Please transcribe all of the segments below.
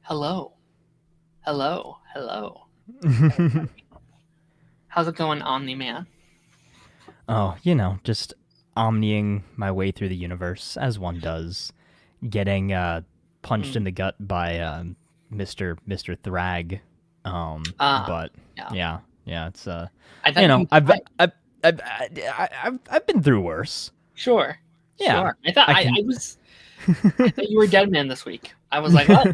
Hello, hello, hello. How's it going, Omni Man? Oh, just omniing my way through the universe as one does, getting punched in Mm. the gut by Mister Thrag. Ah, But yeah. yeah, it's I you thought know, you died. I've been through worse. Sure, Yeah, sure. I thought I I, can. I was. I thought you were dead man this week. I was like, well,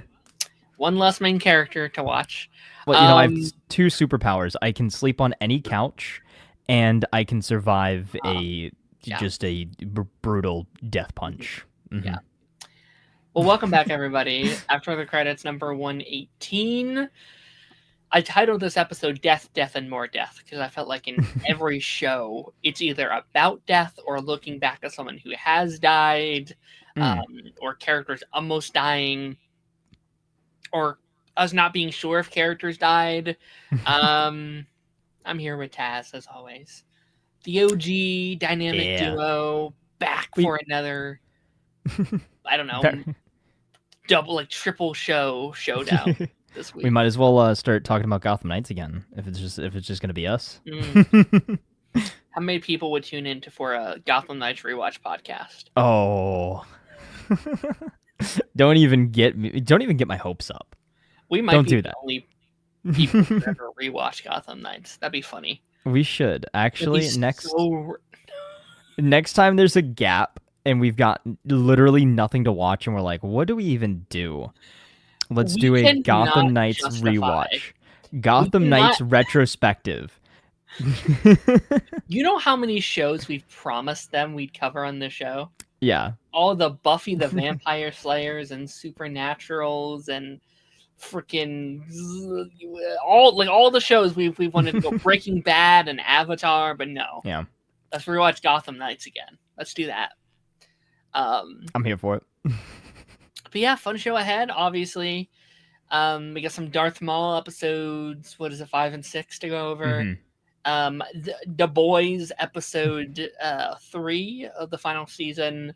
one less main character to watch. Well, I have Um, two superpowers. I can sleep on any couch, and I can survive uh, a yeah, just a brutal death punch. yeah. Hmm. Well, welcome back, everybody. After the credits, number 118. I titled this episode "Death, Death, and More Death" because I felt like in every show, it's either about death or looking back at someone who has died, Mm. or characters almost dying, or us not being sure if characters died. Um, I'm here with Taz as always, the OG dynamic Yeah. duo, back We for another. I don't know, Very- double like triple showdown this we week. might as well start talking about Gotham Knights again if it's just gonna be us. Mm. How many people would tune in for a Gotham Knights rewatch podcast? Oh, don't even get my hopes up. We might Don't be do the that. only people who ever rewatch Gotham Knights. That'd be funny. We should That'd be actually so. next time there's a gap and we've got literally nothing to watch and we're like, what do we even do? Let's We do a cannot Gotham Knights justify. rewatch. We Gotham cannot. Knights retrospective. You know how many shows we've promised them we'd cover on this show? Yeah. All the Buffy the Vampire Slayers and Supernaturals and freaking all the shows we've wanted to go. Breaking Bad and Avatar, but no. Yeah. Let's rewatch Gotham Knights again. Let's do that. I'm here for it. But yeah, fun show ahead. Obviously, we got some Darth Maul episodes. What is it, 5 and 6 to go over? Hmm. The Boys episode 3 of the final season,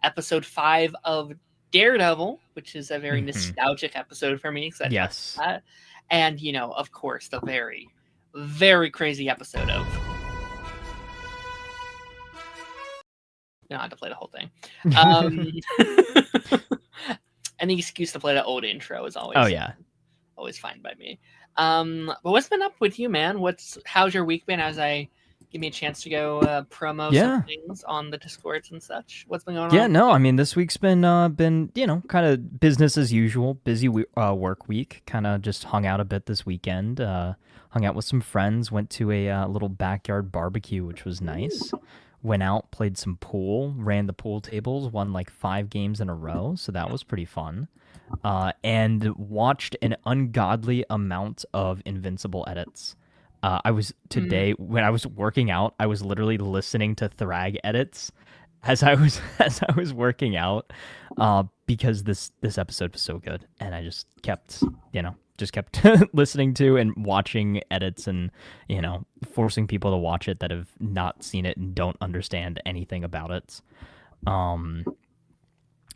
episode 5 of Daredevil, which is a very Hmm. nostalgic episode for me because I talked Yes. about that. And of course, the very, very crazy episode of. You don't have to play the whole thing. Any excuse to play that old intro is Oh always yeah. always fine by me. But what's been up with you, man? How's your week been? As I give me a chance to go promo some Yeah. things on the Discords and such. What's been going Yeah, on with no, you? I mean this week's been kind of business as usual, busy work week. Kind of just hung out a bit this weekend. Hung out with some friends, went to a little backyard barbecue, which was nice. Went out, played some pool, ran the pool tables, won like 5 games in a row, so that was pretty fun. And watched an ungodly amount of Invincible edits. I was Mm, today when I was working out, I was literally listening to Thrag edits as I was as I was working out, because this episode was so good, and I just kept just kept listening to and watching edits and forcing people to watch it that have not seen it and don't understand anything about it. Um,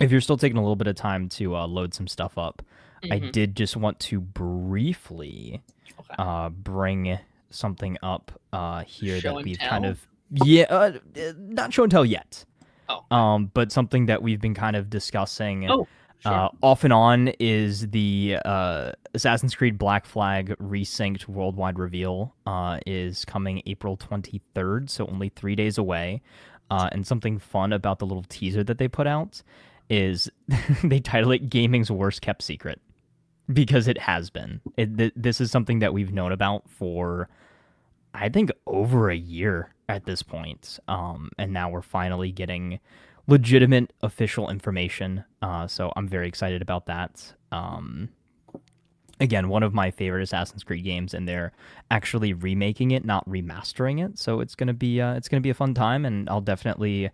if you're still taking a little bit of time to load some stuff up, I hmm did just want to briefly Okay. bring something up here Show that and we've kind tell. of not show and tell yet, Oh, okay. but something that we've been kind of discussing Oh, sure. off and on is the Assassin's Creed Black Flag resynced worldwide reveal is coming April 23rd, so only 3 days away. And something fun about the little teaser that they put out is they title it "Gaming's Worst Kept Secret" because it has been. This is something that we've known about for I think over a year at this point. And now we're finally getting legitimate official information. So I'm very excited about that. Again, one of my favorite Assassin's Creed games, and they're actually remaking it, not remastering it. So it's gonna be a fun time, and I'll definitely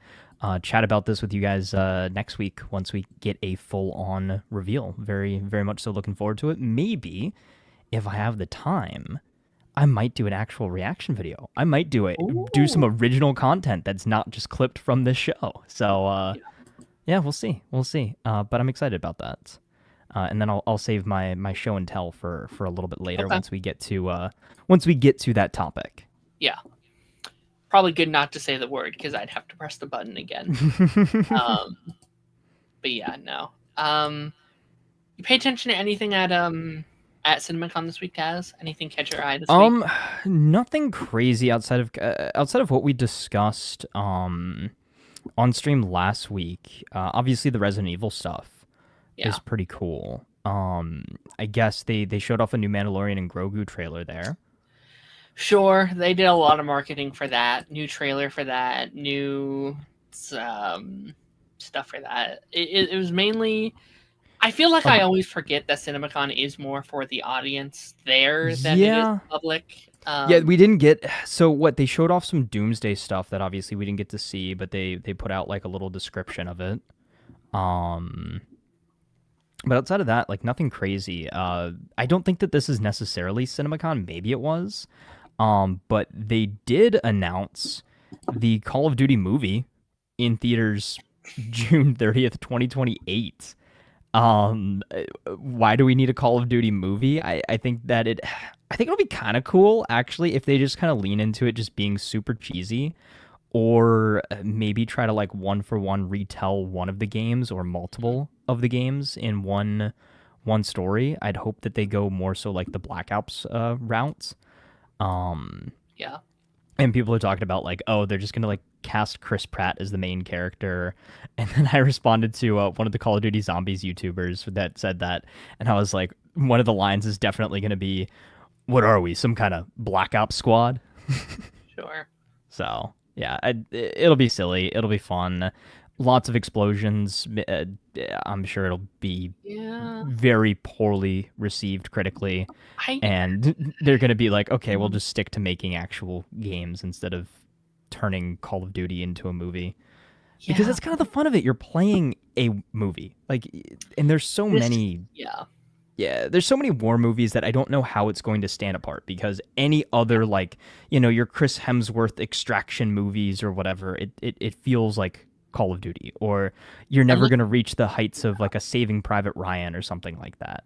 chat about this with you guys next week once we get a full on reveal. Very very much so looking forward to it. Maybe if I have the time, I might do an actual reaction video. I might do some Ooh. original content that's not just clipped from this show. So Yeah. yeah, we'll see. We'll see. But I'm excited about that. And then I'll save my show and tell for a little bit later Okay. once we get to that topic. Yeah. Probably good not to say the word because I'd have to press the button again. Um, but yeah, no. You pay attention to anything at CinemaCon this week, Taz? Anything catch your eye this week? Nothing crazy outside of what we discussed on stream last week. Obviously the Resident Evil stuff Yeah. is pretty cool. I guess they showed off a new Mandalorian and Grogu trailer there. Sure, they did a lot of marketing for that. New trailer for that. New stuff for that. It was mainly. I feel like I always forget that CinemaCon is more for the audience there than it is Yeah. the public. Yeah, we didn't get so what they showed off some Doomsday stuff that obviously we didn't get to see, but they put out like a little description of it. Um but outside of that, like nothing crazy. I don't think that this is necessarily CinemaCon, maybe it was. But they did announce the Call of Duty movie in theaters June 30th, 2028. Why do we need a Call of Duty movie? I think that I think it'll be kind of cool actually if they just kind of lean into it just being super cheesy, or maybe try to like one for one retell one of the games or multiple of the games in one story. I'd hope that they go more so like the Black Ops routes. Yeah. And people are talking about like, oh, they're just gonna like cast Chris Pratt as the main character. And then I responded to one of the Call of Duty Zombies YouTubers that said that, and I was like, one of the lines is definitely gonna be, "What are we? Some kind of Black Ops squad?" Sure. So yeah, it'll be silly. It'll be fun. Lots of explosions. I'm sure it'll be Yeah. very poorly received critically, I and they're going to be like, okay, we'll just stick to making actual games instead of turning Call of Duty into a movie. Because that's kind of the fun of it. You're playing a movie, like, and there's so many. Yeah, there's so many war movies that I don't know how it's going to stand apart, because any other like, your Chris Hemsworth extraction movies or whatever, it feels like Call of Duty, or you're never going to reach the heights of like a Saving Private Ryan or something like that.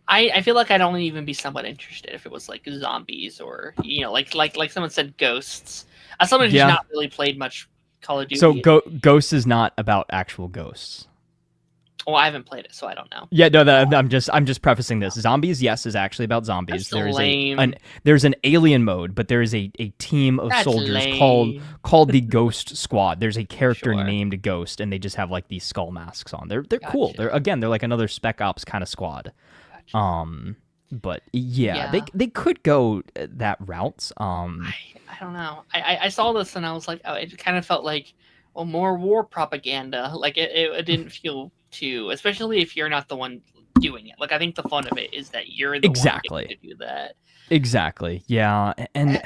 I feel like I'd only even be somewhat interested if it was like zombies or like someone said ghosts. As someone who's not really played much Call of Duty. So Ghosts is not about actual ghosts. Well, I haven't played it, so I don't know. Yeah, no, I'm just prefacing this. Zombies, yes, is actually about zombies. There's there's an alien mode, but there is a team of soldiers called the Ghost Squad. There's a character named Ghost, and they just have like these skull masks on. They're cool. They're like another Spec Ops kind of squad. But yeah, they could go that route. I don't know. I saw this and I was like, oh, it kind of felt like, well, more war propaganda. Like it didn't feel too, especially if you're not the one doing it. Like I think the fun of it is that you're the one to do that. Exactly. Yeah, and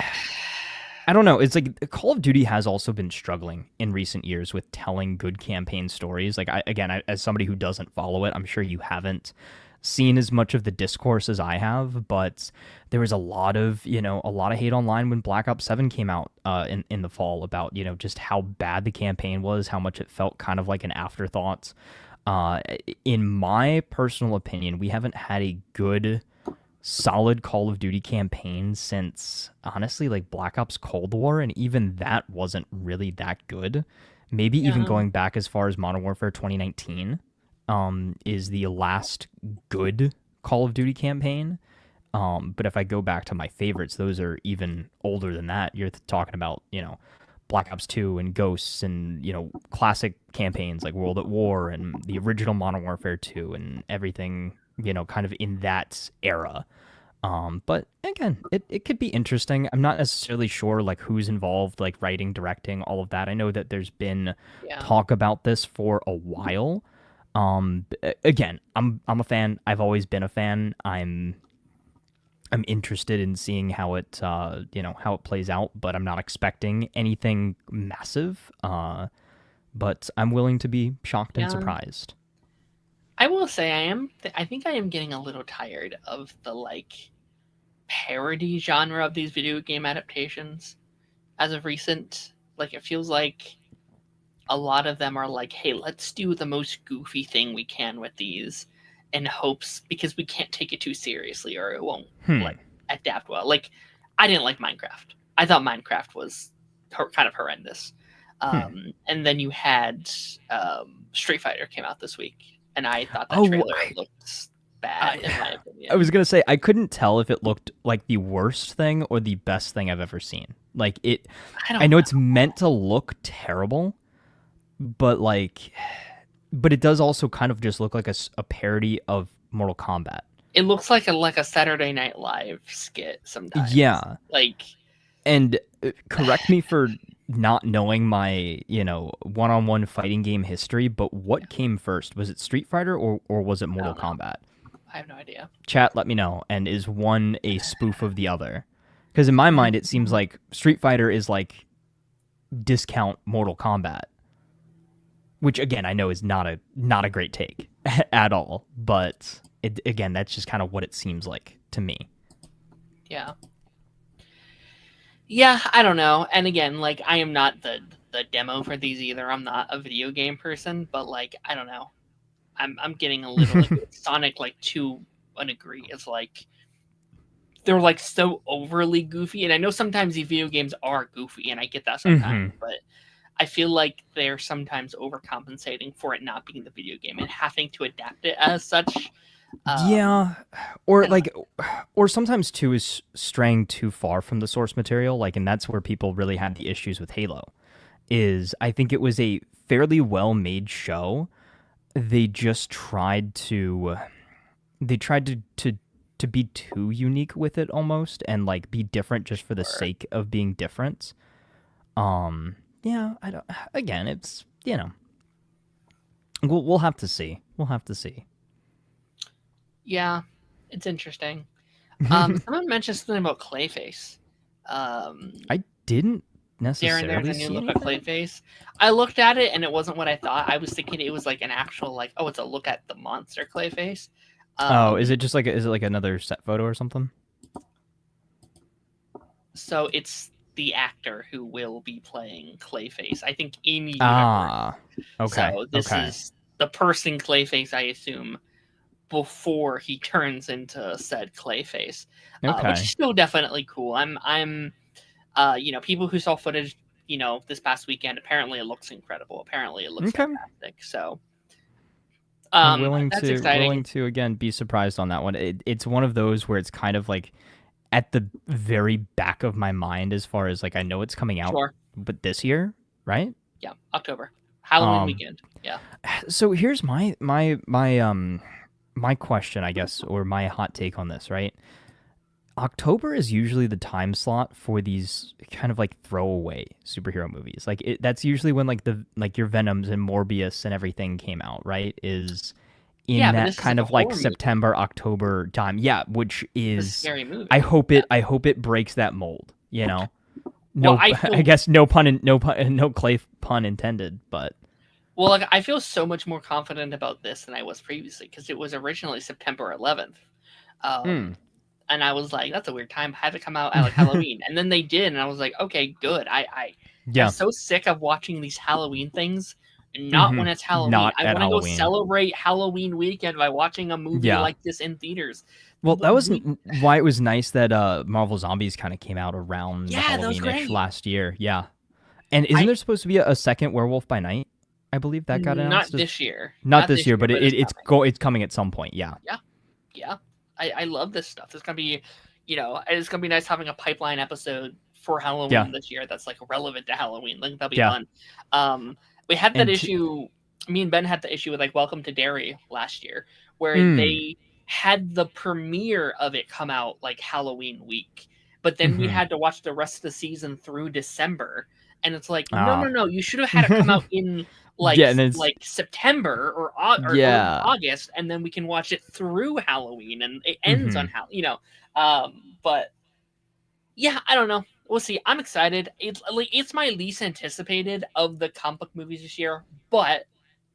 I don't know. It's like Call of Duty has also been struggling in recent years with telling good campaign stories. Like as somebody who doesn't follow it, I'm sure you haven't seen as much of the discourse as I have, but there was a lot of hate online when Black Ops 7 came out in the fall about just how bad the campaign was, how much it felt kind of like an afterthought. In my personal opinion, we haven't had a good, solid Call of Duty campaign since, honestly, like Black Ops Cold War, and even that wasn't really that good. Maybe even going back as far as Modern Warfare 2019 is the last good Call of Duty campaign. But if I go back to my favorites, those are even older than that. You're talking about, Black Ops 2 and Ghosts and, classic campaigns like World at War and the original Modern Warfare 2 and everything, kind of in that era. But again, it could be interesting. I'm not necessarily sure like who's involved, like writing, directing, all of that. I know that there's been talk about this for a while. Again, I'm a fan. I've always been a fan. I'm interested in seeing how it how it plays out, but I'm not expecting anything massive. But I'm willing to be shocked and surprised. I will say I think I am getting a little tired of the like parody genre of these video game adaptations as of recent. Like it feels like a lot of them are like, hey, let's do the most goofy thing we can with these in hopes, because we can't take it too seriously or it won't Hmm. like adapt well. Like, I didn't like Minecraft. I thought Minecraft was kind of horrendous. Hmm. And then you had Street Fighter came out this week, and I thought that Oh, trailer looked bad in my I opinion. was gonna say I couldn't tell if it looked like the worst thing or the best thing I've ever seen. Like it, I I don't know know. it's meant to look terrible, but but it does also kind of just look like a parody of Mortal Kombat. It looks like a Saturday Night Live skit sometimes. Yeah, Like, and correct me for not knowing my one-on-one fighting game history, but what came first? Was it Street Fighter or was it I Mortal don't know. Kombat? I have no idea. Chat, let me know. And is one a spoof of the other? Because in my mind, it seems like Street Fighter is like discount Mortal Kombat, which again I know is not a great take at all. But again, that's just kind of what it seems like to me. Yeah. Yeah, I don't know. And again, like, I am not the demo for these either. I'm not a video game person, but like, I don't know. I'm getting a little like with Sonic, like, to an degree. It's like they're like so overly goofy, and I know sometimes these video games are goofy, and I get that sometimes, but I feel like they're sometimes overcompensating for it not being the video game and having to adapt it as such. Yeah, or I don't know. like, or sometimes too is straying too far from the source material. Like, and that's where people really had the issues with Halo. Is I think it was a fairly well made show. They just tried to to be too unique with it almost, and like be different just for the Or, sake of being different. Yeah, I don't. Again, it's we'll have to see. We'll have to see. yeah, it's interesting. Someone mentioned something about Clayface. Um, I didn't Darren, there's necessarily a new see look at anything. Clayface. I looked at it and it wasn't what I thought. I was thinking it was like an actual, like, oh, it's a look at the monster Clayface. Oh, Um, is it just like is it like another set photo or something? so it's the actor who will be playing Clayface, I think, in universe. Ah, okay, So this okay, is the person Clayface, I assume, before he turns into said Clayface, which is okay, still definitely cool. People who saw footage, this past weekend, apparently it looks incredible. Apparently it looks okay. fantastic. So, I'm willing that's to exciting. again be surprised on that one. It's one of those where it's kind of like at the very back of my mind as far as like I know it's coming out, Sure. but this year, right? Yeah, October, Halloween Um, weekend. Yeah. so here's my question, I guess, or my hot take on this, right? October is usually the time slot for these kind of like throwaway superhero movies. Like that's usually when like the like your Venoms and Morbius and everything came out, right? Is in Yeah, but that this is like kind a of like horror movie. September, October time. Yeah, which It's a is scary movie. Yeah. I hope it breaks that mold, you know. Well, No I I feel guess no clay pun intended, but like I feel so much more confident about this than I was previously because it was originally September 11th. Um, mm. and I was like, that's a weird time. Have it come out at like Halloween, and then they did, and I was like, okay, good. I am Yeah. so sick of watching these Halloween things. Not when Mhm. it's Halloween. Not I at want to go Halloween. celebrate Halloween weekend by watching a movie Yeah. like this in theaters. Well, that was We, why it was nice that Marvel Zombies kind of came out around the yeah, that was Halloween-ish great. last year. Yeah. And isn't I there supposed to be a second Werewolf by Night? I believe that got Not announced. this year, Not this year, but but it's coming. it's coming at some point. Yeah. Yeah, yeah. I love this stuff. It's gonna be, it's gonna be nice having a pipeline episode for Yeah. Halloween this year that's like relevant to Halloween. Like, that'll be Yeah. fun. We had that And issue. Me and Ben had the issue with like Welcome to Derry last year, where mm, they had the premiere of it come out like Halloween week, but then we mhm. had to watch the rest of the season through December, and it's like, no, no, Ah. no, you should have had it come out in Yeah, and it's September or early yeah. August, and then we can watch it through Halloween, and it ends on Mhm. Halloween. But yeah, I don't know. We'll see. I'm excited. It's my least anticipated of the comic book movies this year, but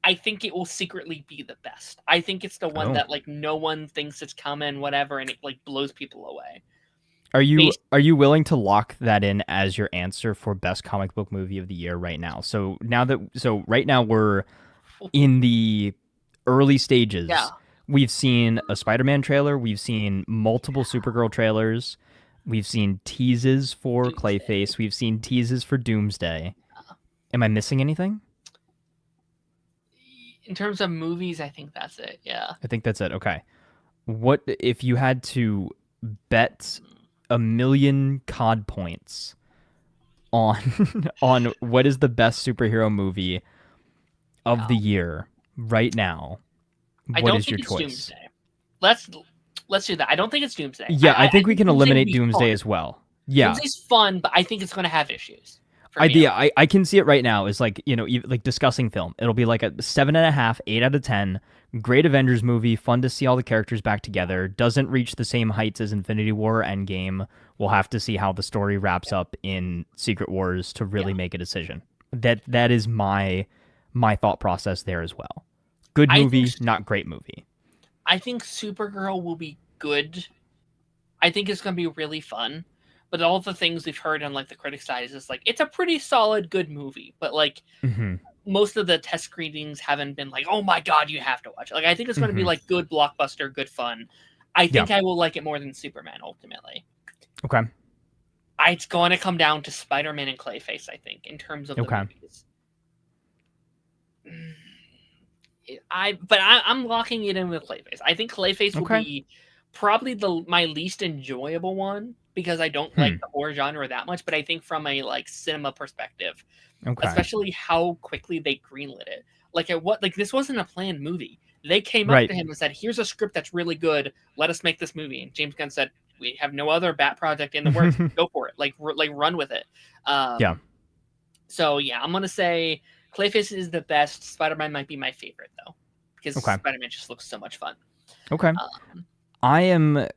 I think it will secretly be the best. I think it's the one Oh. that like no one thinks it's coming, whatever, and it like blows people away. you Based, willing to lock that in as your answer for best comic book movie of the year right now? So right now we're in the early yeah, stages. We've seen a Spider-Man trailer, we've seen multiple Supergirl trailers, we've seen teases for Doomsday. Clayface, we've seen teases for Doomsday. Am I missing anything? In terms of movies, I think that's it. Yeah. I think that's it. Okay. What if you had to bet 1,000,000 COD points on on what is the best superhero movie of the Yeah. year right now? I What don't is think your it's choice? Doomsday. Let's let's do that. I don't think it's Doomsday. Yeah, I I think we think can Doomsday will eliminate be fun. Doomsday as well. Yeah. Doomsday's fun, but I think it's going to have issues for me at Idea. least. I can see it right now. Is like like discussing film. It'll be like a 7.5, 8 out of 10. Great Avengers movie. Fun to see all the characters back together. Doesn't reach the same heights as Infinity War or Endgame. We'll have to see how the story wraps up in Secret Wars to Yeah. really make a decision. That is my thought process there as well. Good I think movie, not great movie. I think Supergirl will be good. I think it's going to be really fun. But all the things we've heard on like the critic side is just like it's a pretty solid good movie, but like Mm-hmm. most of the test screenings haven't been like, "Oh my god, you have to watch it." Like I think it's going to be Mm-hmm. like good blockbuster, good fun. I Yeah. think I will like it more than Superman ultimately. Okay. It's going to come down to Spider-Man and Clayface, I think, in terms of the Okay. movies. I'm locking it in with Clayface. I think Clayface will Okay. be probably the my least enjoyable one because I don't like Hmm. the horror genre that much. But I think from a like cinema perspective, Okay. especially how quickly they greenlit it. Like at what like this wasn't a planned movie. They came up Right. to him and said, "Here's a script that's really good. Let us make this movie." And James Gunn said, "We have no other Bat project in the works. Go for it. Like run with it." Yeah. So yeah, I'm gonna say Clayface is the best. Spider-Man might be my favorite though, because Okay. Spider-Man just looks so much fun. Okay. Um, I am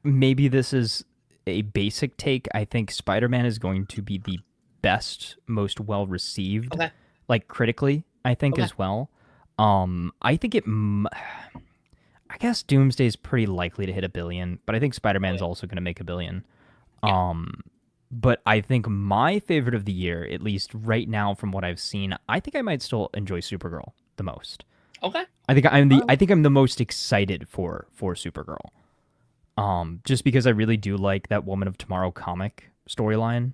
maybe this is a basic take. I think Spider-Man is going to be the best, most well received, okay, like critically, I think okay, as well. I think I guess Doomsday is pretty likely to hit 1 billion, but I think oh Spider-Man's yeah, also going to make 1 billion. yeah, Um but I think my favorite of the year, at least right now from what I've seen, I think I might still enjoy Supergirl the most. okay. I think I'm the most excited for Supergirl. Just because I really do like that Woman of Tomorrow comic storyline,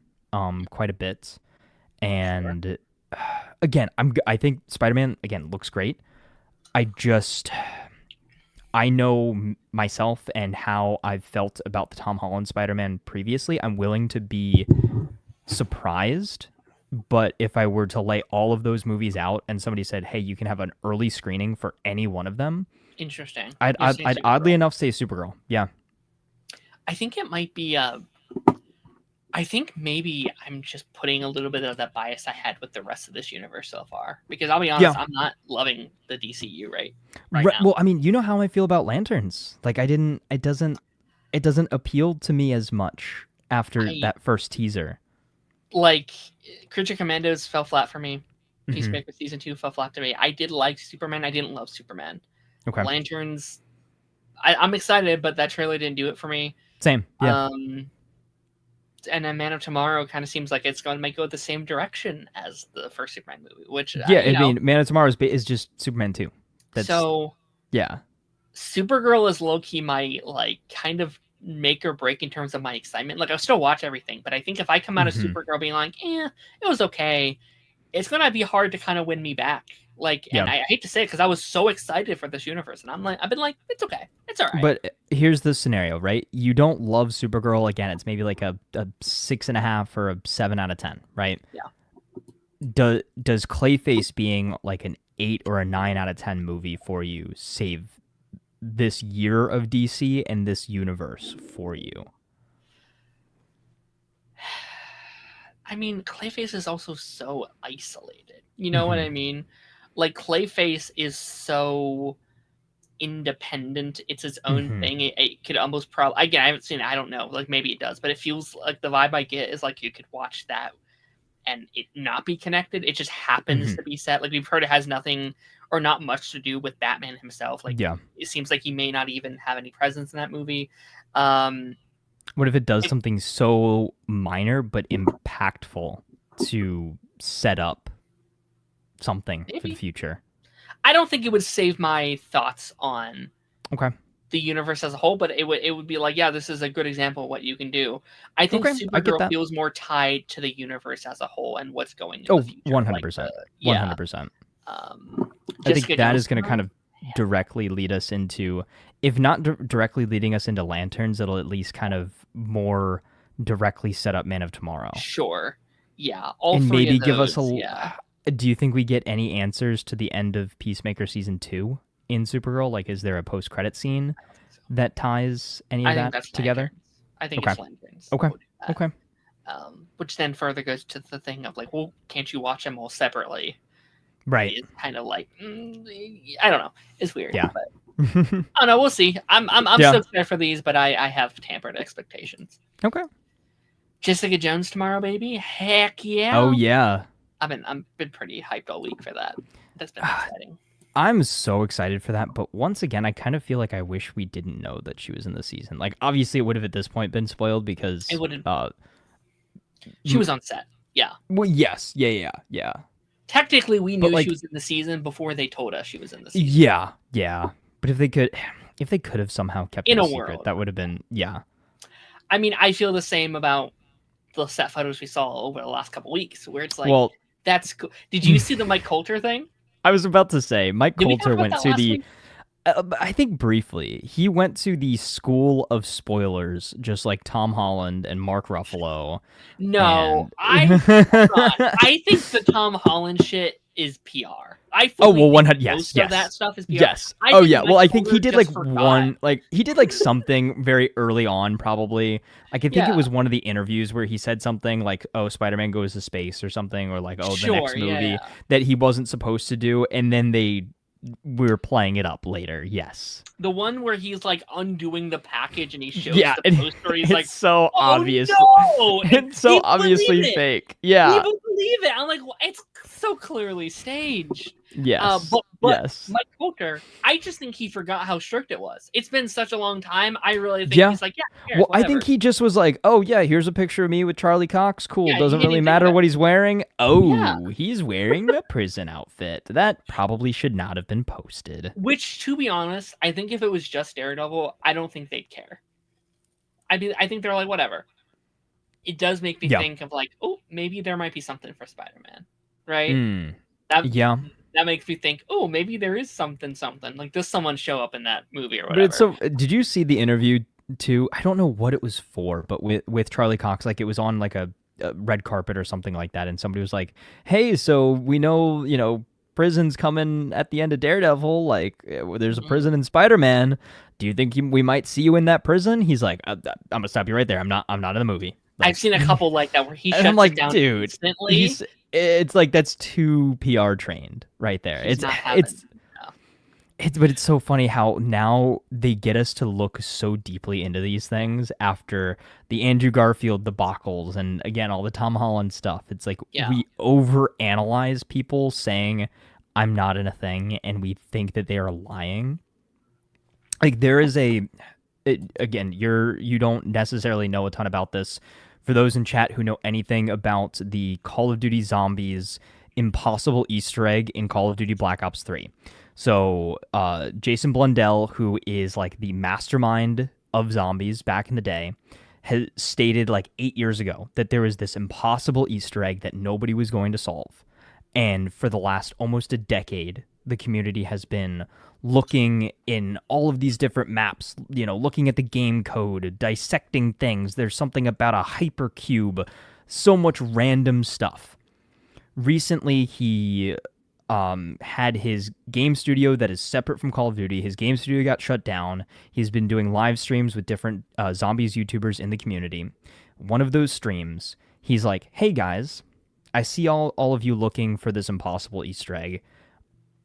quite a bit. Sure. And again, I think Spider-Man again looks great. I just I know myself and how I've felt about the Tom Holland Spider-Man previously. I'm willing to be surprised, but if I were to lay all of those movies out and somebody said, "Hey, you can have an early screening for any one of them," Interesting. I'd You're I'd, saying I'd oddly Supergirl. enough say Supergirl. Yeah, I think it might be. I think maybe I'm just putting a little bit of that bias I had with the rest of this universe so far. Because I'll be honest, yeah. I'm not loving the DCU right now. Well, I mean, you know how I feel about Lanterns. Like, I didn't. It doesn't appeal to me as much after I that first teaser. like Creature Commandos fell flat for me. Hmm. Peacemaker season 2 fell flat to me. I did like Superman. I didn't love Superman. Okay, Lanterns. I'm excited, but that trailer didn't do it for me. same. Yeah, Um, and then Man of Tomorrow kind of seems like it's going to go the same direction as the first Superman movie, which yeah. I mean, Man of Tomorrow is just Superman 2. That's So yeah. Supergirl is low key my like kind of make or break in terms of my excitement. Like I'll still watch everything, but I think if I come out of Hmm. Supergirl being like, it was okay, it's gonna be hard to kind of win me back. Like, and Yeah. I hate to say it because I was so excited for this universe, and I've been like, it's okay, it's all right. But here's the scenario, right? You don't love Supergirl again. It's maybe like a 6.5 or a 7 out of 10, right? Yeah, Does Clayface being like an 8 or a 9 out of 10 movie for you save this year of DC and this universe for you? I mean, Clayface is also so isolated. You know what Hmm. I mean? Like Clayface is so independent. It's its own Hmm. thing. It could almost probably again. I haven't seen it. I don't know. Like maybe it does, but it feels like the vibe I get is like you could watch that and it not be connected. It just happens Hmm. to be set. Like we've heard it has nothing or not much to do with Batman himself. Like Yeah. it seems like he may not even have any presence in that movie. Um, What if it does something so minor but impactful to set up something for the Maybe. future? I don't think it would save my thoughts on Okay. the universe as a whole, but it would be like, yeah, this is a good example of what you can do. I think Okay. I get Supergirl that. feels more tied to the universe as a whole and what's going in the Oh, future. Like 100%. yeah. 100%. Um, I think Jessica that Jones is going to kind tomorrow? of directly lead us into, if not directly leading us into Lanterns, it'll at least kind of more directly set up Man of Tomorrow. Sure. Yeah, all And three maybe of give us those, yeah. do you think we get any answers to the end of Peacemaker season 2 in Supergirl? Like, is there a post-credit scene I don't think so. that ties any of I think that that's together? Lanterns. I think Okay. it's Lanterns that Okay. will do that. Okay. Which then further goes to the thing of like, well, can't you watch them all separately? Right. It's kind of like, I don't know. It's weird. Yeah. But I don't know. We'll see. I'm Yeah. so excited for these, but I have tampered expectations. Okay. Jessica Jones tomorrow, baby. Heck yeah. Oh yeah. I've been pretty hyped all week for that. That's been exciting. I'm so excited for that, but once again, I kind of feel like I wish we didn't know that she was in the season. Like, obviously, it would have at this point been spoiled because It wouldn't. She was on set. Yeah. Well, yes, yeah. Technically, we knew like- she was in the season before they told us she was in the season. Yeah. But if they could have somehow kept it In a a secret, world. that would have been I mean, I feel the same about the set photos we saw over the last couple weeks, where it's like, well, that's cool. Did you see the Mike Coulter thing? I was about to say Mike Did we talk Coulter about went that to last the. week? I think briefly, he went to the school of spoilers, just like Tom Holland and Mark Ruffalo. No, and... I think the Tom Holland shit is PR. I Oh fully well, think 100. most Yes. of that stuff is PR. Yes. I Oh think yeah. Mike Well, I think he Coulter did just like forgot. one. Like he did like something very early on, probably. Like I think Yeah. it was one of the interviews where he said something like, "Oh, Spider-Man goes to space" or something, or like, "Oh, the next movie Yeah. that he wasn't supposed to do," and then we were playing it up later. Yes. The one where he's like undoing the package and he shows Yeah, the poster. He's it's like, so "Oh obvious. no!" And It's so he obviously believed it. fake. He Yeah. would believe it. I'm like, well, it's so clearly staged. Yes. But yes. Mike Coulter, I just think he forgot how strict it was. It's been such a long time. I really think Yeah. he's like, yeah. Well, I think he just was like, "Oh yeah, here's a picture of me with Charlie Cox. Cool. Yeah, he Doesn't didn't really even matter think what he's wearing. Oh, Yeah. he's wearing a prison outfit. That probably should not have been posted." Which, to be honest, I think if it was just Daredevil, I don't think they'd care. I think they're like, whatever. It does make me think of like, oh, maybe there might be something for Spider-Man, right? That makes me think, oh, maybe there is something. Like, does someone show up in that movie or whatever? But it's so. Did you see the interview too? I don't know what it was for, but with Charlie Cox, like it was on like a red carpet or something like that, and somebody was like, "Hey, so we know, prison's coming at the end of Daredevil. Like, there's a prison in Spider-Man. Do you think we might see you in that prison?" He's like, "I'm gonna stop you right there. I'm not in the movie." Like, I've seen a couple like that where he shuts I'm like, it down dude, instantly. It's like that's too PR trained right there. He's not having- But it's so funny how now they get us to look so deeply into these things after the Andrew Garfield debacles and again all the Tom Holland stuff. It's like we overanalyze people saying I'm not in a thing and we think that they are lying. Like there is again, you don't necessarily know a ton about this. For those in chat who know anything about the Call of Duty Zombies impossible Easter egg in Call of Duty Black Ops 3. So Jason Blundell, who is like the mastermind of zombies back in the day, has stated like 8 years ago that there was this impossible Easter egg that nobody was going to solve. And for the last almost a decade, the community has been looking in all of these different maps, looking at the game code, dissecting things. There's something about a hypercube, so much random stuff. Recently, he had his game studio that is separate from Call of Duty. His game studio got shut down. He's been doing live streams with different zombies YouTubers in the community. One of those streams, he's like, "Hey guys, I see all of you looking for this impossible Easter egg.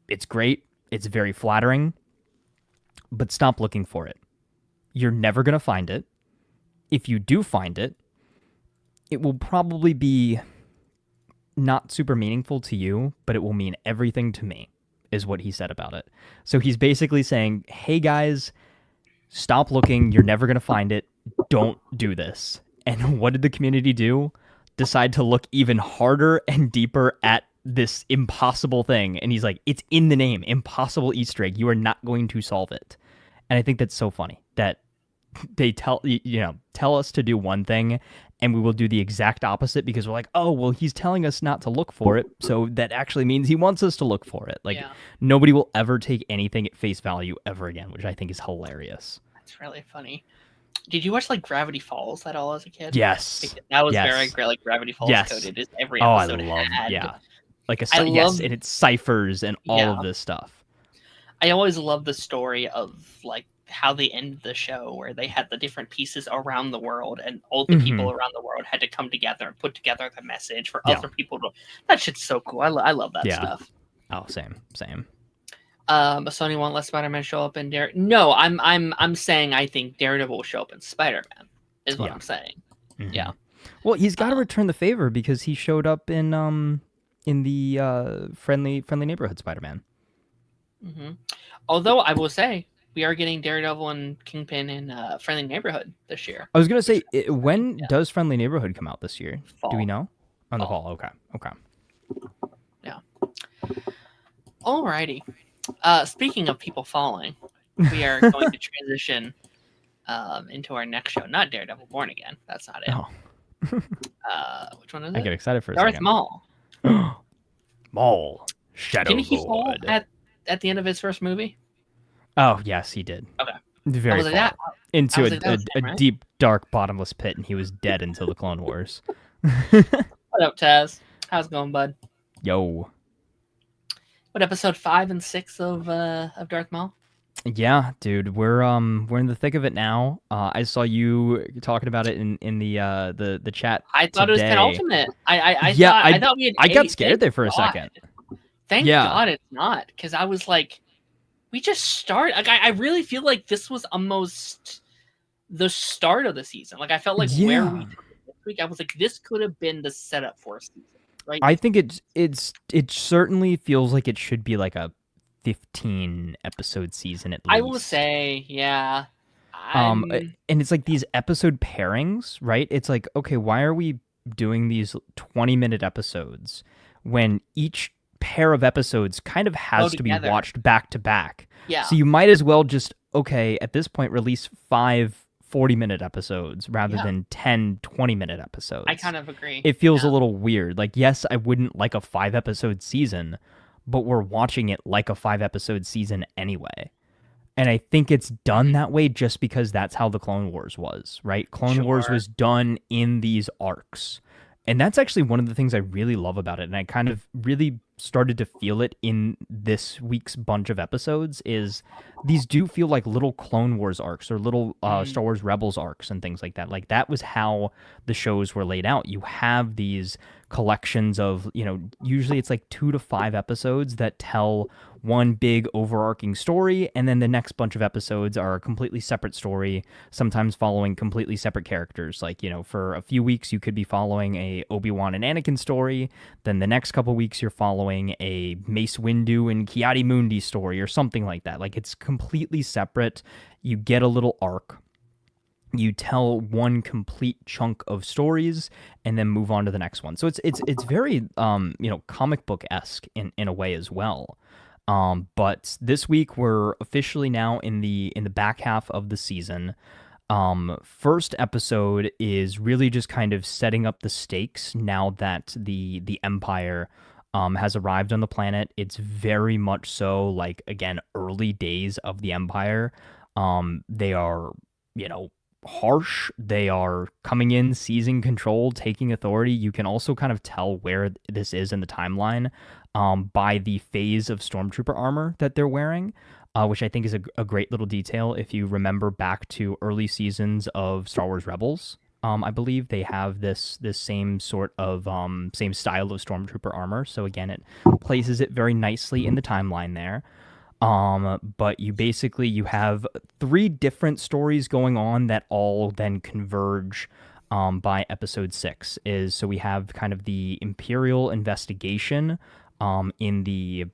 It's great. It's very flattering, but stop looking for it. You're never going to find it. If you do find it, it will probably be not super meaningful to you, but it will mean everything to me," is what he said about it. So he's basically saying, hey guys, stop looking. You're never going to find it. don't do this. And what did the community do? Decide to look even harder and deeper at this impossible thing. And he's like, it's in the name, impossible Easter egg. You are not going to solve it. And I think that's so funny that they tell us to do one thing and we will do the exact opposite because we're like, oh, well, he's telling us not to look for it, so that actually means he wants us to look for it. Like, Yeah. nobody will ever take anything at face value ever again, which I think is hilarious. That's really funny. Did you watch like Gravity Falls at all as a kid? Yes. That was Yes. very great. Like Gravity Falls Yes. coded is every Oh, I episode love, had. yeah. Like I yes, love- and it's ciphers and all Yeah. of this stuff. I always love the story of like how they ended the show, where they had the different pieces around the world, and all the people around the world had to come together and put together the message for other people to. That shit's so cool. I love that stuff. Oh, same. Sony won't let Spider-Man show up in Dare. No, I'm saying I think Daredevil will show up in Spider-Man. Is what I'm saying. Mm-hmm. Yeah. Well, he's got to return the favor because he showed up in the friendly neighborhood Spider-Man. Mm-hmm. Although I will say we are getting Daredevil and Kingpin in Friendly Neighborhood this year. I was gonna say, when does Friendly Neighborhood come out this year? Fall. Do we know? On the fall. Okay. Yeah. Alrighty. Speaking of people falling, we are going to transition into our next show. Not Daredevil Born Again. That's not it. Oh. Which one is it? I get excited for a Darth second. Maul. Maul. Shadow Didn't he fall Lord. at the end of his first movie? Oh, yes, he did. Okay. Very like, far. that Into was like, that was him, a right? deep, dark, bottomless pit, and he was dead until the Clone Wars. What up, Taz? How's it going, bud? Yo. What, episode 5 and 6 of Darth Maul? Yeah, dude, we're in the thick of it now. I saw you talking about it in the chat. I thought today. it was penultimate. I thought we had I got 8. scared there for a God. second. Thank Yeah. God it's not, because I was like, we just started. Like, I really feel like this was almost the start of the season. Like, I felt like where Yeah. we did this week, I was like, this could have been the setup for a season, right? I think it certainly feels like it should be like a 15 episode season at least. I will say, yeah. And it's like these episode pairings, right? It's like, okay, why are we doing these 20-minute episodes when each pair of episodes kind of has to be together. watched back to back? Yeah. So you might as well just, okay, at this point, release 5 40-minute episodes rather than 10 20-minute episodes. I kind of agree. It feels a little weird. Like, yes, I wouldn't like a 5-episode season, but we're watching it like a 5-episode season anyway. And I think it's done that way just because that's how the Clone Wars was, right? Clone Wars was done in these arcs. And that's actually one of the things I really love about it. And I kind of really started to feel it in this week's bunch of episodes is these do feel like little Clone Wars arcs or little Star Wars Rebels arcs and things like that. Like, that was how the shows were laid out. You have these collections of, usually it's like 2 to 5 episodes that tell one big overarching story, and then the next bunch of episodes are a completely separate story, sometimes following completely separate characters. Like, for a few weeks you could be following a Obi-Wan and Anakin story, then the next couple weeks you're following a Mace Windu and Ki-Adi-Mundi story or something like that. Like, it's completely separate. You get a little arc. You tell one complete chunk of stories and then move on to the next one. So it's very comic book-esque in a way as well. But this week we're officially now in the back half of the season. First episode is really just kind of setting up the stakes now that the Empire has arrived on the planet. It's very much so like, again, early days of the Empire. They are, harsh. They are coming in, seizing control, taking authority. You can also kind of tell where this is in the timeline by the phase of Stormtrooper armor that they're wearing, which I think is a great little detail. If you remember back to early seasons of Star Wars Rebels, I believe they have this same sort of same style of Stormtrooper armor. So again, it places it very nicely in the timeline there. But you have 3 different stories going on that all then converge by episode 6. So we have kind of the Imperial investigation in the,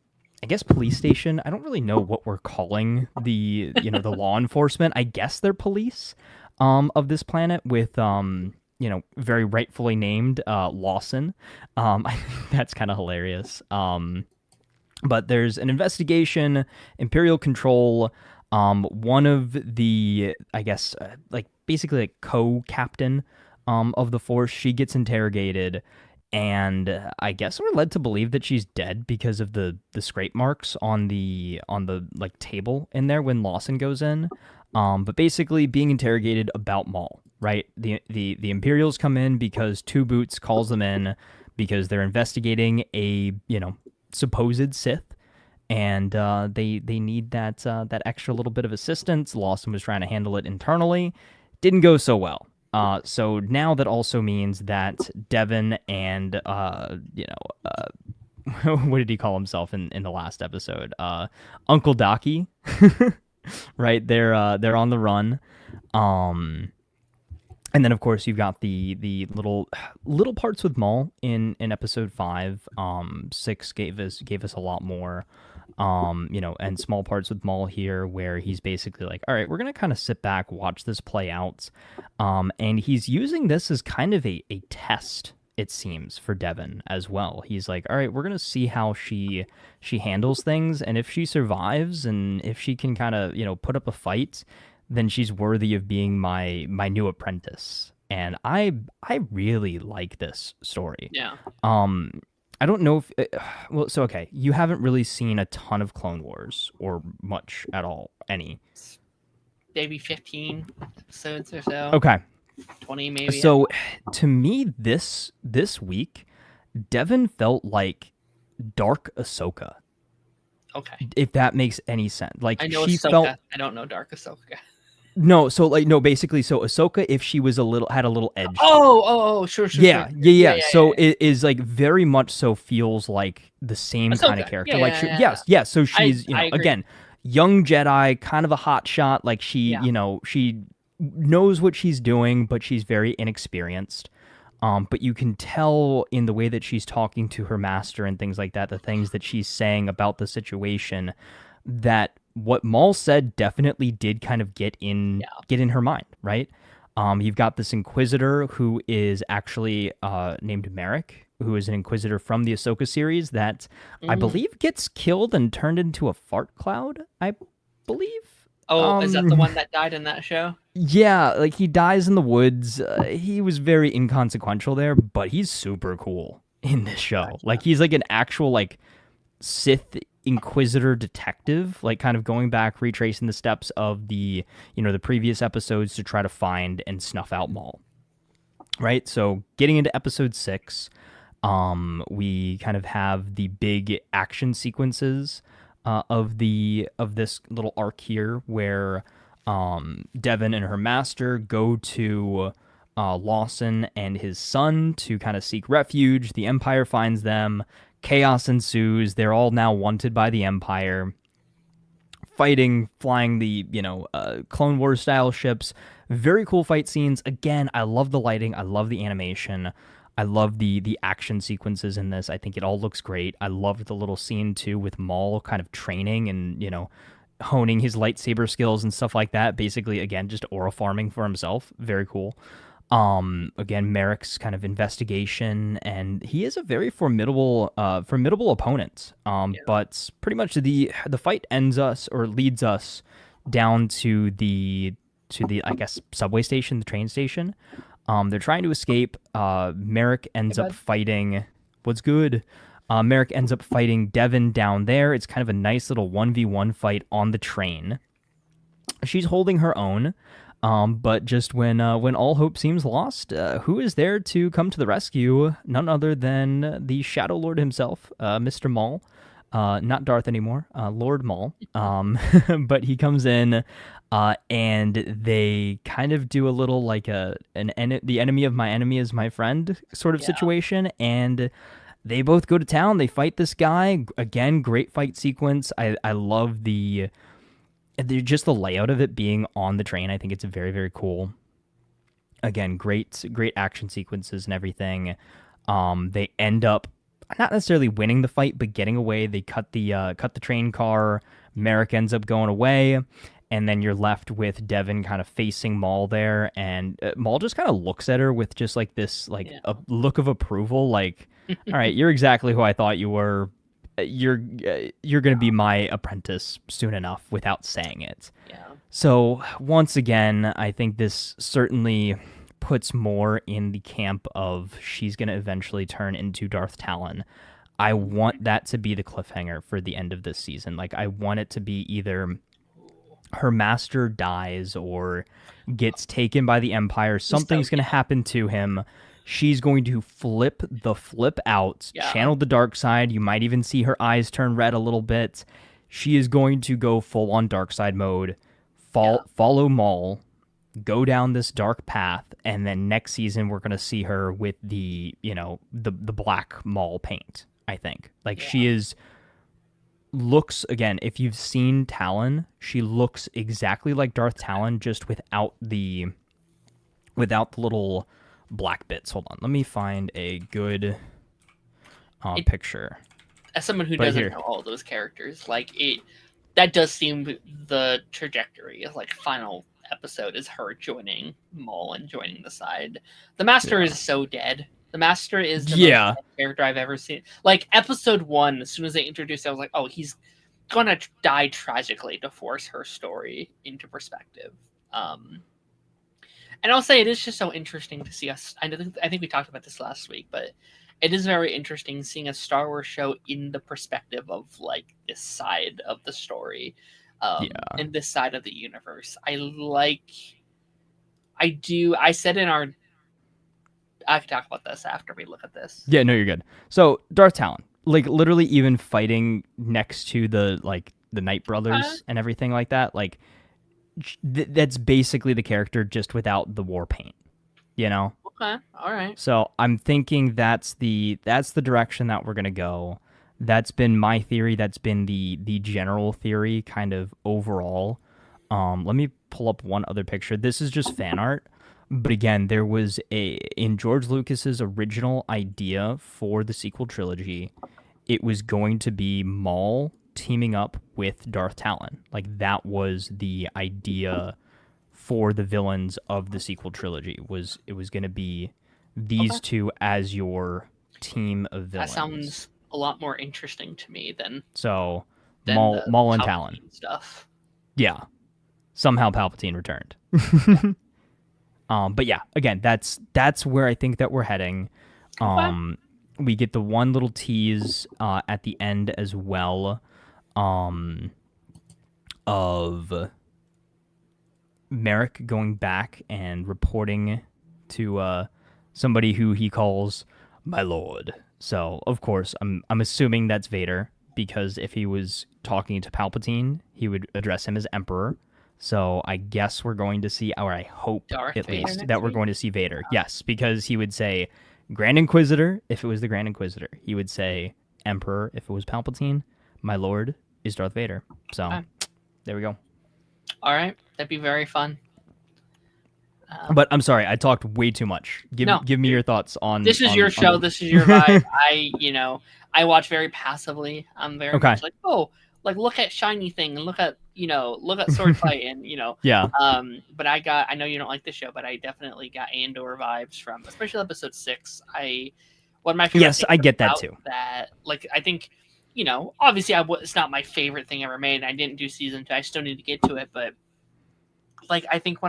I guess, police station. I don't really know what we're calling the the law enforcement. I guess they're police. of this planet with very rightfully named Lawson. I think that's kind of hilarious. But there's an investigation, Imperial control. One of the, I guess, like basically like co-captain of the Force, she gets interrogated, and I guess we're led to believe that she's dead because of the scrape marks on the like table in there when Lawson goes in. But basically being interrogated about Maul, right? The Imperials come in because Two Boots calls them in because they're investigating a supposed Sith, and they need that extra little bit of assistance. Lawson was trying to handle it internally, didn't go so well. So now that also means that Devin and what did he call himself in the last episode? Uncle Docky, right? They're on the run. And then of course you've got the little parts with Maul in episode 5. 6 gave us a lot more. And small parts with Maul here where he's basically like, all right, we're gonna kind of sit back, watch this play out. And he's using this as kind of a test, it seems, for Devin as well. He's like, all right, we're gonna see how she handles things, and if she survives and if she can kind of put up a fight, then she's worthy of being my new apprentice. And I really like this story. Yeah. I don't know if so okay, you haven't really seen a ton of Clone Wars or much at all, any. Maybe 15 episodes or so. Okay. 20 maybe. So to me this week Devin felt like Dark Ahsoka. Okay. If that makes any sense. Like I know she Ahsoka. felt I don't know Dark Ahsoka. No, so basically, so Ahsoka, if she was had a little edge. Sure. Yeah. So it is like very much so feels like the same Ahsoka. kind of character. Yeah. Yes. So she's I again, young Jedi, kind of a hot shot. Like she she knows what she's doing, but she's very inexperienced. But you can tell in the way that she's talking to her master and things like that, the things that she's saying about the situation, that what Maul said definitely did kind of get in her mind, right? You've got this Inquisitor who is actually named Merrick, who is an Inquisitor from the Ahsoka series that I believe gets killed and turned into a fart cloud, I believe. Oh, is that the one that died in that show? Yeah, like he dies in the woods. He was very inconsequential there, but he's super cool in this show. Gotcha. Like he's like an actual like Sith Inquisitor detective, like kind of going back, retracing the steps of the the previous episodes to try to find and snuff out Maul. Right, so getting into episode 6, we kind of have the big action sequences of this little arc here, where Devin and her master go to Lawson and his son to kind of seek refuge. The Empire finds them. Chaos ensues. They're all now wanted by the Empire. Fighting, flying the, Clone Wars style ships. Very cool fight scenes. Again, I love the lighting. I love the animation. I love the action sequences in this. I think it all looks great. I loved the little scene, too, with Maul kind of training and, honing his lightsaber skills and stuff like that. Basically, again, just aura farming for himself. Very cool. Again, Merrick's kind of investigation, and he is a very formidable opponent. But pretty much the fight leads us down to the I guess subway station, the train station. They're trying to escape. Merrick ends up fighting. What's good? Merrick ends up fighting Devin down there. It's kind of a nice little 1v1 fight on the train. She's holding her own. But just when all hope seems lost, who is there to come to the rescue? None other than the Shadow Lord himself, Mr. Maul. Not Darth anymore, Lord Maul. But he comes in, and they kind of do a little like the enemy of my enemy is my friend sort of situation, and they both go to town. They fight this guy. Again, great fight sequence. I love just the layout of it being on the train. I think it's very, very cool. Again, great action sequences and everything. They end up not necessarily winning the fight, but getting away. They cut the train car. Merrick ends up going away, and then you're left with Devin kind of facing Maul there, and Maul just kind of looks at her with just like this like Yeah. a look of approval, like, all right, you're exactly who I thought you were. You're gonna be my apprentice soon enough, without saying it. Yeah. So once again, I think this certainly puts more in the camp of she's gonna eventually turn into Darth Talon. I want that to be the cliffhanger for the end of this season. Like, I want it to be either her master dies or gets taken by the Empire. Something's going to happen to him. She's going to flip out, channel the dark side. You might even see her eyes turn red a little bit. She is going to go full on dark side mode, follow Maul, go down this dark path, and then next season we're going to see her with the, the black Maul paint, I think. Like, she looks, again, if you've seen Talon, she looks exactly like Darth Talon, just without the little black bits. Hold on, let me find a good picture. As someone who doesn't know all those characters, that does seem the trajectory of like final episode is her joining Maul and joining the side. The Master is so dead. The Master is the most dead character I've ever seen. Like, episode 1, as soon as they introduced it, I was like, oh, he's gonna die tragically to force her story into perspective. And I'll say it is just so interesting to see us. I think we talked about this last week, but it is very interesting seeing a Star Wars show in the perspective of like this side of the story, and this side of the universe. I said in our. I can talk about this after we look at this. Yeah, no, you're good. So Darth Talon, like, literally even fighting next to the Night Brothers and everything like that, like, that's basically the character, just without the war paint, Okay, all right. So I'm thinking that's the direction that we're gonna go. That's been my theory. That's been the general theory, kind of overall. Let me pull up one other picture. This is just fan art. But again, there was in George Lucas's original idea for the sequel trilogy, it was going to be Maul teaming up with Darth Talon. Like, that was the idea for the villains of the sequel trilogy. It was going to be these two as your team of villains. That sounds a lot more interesting to me than Maul and Talon stuff. Yeah, somehow Palpatine returned. But yeah, again, that's where I think that we're heading. We get the one little tease at the end as well, of Merrick going back and reporting to somebody who he calls my lord. So of course, I'm assuming that's Vader, because if he was talking to Palpatine, he would address him as Emperor. So I guess we're going to see, or I hope at least, that we're going to see Vader. Yes, because he would say Grand Inquisitor if it was the Grand Inquisitor. He would say Emperor if it was Palpatine. My lord is Darth Vader. So there we go. All right, that'd be very fun. But I'm sorry, I talked way too much. Give me your thoughts on. This is your show. This is your vibe. I watch very passively. I'm very much like, like, look at shiny thing and look at sword fight and yeah. But I know you don't like the show, but I definitely got Andor vibes from, especially episode 6. One of my favorite. Yes, I get that too. That, like, I think, obviously it's not my favorite thing ever made. I didn't do season 2. I still need to get to it, but like, I think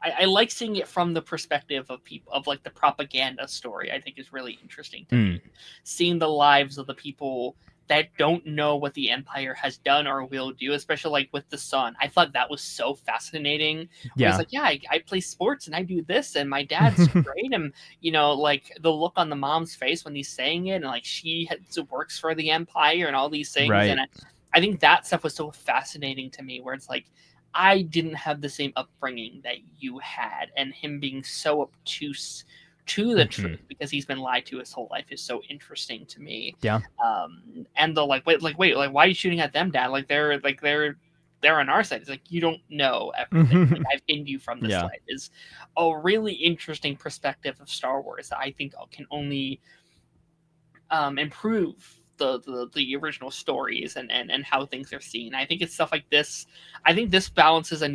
I like seeing it from the perspective of people, of like the propaganda story. I think is really interesting to me. Seeing the lives of the people that don't know what the Empire has done or will do, especially like with the son. I thought that was so fascinating. Yeah. He's like, yeah, I play sports and I do this and my dad's great. And, like the look on the mom's face when he's saying it, and like she works for the Empire and all these things. Right. And I think that stuff was so fascinating to me, where it's like, I didn't have the same upbringing that you had, and him being so obtuse to the truth because he's been lied to his whole life is so interesting to me. Yeah. And the wait, why are you shooting at them, Dad? Like they're on our side. It's like, you don't know everything. Like, I've pinned you from this side. Is a really interesting perspective of Star Wars that I think can only improve the original stories and how things are seen. I think it's stuff like this. I think this balances a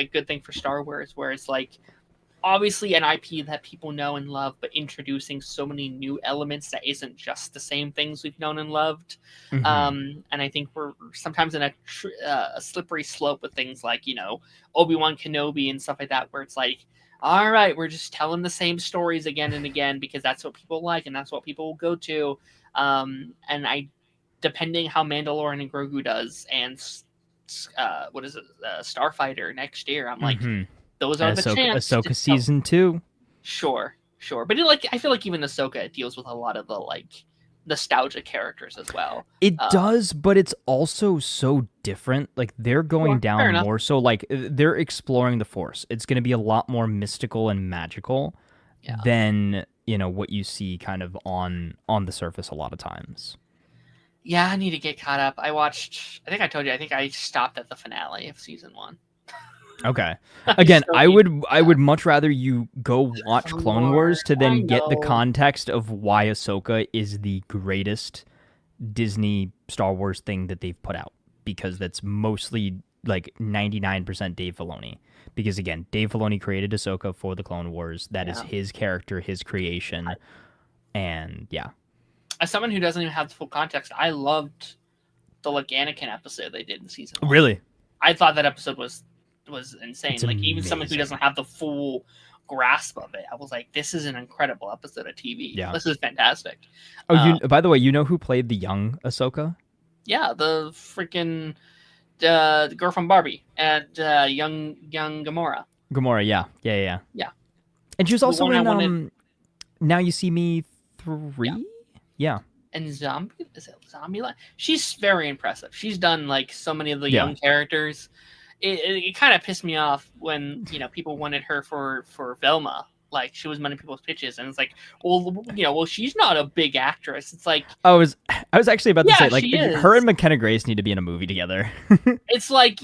good thing for Star Wars, where it's like obviously an IP that people know and love, but introducing so many new elements that isn't just the same things we've known and loved. And I think we're sometimes in a slippery slope with things like, Obi-Wan Kenobi and stuff like that, where it's like, all right, we're just telling the same stories again and again because that's what people like and that's what people will go to. And depending how Mandalorian and Grogu does and what is it, Starfighter next year, I'm like, those are the chance. Ahsoka season 2. Sure, but I feel like even Ahsoka deals with a lot of the like nostalgia characters as well. It does, but it's also so different. Like they're going down more so like they're exploring the Force. It's going to be a lot more mystical and magical than what you see kind of on the surface a lot of times. Yeah, I need to get caught up. I think I told you. I think I stopped at the finale of season 1. Okay. Again, I would much rather you go watch Clone Wars to then get the context of why Ahsoka is the greatest Disney Star Wars thing that they've put out, because that's mostly like 99% Dave Filoni. Because again, Dave Filoni created Ahsoka for the Clone Wars. That is his character, his creation, and yeah. As someone who doesn't even have the full context, I loved the Anakin episode they did in season 1. Really? I thought that episode was insane. It's like amazing. Even someone who doesn't have the full grasp of it, I was like, this is an incredible episode of TV. Yeah. This is fantastic. By the way, you know who played the young Ahsoka? Yeah, the freaking the girl from Barbie and young Gamora. Gamora, yeah. And she was also in Now You See Me 3? Yeah. And Zombieland? She's very impressive. She's done like so many of the young characters. It kind of pissed me off when people wanted her for Velma. Like she was one of people's pitches, and it's like, well, she's not a big actress. It's like I was actually about to say, like, her and McKenna Grace need to be in a movie together. It's like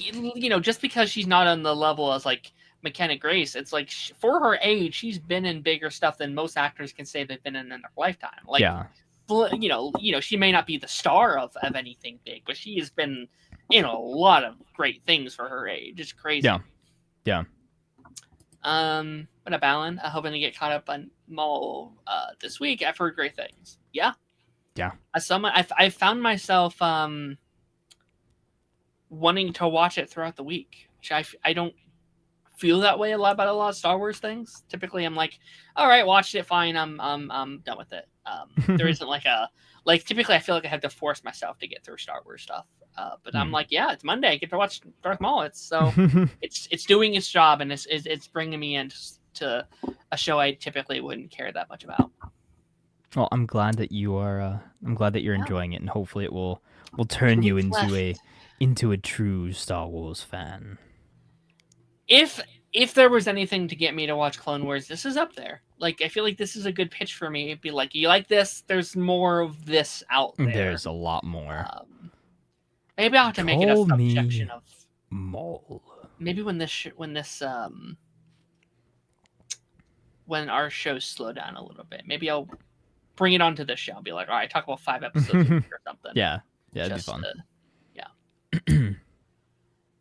just because she's not on the level as like McKenna Grace, it's like for her age, she's been in bigger stuff than most actors can say they've been in their lifetime. Like, she may not be the star of anything big, but she has been in a lot of great things for her age. It's crazy. Yeah. What about Alan? I'm hoping to get caught up on Maul this week. I've heard great things. Yeah. As someone, I found myself wanting to watch it throughout the week, which I don't feel that way about a lot of Star Wars things. Typically, I'm like, all right, watched it, fine. I'm done with it. There isn't typically I feel like I have to force myself to get through Star Wars stuff. But I'm like, yeah, it's Monday. I get to watch Darth Maul. It's doing its job, and it's bringing me into a show I typically wouldn't care that much about. Well, I'm glad that you are. I'm glad that you're enjoying it, and hopefully it will turn you into a true Star Wars fan. If there was anything to get me to watch Clone Wars, this is up there. Like, I feel like this is a good pitch for me. It'd be like, you like this? There's more of this out there. There's a lot more. Maybe I'll have to make it a subsection of Maul. Maybe when our shows slow down a little bit, maybe I'll bring it onto this show. I'll be like, all right, talk about 5 episodes a week or something. Yeah, it'd be fun.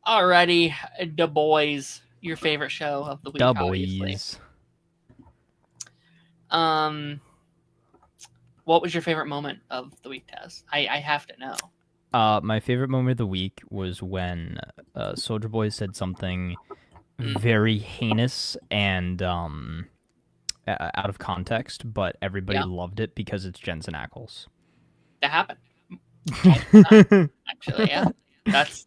Alrighty, the boys, your favorite show of the week. The obviously. boys. What was your favorite moment of the week, Taz? I have to know. My favorite moment of the week was when Soldier Boy said something very heinous and out of context, but everybody loved it because it's Jensen Ackles. That happened. Actually, yeah. That's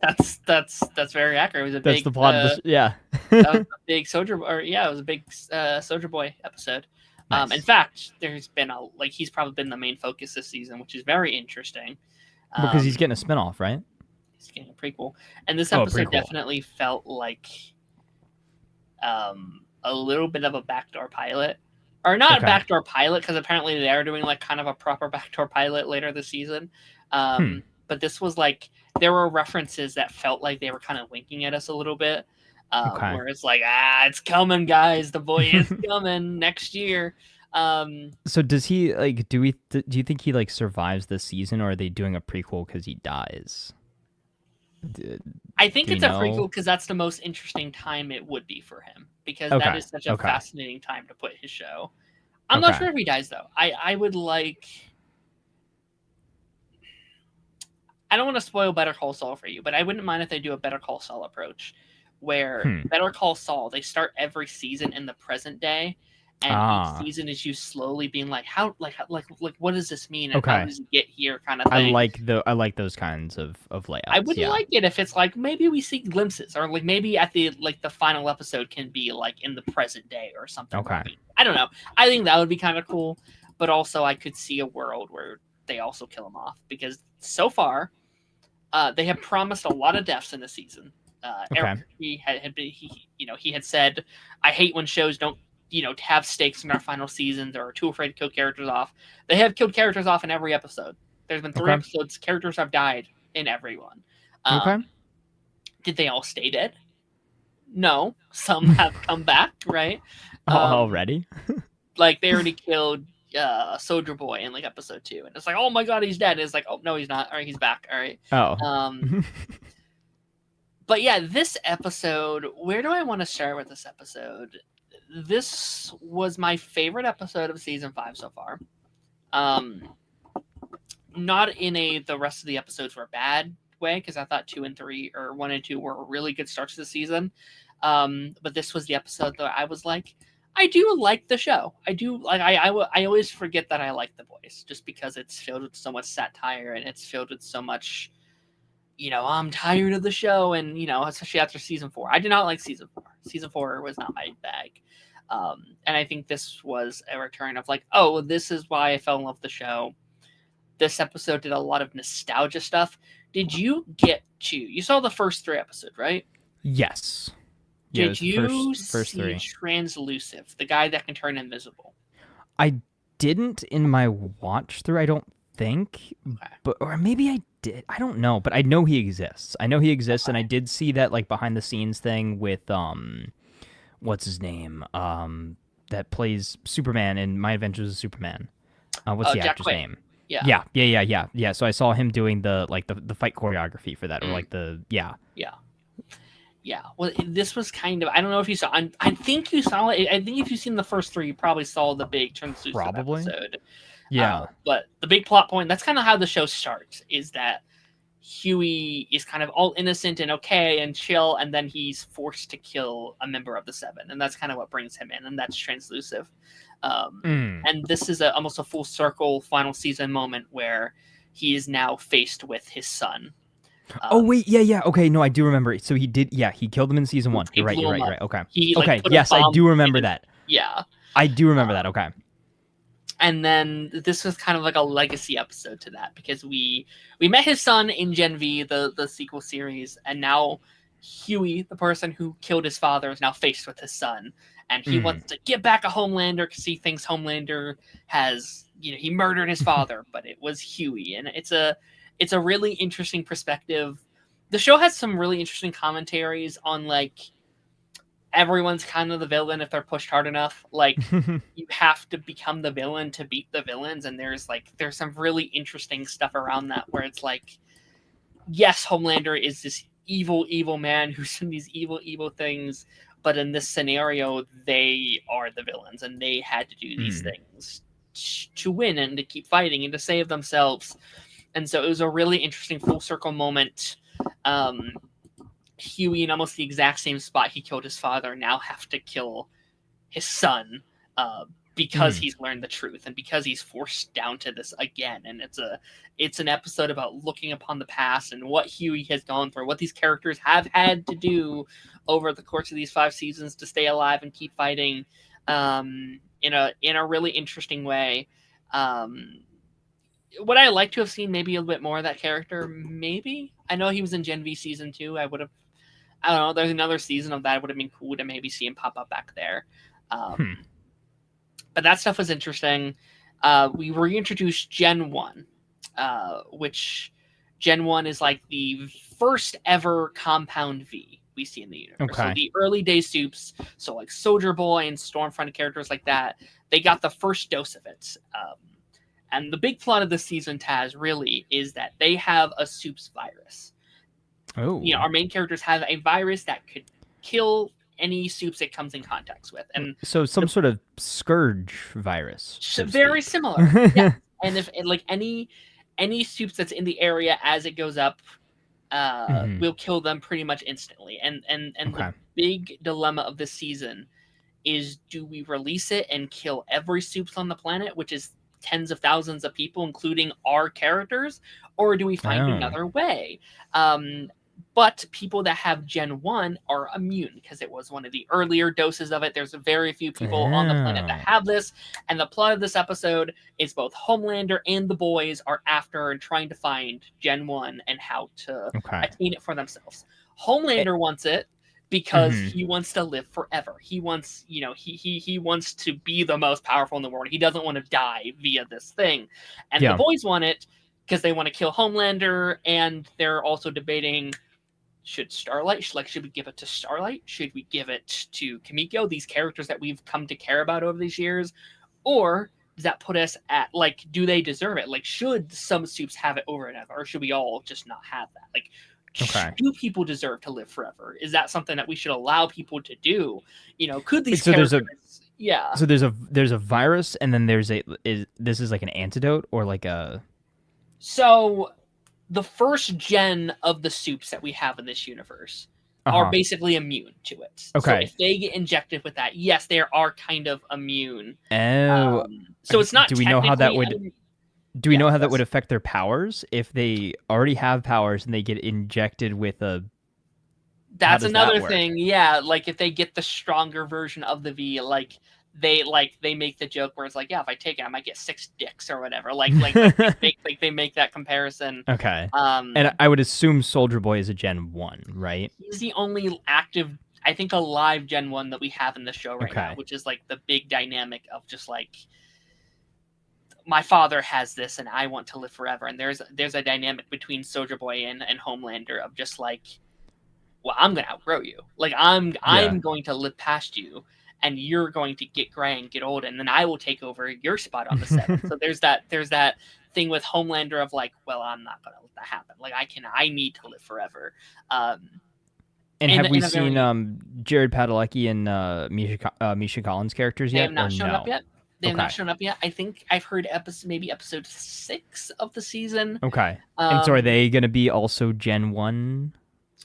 very accurate. It was a big. That's the plot of the that was a big Soldier, it was a big Soldier Boy episode. Nice. In fact, there's been he's probably been the main focus this season, which is very interesting. Because he's getting a spinoff, right? He's getting a prequel, and this episode definitely felt like a little bit of a backdoor pilot, or not a backdoor pilot, because apparently they are doing like kind of a proper backdoor pilot later this season. But this was like there were references that felt like they were kind of winking at us a little bit, where it's like, it's coming, guys. The boy is coming next year. So does he like? Do you think he like survives this season, or are they doing a prequel because he dies? Do, I think do we it's a know? prequel because that's the most interesting time it would be for him, because that Okay. is such a Okay. fascinating time to put his show. I'm not Okay. sure if he dies though. I would like. I don't want to spoil Better Call Saul for you, but I wouldn't mind if they do a Better Call Saul approach, where Hmm. Better Call Saul, they start every season in the present day, and each Ah. season is you slowly being like, how, like, what does this mean, and how Okay. does it get here, kind of thing. I like those kinds of I layouts. would Yeah. like it if it's like maybe we see glimpses, or like maybe at the final episode can be like in the present day or something more Okay. meaningful. I don't know. I think that would be kind of cool, but also I could see a world where they also kill him off, because so far they have promised a lot of deaths in the season. Eric, Okay. he had said, "I hate when shows don't, have stakes in our final seasons or are too afraid to kill characters off." They have killed characters off in every episode. There's been 3 Okay. episodes. Characters have died in every one. Okay. Did they all stay dead? No. Some have come back, right? Um, Already? like they already killed Soldier Boy in like episode 2, and it's like, oh my god, he's dead. And it's like, oh no, he's not. All right, he's back. All right. Oh. But yeah, this episode. Where do I want to start with this episode? This was my favorite episode of season 5 so far. Not in the rest of the episodes were bad way, because I thought 2 and 3, or 1 and 2, were really good starts to the season. But this was the episode that I was like, I do like the show. I do like. I always forget that I like The Voice, just because it's filled with so much satire, and it's filled with so much. I'm tired of the show, and especially after season 4, I did not like season 4. Season 4 was not my bag, and I think this was a return of like, oh, this is why I fell in love with the show. This episode did a lot of nostalgia stuff. Did you get to? You saw the first 3 episodes, right? Yes. Yeah, it Did was the you first see 3. Translucive, the guy that can turn invisible? I didn't in my watch through, I don't think, Okay. but or maybe I did. I don't know, but I know he exists. I know he exists, and Okay. I did see that like behind the scenes thing with what's his name? That plays Superman in My Adventures of Superman. What's the Jack actor's Quaid. name? Yeah. Yeah. So I saw him doing the the fight choreography for that, or Mm. like the yeah. Yeah. Yeah. Well, this was kind of. I don't know if you saw. I think you saw it. I think if you've seen the first 3, you probably saw the big Translucent Probably. episode. Yeah. But the big plot point. That's kind of how the show starts. Is that Huey is kind of all innocent and okay and chill, and then he's forced to kill a member of the 7, and that's kind of what brings him in, and that's Translucive. And this is almost a full circle final season moment where he is now faced with his son. Oh wait, yeah. Okay, no, I do remember. So he did. Yeah, he killed him in season 1. He You're right. blew him up. Okay. He Okay. put a Yes, I bomb do in remember his- that. Yeah. I do remember that. Okay. And then this was kind of like a legacy episode to that, because we met his son in Gen V, the sequel series, and now Huey, the person who killed his father, is now faced with his son, and he wants to get back a Homelander because he thinks Homelander has, he murdered his father, but it was Huey, and it's a really interesting perspective. The show has some really interesting commentaries on like everyone's kind of the villain if they're pushed hard enough. Like you have to become the villain to beat the villains, and there's some really interesting stuff around that where it's like, yes, Homelander is this evil man who's doing these evil things, but in this scenario they are the villains, and they had to do these things to win and to keep fighting and to save themselves. And so it was a really interesting full circle moment. Huey, in almost the exact same spot he killed his father, now have to kill his son because he's learned the truth and because he's forced down to this again. And it's an episode about looking upon the past and what Huey has gone through, what these characters have had to do over the course of these 5 seasons to stay alive and keep fighting in a really interesting way. Would I like to have seen maybe a little bit more of that character? Maybe. I know he was in Gen V season 2. I don't know. There's another season of that. It would have been cool to maybe see him pop up back there. But that stuff was interesting. We reintroduced Gen 1, which Gen 1 is like the first ever Compound V. we see in the universe. So Okay. the early day soups, so like Soldier Boy and Stormfront characters like that, they got the first dose of it. And the big plot of the season, Taz, really is that they have a soups virus. Oh. Our main characters have a virus that could kill any soups it comes in contact with, and so some sort of scourge virus, so to very speak. similar. Yeah, and if like any soups that's in the area as it goes up, will kill them pretty much instantly. And Okay. the big dilemma of this season is: do we release it and kill every soups on the planet, which is tens of thousands of people, including our characters, or do we find another way? But people that have Gen 1 are immune because it was one of the earlier doses of it. There's very few people on the planet that have this. And the plot of this episode is both Homelander and the boys are after and trying to find Gen 1 and how to attain it for themselves. Homelander wants it because he wants to live forever. He wants, he wants to be the most powerful in the world. He doesn't want to die via this thing. And the boys want it because they want to kill Homelander, and they're also debating, should we give it to Starlight? Should we give it to Kimiko, these characters that we've come to care about over these years? Or does that put us at, like, do they deserve it? Like, should some soups have it over and over, or should we all just not have that? Like, do people deserve to live forever? Is that something that we should allow people to do? Could these characters... So there's a virus, and then this is like an antidote, or like a... So the first gen of the soups that we have in this universe are basically immune to it. So if they get injected with that, yes, they are kind of immune. Oh. So it's not... Do we know how that would... Do we know how that would affect their powers if they already have powers and they get injected with a... That's another thing. Yeah, like if they get the stronger version of the V, they make the joke where it's like, yeah, if I take it, I might get 6 dicks or whatever. They make that comparison. Okay. And I would assume Soldier Boy is a Gen 1, right? He's the only active, I think, alive Gen 1 that we have in the show right now, which is like the big dynamic of just like, my father has this and I want to live forever. And there's a dynamic between Soldier Boy and Homelander of just like, well, I'm gonna outgrow you. Like I'm going to live past you, and you're going to get gray and get old, and then I will take over your spot on the set. So there's that thing with Homelander of like, well, I'm not gonna let that happen. Like I need to live forever. And have we seen Jared Padalecki and Misha Collins characters yet? They have not shown up yet. They have not shown up yet. I think I've heard maybe episode 6 of the season. Okay. And so are they going to be also Gen 1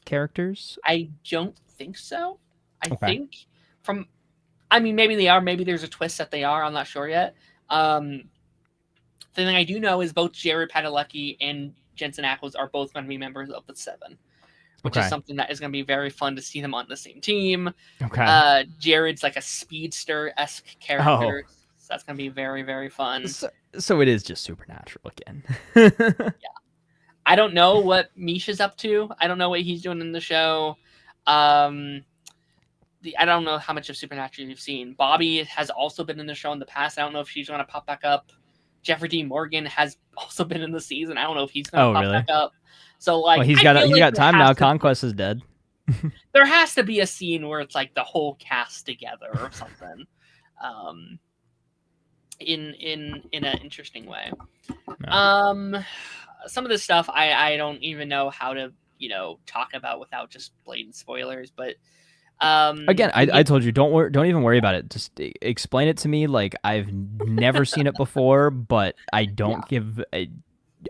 characters? I don't think so. I think maybe they are. Maybe there's a twist that they are. I'm not sure yet. The thing I do know is both Jared Padalecki and Jensen Ackles are both going to be members of the Seven, which is something that is going to be very fun to see them on the same team. Okay. Jared's like a speedster-esque character. So that's going to be very, very fun. So it is just Supernatural again. Yeah. I don't know what Misha's up to. I don't know what he's doing in the show. I don't know how much of Supernatural you've seen. Bobby has also been in the show in the past. I don't know if she's going to pop back up. Jeffrey D. Morgan has also been in the season. I don't know if he's going to pop back up. So like, well, he's got time now. Conquest is dead. There has to be a scene where it's like the whole cast together or something. In an interesting way. No. Some of this stuff I don't even know how to talk about without just blatant spoilers. But again, I told you don't even worry about it. Just explain it to me. Like I've never seen it before, but I don't I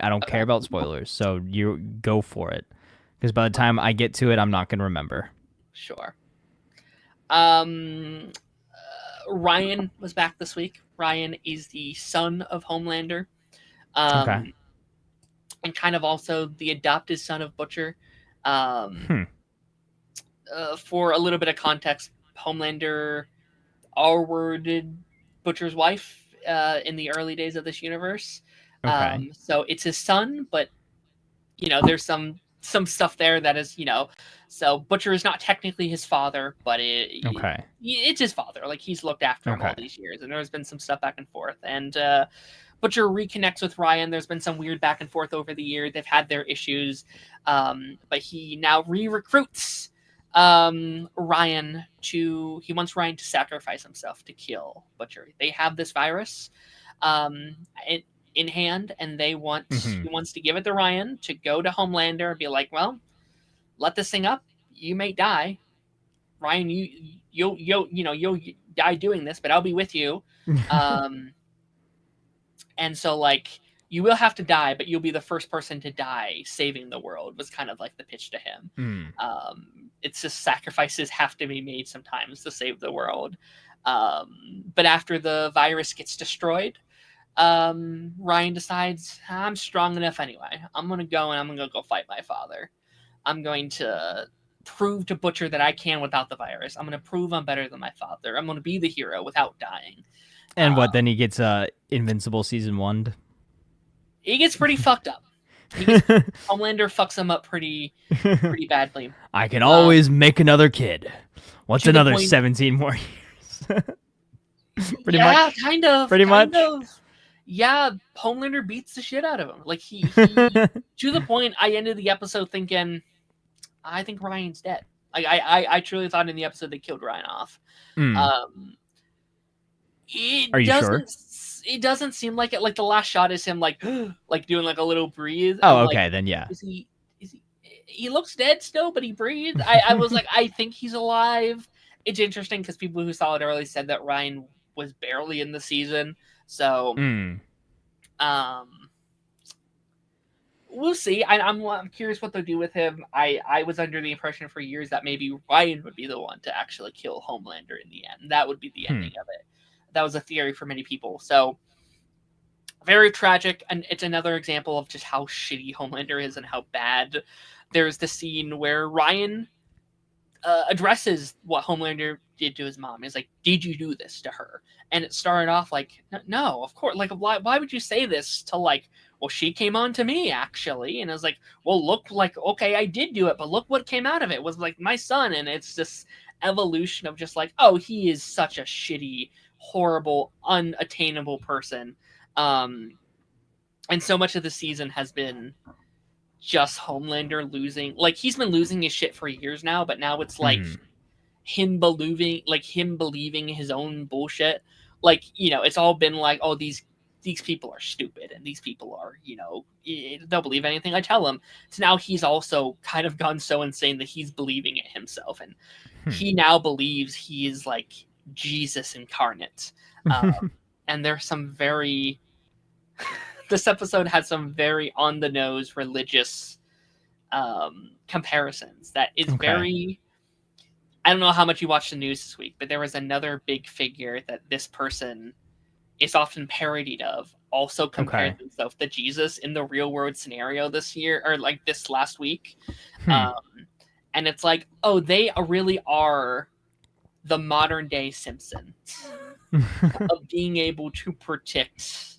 don't care about spoilers. So you go for it, because by the time I get to it, I'm not gonna remember. Sure. Ryan was back this week. Ryan is the son of Homelander. And kind of also the adopted son of Butcher. For a little bit of context, Homelander R-worded Butcher's wife in the early days of this universe. So it's his son, but there's some stuff there that is so Butcher is not technically his father, but it's his father. Like he's looked after him all these years, and there's been some stuff back and forth. And Butcher reconnects with Ryan. There's been some weird back and forth over the year. They've had their issues, but he now re-recruits He wants Ryan to sacrifice himself to kill Butcher. They have this virus um, in, in hand, and he wants to give it to Ryan to go to Homelander and be like, well, let this thing up. You may die, Ryan. You'll die doing this, but I'll be with you. And so like you will have to die, but you'll be the first person to die saving the world was kind of like the pitch to him. It's just sacrifices have to be made sometimes to save the world. But after the virus gets destroyed, Ryan decides I'm strong enough anyway. I'm gonna go fight my father. I'm going to prove to Butcher that I can without the virus. I'm going to prove I'm better than my father. I'm going to be the hero without dying. And then he gets Invincible season 1. He gets pretty fucked up. Homelander fucks him up pretty badly. I can always make another kid. What's another 17 more years? Pretty much. Pretty much. Yeah, Homelander beats the shit out of him. Like he to the point I ended the episode thinking, I think Ryan's dead. Like I truly thought in the episode they killed Ryan off. Are you sure? It doesn't seem like it. Like the last shot is him like like doing like a little breathe. Oh, okay, then yeah. He looks dead still, but he breathed. I was like, I think he's alive. It's interesting because people who saw it early said that Ryan was barely in the season. So, we'll see. I'm curious what they'll do with him. I was under the impression for years that maybe Ryan would be the one to actually kill Homelander in the end. That would be the ending of it. That was a theory for many people. So, very tragic, and it's another example of just how shitty Homelander is and how bad. There's the scene where Ryan addresses what Homelander did to his mom. He's like, did you do this to her? And it started off like, no, of course. Like, why would you say this to like, well, she came on to me actually. And I was like, well, look, like, okay, I did do it, but look what came out of it was like my son. And it's this evolution of just like, oh, he is such a shitty, horrible, unattainable person. And so much of the season has been just Homelander losing. Like, he's been losing his shit for years now, but now it's like him believing his own bullshit. Like, you know, it's all been like, oh, these people are stupid and these people are, you know, they'll believe anything I tell them. So now he's also kind of gone so insane that he's believing it himself, and he now believes he is like Jesus incarnate. And there's some very this episode had some very on the nose religious comparisons that is very. I don't know how much you watched the news this week, but there was another big figure that this person is often parodied of also compared himself to Jesus in the real world scenario this year, or like this last week. And it's like, oh, they really are the modern day Simpsons of being able to predict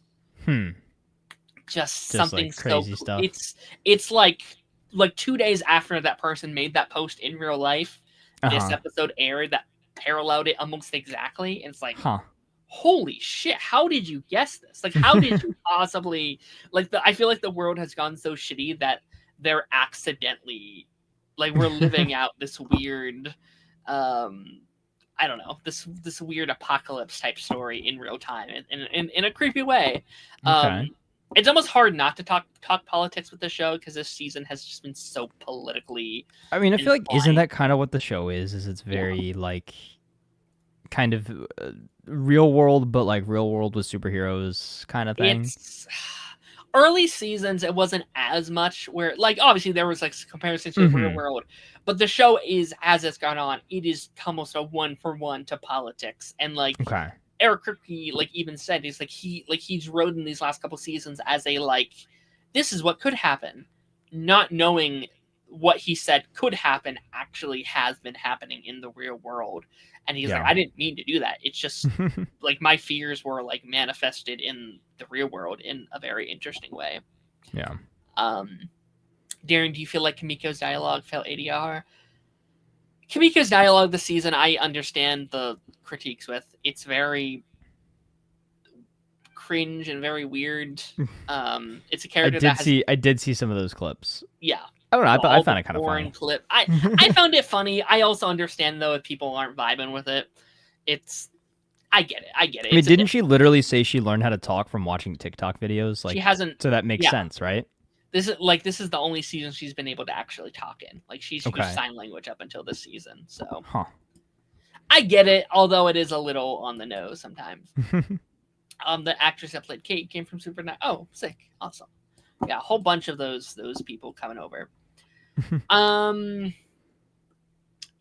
just something like crazy so stuff. It's like 2 days after that person made that post in real life, this episode aired that paralleled it almost exactly. And it's like, holy shit, how did you guess this? Like, how did you possibly I feel like the world has gone so shitty that they're accidentally like we're living out this weird I don't know, this weird apocalypse type story in real time in a creepy way. It's almost hard not to talk politics with the show because this season has just been so politically. I mean, I feel like isn't that kind of what the show is? Is it's very like kind of real world, but like real world with superheroes kind of thing. Early seasons, it wasn't as much where like obviously there was like comparisons to the real world, but the show is as it's gone on, it is almost a 1-for-1 to politics and like. Eric Kripke like even said he's rode in these last couple seasons as a like this is what could happen, not knowing what he said could happen actually has been happening in the real world. And he's like, I didn't mean to do that. It's just like my fears were like manifested in the real world in a very interesting way. Yeah. Darren, do you feel like Kimiko's dialogue felt ADR? Kimiko's dialogue this season, I understand the critiques with. It's very cringe and very weird. It's a character I did see some of those clips. Yeah. I don't know. I all the found it kind of foreign funny. clip. I found it funny. I also understand though if people aren't vibing with it. It's I get it. I get it. I mean, It's a didn't different. she literally say she learned how to talk from watching TikTok videos? She Like, hasn't. so that makes Yeah, sense, right? this is the only season she's been able to actually talk in. Like she's used Okay. sign language up until this season. So Huh. I get it, although it is a little on the nose sometimes. The actress that played Kate came from Supernatural. Oh, sick, awesome. Yeah, a whole bunch of those people coming over.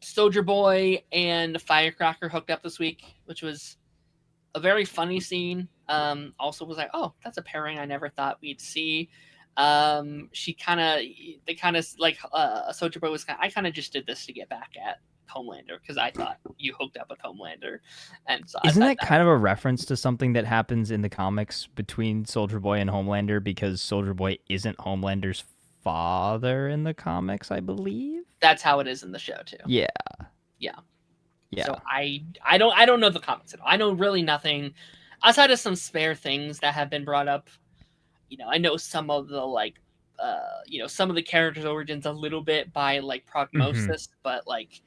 Soldier Boy and Firecracker hooked up this week, which was a very funny scene. Also was like, oh, that's a pairing I never thought we'd see. They kind of like Soldier Boy was I kind of just did this to get back at Homelander because I thought you hooked up with Homelander, and so I Isn't thought that kind of a reference to something that happens in the comics between Soldier Boy and Homelander because Soldier Boy isn't Homelander's father in the comics, I believe? that's how it is in the show too. Yeah. Yeah. Yeah. So I don't know the comics at all. I know really nothing outside of some spare things that have been brought up. I know some of the some of the characters' origins a little bit by like prognosis, but like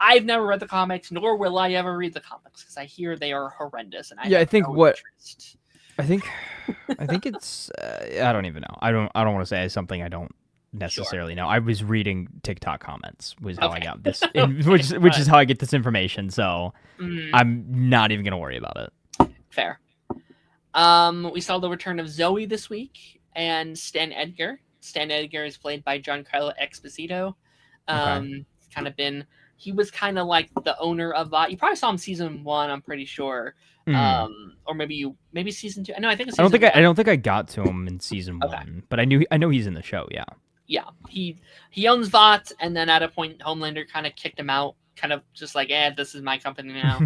I've never read the comics, nor will I ever read the comics because I hear they are horrendous, and I Yeah, have I think no what interest. I think it's I don't even know. I don't want to say something I don't Sure. necessarily know. I was reading TikTok comments was how I Okay. got this Okay, which is how I get this information. So Mm, I'm not even going to worry about it. fair. We saw the return of Zoe this week and Stan Edgar. Stan Edgar is played by Giancarlo Esposito. Okay. Kind of been he was kind of like the owner of you probably saw him season 1, I'm pretty sure. Mm. Or maybe season 2. No, I think it's I don't season think 1. I don't think I got to him in season Okay. 1, but I know he's in the show, yeah. Yeah. He owns Vought, and then at a point Homelander kind of kicked him out, kind of just like, this is my company now.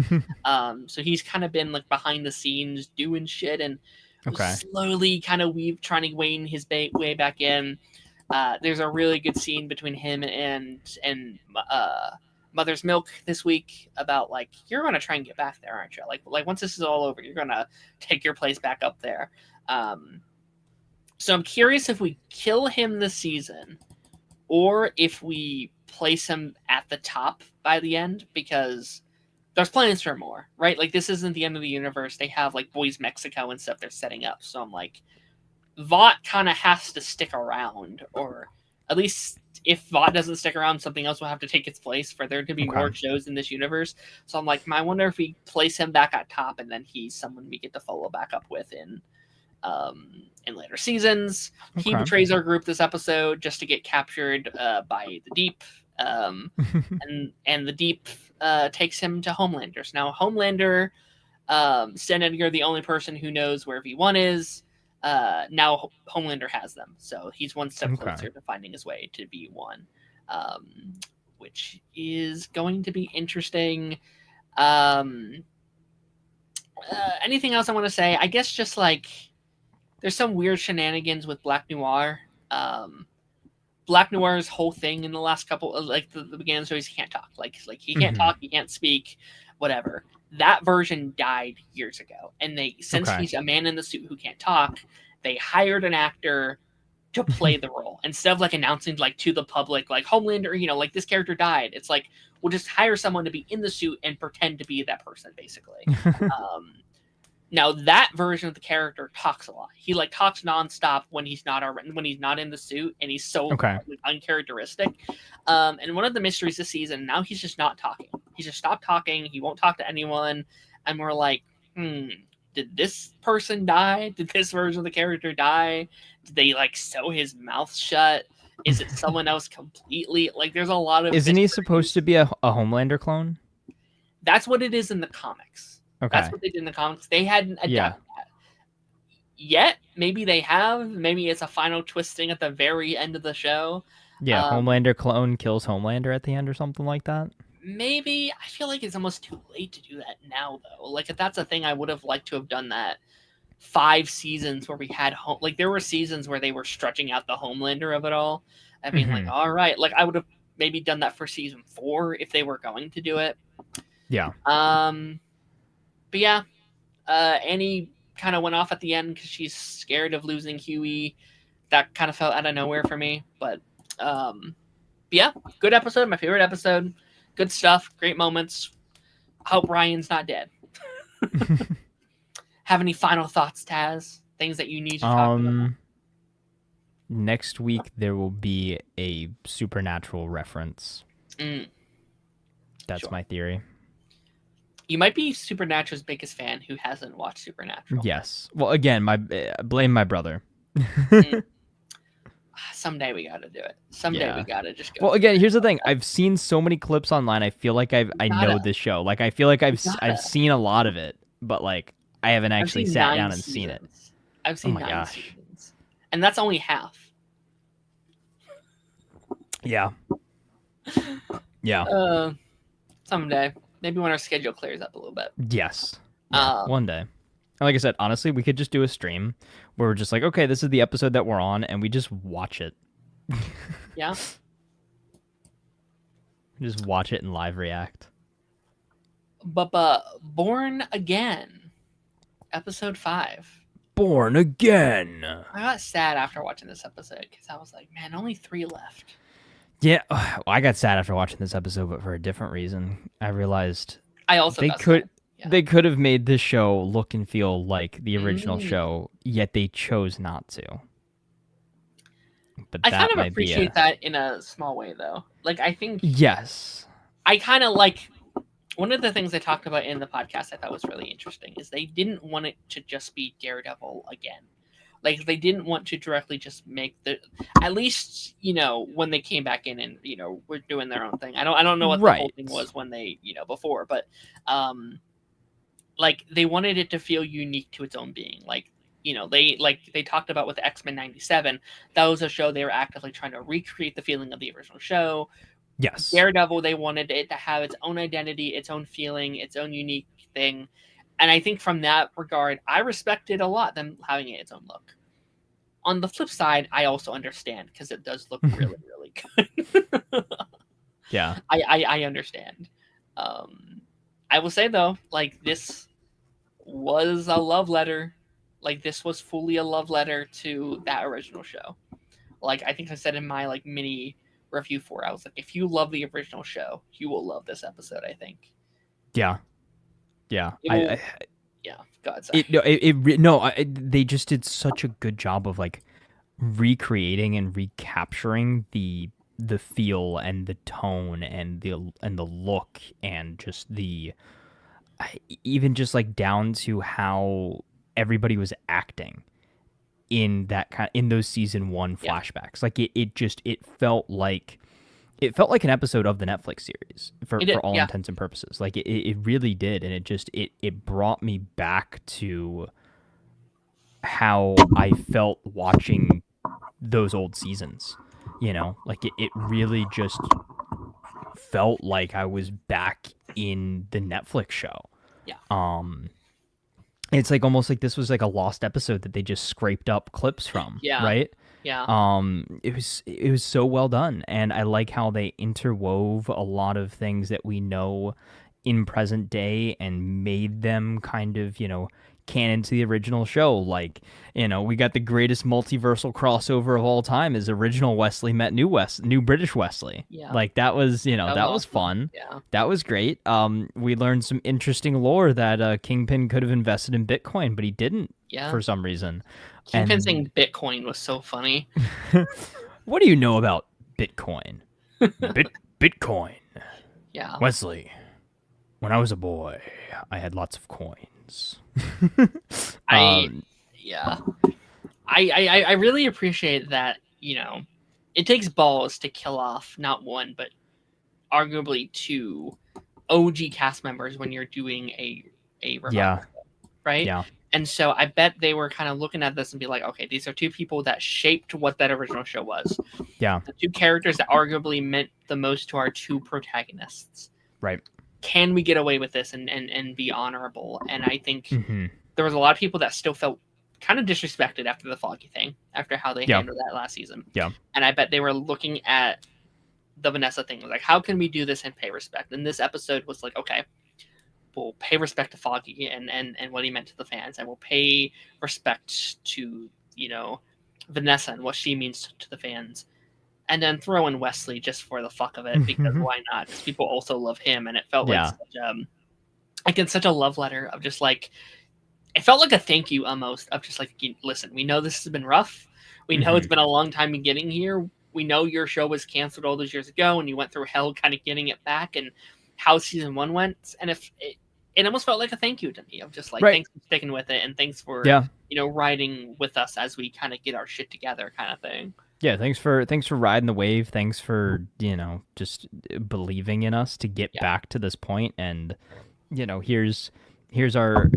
So he's kind of been like behind the scenes doing shit and Okay. slowly kind of trying to wane his way back in. There's a really good scene between him and Mother's Milk this week about like you're gonna try and get back there, aren't you? Like once this is all over, you're gonna take your place back up there. So I'm curious if we kill him this season or if we place him at the top by the end because there's plans for more, right? Like this isn't the end of the universe. They have like Boys Mexico and stuff they're setting up. So I'm like, Vought kind of has to stick around, or at least if Vought doesn't stick around, something else will have to take its place for there to be more shows in this universe. So I'm like, I wonder if we place him back at top and then he's someone we get to follow back up with in later seasons. He betrays our group this episode just to get captured by the Deep, and the Deep takes him to Homelanders. Now Homelander, Stan Edgar, the only person who knows where V1 is. Now Homelander has them, so he's one step closer to finding his way to V1, which is going to be interesting. Anything else I want to say? I guess just like there's some weird shenanigans with Black Noir. Black Noir's whole thing in the last couple, like the beginning of the stories, he can't talk. Like he can't talk, he can't speak, whatever. That version died years ago, and since he's a man in the suit who can't talk, they hired an actor to play the role instead of like announcing like to the public like Homelander, like this character died. It's like we'll just hire someone to be in the suit and pretend to be that person, basically. Now that version of the character talks a lot. He like talks nonstop when he's not in the suit, and he's so uncharacteristic. And one of the mysteries this season, now he's just not talking. He's just stopped talking. He won't talk to anyone, and we're like, did this person die? Did this version of the character die? Did they like sew his mouth shut? Is it someone else completely? Like, there's a lot of. Isn't he supposed to be a Homelander clone? That's what it is in the comics. Okay. That's what they did in the comics. They hadn't adapted that yet. Maybe they have. Maybe it's a final twisting at the very end of the show. Yeah, Homelander clone kills Homelander at the end or something like that. Maybe. I feel like it's almost too late to do that now, though. Like, if that's a thing, I would have liked to have done that 5 seasons where we had like there were seasons where they were stretching out the Homelander of it all. I mean, like, all right, like I would have maybe done that for season 4 if they were going to do it. Yeah. But yeah, Annie kind of went off at the end because she's scared of losing Huey. That kind of felt out of nowhere for me, but Yeah, good episode. My favorite episode. Good stuff. Great moments. Hope Ryan's not dead. Have any final thoughts, Taz? Things that you need to talk about? Next week there will be a supernatural reference. Mm, That's sure. my theory. You might be Supernatural's biggest fan who hasn't watched Supernatural. Yes. Well, again, blame my brother. Someday we gotta do it. Someday we Yeah. gotta just go. Well, through again, it. here's the thing. I've seen so many clips online. I feel like I know Gotta. this show. Like I feel like I've Gotta. seen a lot of it, but like I haven't I've actually seen sat 9 down and seasons. seen it. I've seen my 9 gosh. seasons, and that's only half. Yeah. Yeah. Someday, maybe when our schedule clears up a little bit. Yes. Yeah, one day. And like I said, honestly, we could just do a stream where we're just like, okay, this is the episode that we're on, and we just watch it. Yeah. Just watch it and live react. But Born Again, episode 5. Born Again. I got sad after watching this episode because I was like, man, only 3 left. Yeah, well, I got sad after watching this episode, but for a different reason. I realized I also they got could sad. Yeah. they could have made this show look and feel like the original show, yet they chose not to. But I kind of appreciate that in a small way, though. Like, I think yes, I kind of like one of the things I talked about in the podcast I thought was really interesting is they didn't want it to just be Daredevil again. Like, they didn't want to directly just make the, at least, you know, when they came back in and, you know, were doing their own thing. I don't know what the whole thing was when they, you know, before, but like they wanted it to feel unique to its own being. Like, you know, they talked about with X-Men 97, that was a show they were actively trying to recreate the feeling of the original show. Yes. Daredevil, they wanted it to have its own identity, its own feeling, its own unique thing. And I think from that regard, I respected a lot them having its own look. On the flip side, I also understand because it does look really, really good. Yeah. I understand. I will say though, like this was a love letter. Like this was fully a love letter to that original show. Like I think I said in my like mini review for it, I was like, if you love the original show, you will love this episode. I think. Yeah. Yeah. Yeah. God. Sorry. They just did such a good job of like recreating and recapturing the feel and the tone and the look and just the even just like down to how everybody was acting in that in those season 1 flashbacks. Like it felt like an episode of the Netflix series for all intents and purposes. Like it really did, and it brought me back to how I felt watching those old seasons. You know, like it really just felt like I was back in the Netflix show. Yeah. It's like almost like this was like a lost episode that they just scraped up clips from. Yeah. Right. Yeah. It was so well done, and I like how they interwove a lot of things that we know in present day and made them kind of, you know, canon to the original show. Like, you know, we got the greatest multiversal crossover of all time is original Wesley met new British Wesley. Yeah. Like that was, you know, that was fun. Yeah. That was great. We learned some interesting lore that Kingpin could have invested in Bitcoin, but he didn't for some reason. Kingpin saying Bitcoin was so funny. What do you know about Bitcoin? Bitcoin. Yeah. Wesley, when I was a boy, I had lots of coins. I really appreciate that, you know, it takes balls to kill off not one, but arguably 2 OG cast members when you're doing a revival, right? Yeah. And so I bet they were kind of looking at this and be like, okay, these are 2 people that shaped what that original show was. Yeah. The 2 characters that arguably meant the most to our 2 protagonists. Right. Can we get away with this and be honorable? And I think there was a lot of people that still felt kind of disrespected after the Foggy thing, after how they handled that last season. Yeah. And I bet they were looking at the Vanessa thing, like, how can we do this and pay respect? And this episode was like, okay, we'll pay respect to Foggy and what he meant to the fans, and we'll pay respect to, you know, Vanessa and what she means to the fans. and then throw in Wesley just for the fuck of it, because why not? Because people also love him, and it felt like such a love letter of just like, it felt like a thank you almost of just like, listen, we know this has been rough. We know it's been a long time in getting here. We know your show was canceled all those years ago, and you went through hell kind of getting it back, and how season 1 went. And it almost felt like a thank you to me of just like, thanks for sticking with it, and thanks for riding with us as we kind of get our shit together, kind of thing. Yeah, thanks for riding the wave. Thanks for just believing in us to get back to this point. And here's our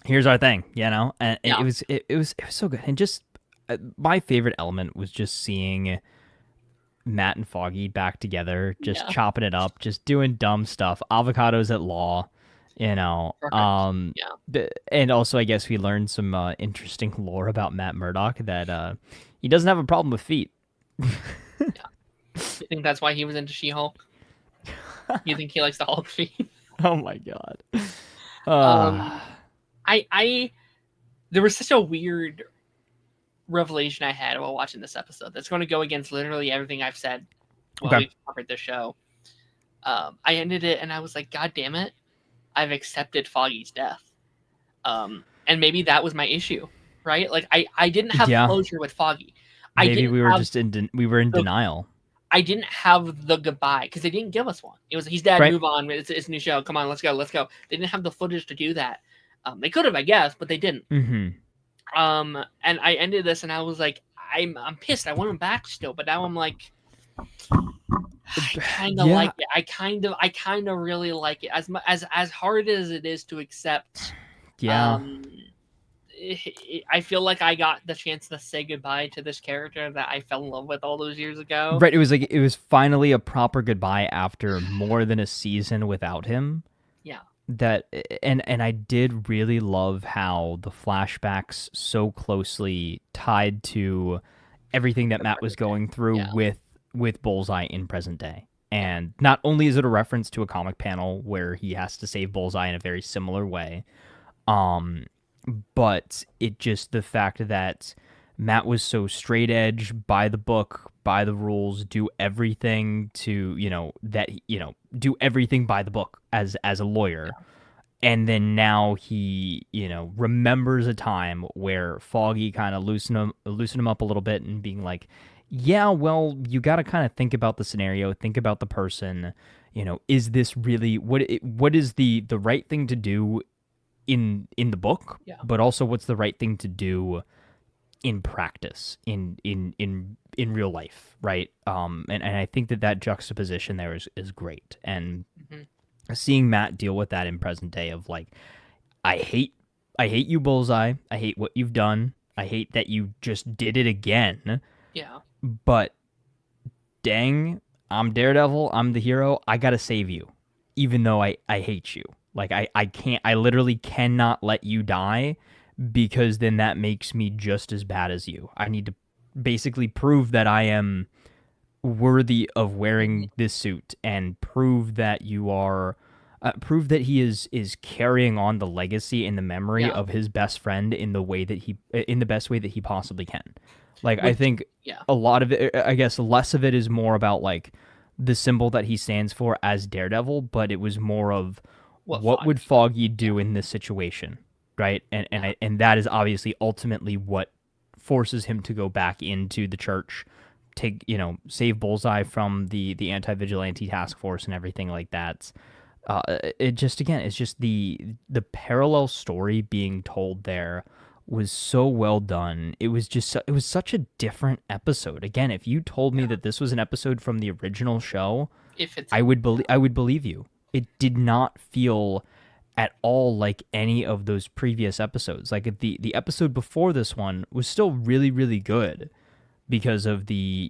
here's our thing. And it was so good. And just my favorite element was just seeing Matt and Foggy back together, just chopping it up, just doing dumb stuff. Avocados at law. And also I guess we learned some interesting lore about Matt Murdock, that he doesn't have a problem with feet. You think that's why he was into She-Hulk? You think he likes the Hulk feet? Oh my god. There was such a weird revelation I had while watching this episode that's going to go against literally everything I've said while we've covered this show. I ended it and I was like, God damn it, I've accepted Foggy's death. And maybe that was my issue, right? Like I didn't have closure with Foggy. Maybe we were in denial. I didn't have the goodbye because they didn't give us one. It was, he's dead, move on. It's a new show. Come on, let's go. They didn't have the footage to do that. They could have, I guess, but they didn't. And I ended this and I was like, I'm pissed. I want him back still, but now I'm like, I kind of like it. I kind of really like it. As hard as it is to accept. I feel like I got the chance to say goodbye to this character that I fell in love with all those years ago. Right. It was finally a proper goodbye after more than a season without him. Yeah. And I did really love how the flashbacks so closely tied to everything that Matt was going through with Bullseye in present day. And not only is it a reference to a comic panel where he has to save Bullseye in a very similar way, but it just, the fact that Matt was so straight edge, by the book, by the rules, do everything to, do everything by the book as a lawyer. And then now he, remembers a time where Foggy kind of loosened him up a little bit and being like, yeah, well, you got to kind of think about the scenario, think about the person, is this really what is the right thing to do in the book, but also what's the right thing to do in practice, in real life, right? And I think that juxtaposition there is great. And seeing Matt deal with that in present day of like, I hate you, Bullseye. I hate what you've done. I hate that you just did it again. Yeah. But dang, I'm Daredevil. I'm the hero. I gotta save you, even though I hate you. Like I literally cannot let you die, because then that makes me just as bad as you. I need to basically prove that I am worthy of wearing this suit, and prove that you are, prove that he is carrying on the legacy and the memory of his best friend in the best way that he possibly can. Like, I think a lot of it, I guess less of it is more about like the symbol that he stands for as Daredevil, but it was more of what would Foggy do in this situation, right? And that is obviously ultimately what forces him to go back into the church, take, save Bullseye from the anti-vigilante task force and everything like that. It just, again, it's just the parallel story being told there was so well done. It was such a different episode. Again, if you told me that this was an episode from the original show, I would believe you. It did not feel at all like any of those previous episodes. Like the episode before this one was still really, really good because of the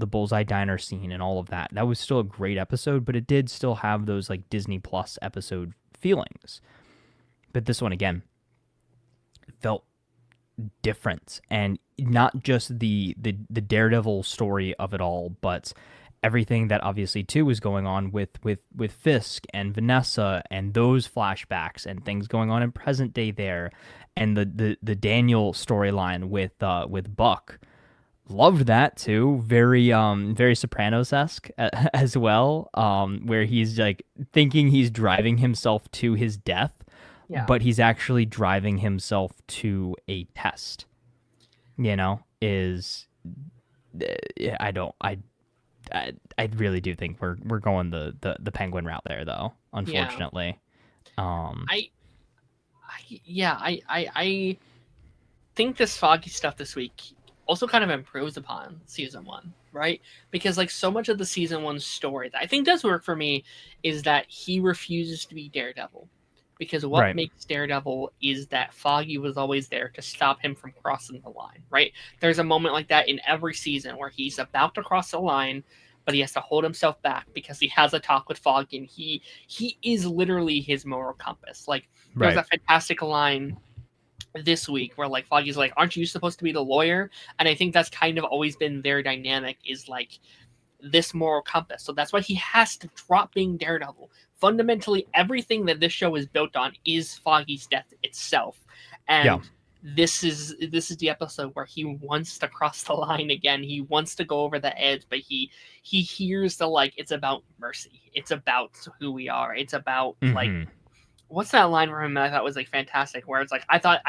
Bullseye Diner scene and all of that. That was still a great episode, but it did still have those like Disney Plus episode feelings. But this one, again, felt different, and not just the Daredevil story of it all, but everything that obviously too was going on with Fisk and Vanessa and those flashbacks and things going on in present day there, and the Daniel storyline with Buck. Loved that too. Very Sopranos-esque as well. Where he's like thinking he's driving himself to his death, Yeah. but he's actually driving himself to a test. Is I don't I really do think we're going the Penguin route there though, Yeah. unfortunately. Um I, I think this Foggy stuff this week also kind of improves upon season one, right? Because like so much of the season one story that I think does work for me is that he refuses to be Daredevil. Because what right. makes Daredevil is that Foggy was always there to stop him from crossing the line, right? There's a moment like that in every season where he's about to cross the line, but he has to hold himself back because he has a talk with Foggy, and he is literally his moral compass. Like there's Right. a fantastic line this week where like Foggy's like, aren't you supposed to be the lawyer? And I think that's kind of always been their dynamic, is like this moral compass. So that's why he has to drop being Daredevil. Fundamentally, everything that this show is built on is Foggy's death itself. Yeah. And this is the episode where he wants to cross the line again. He wants to go over the edge, but he hears the like, it's about mercy. It's about who we are. It's about like, Mhm. what's that line from him that I thought was like fantastic, where it's like, I thought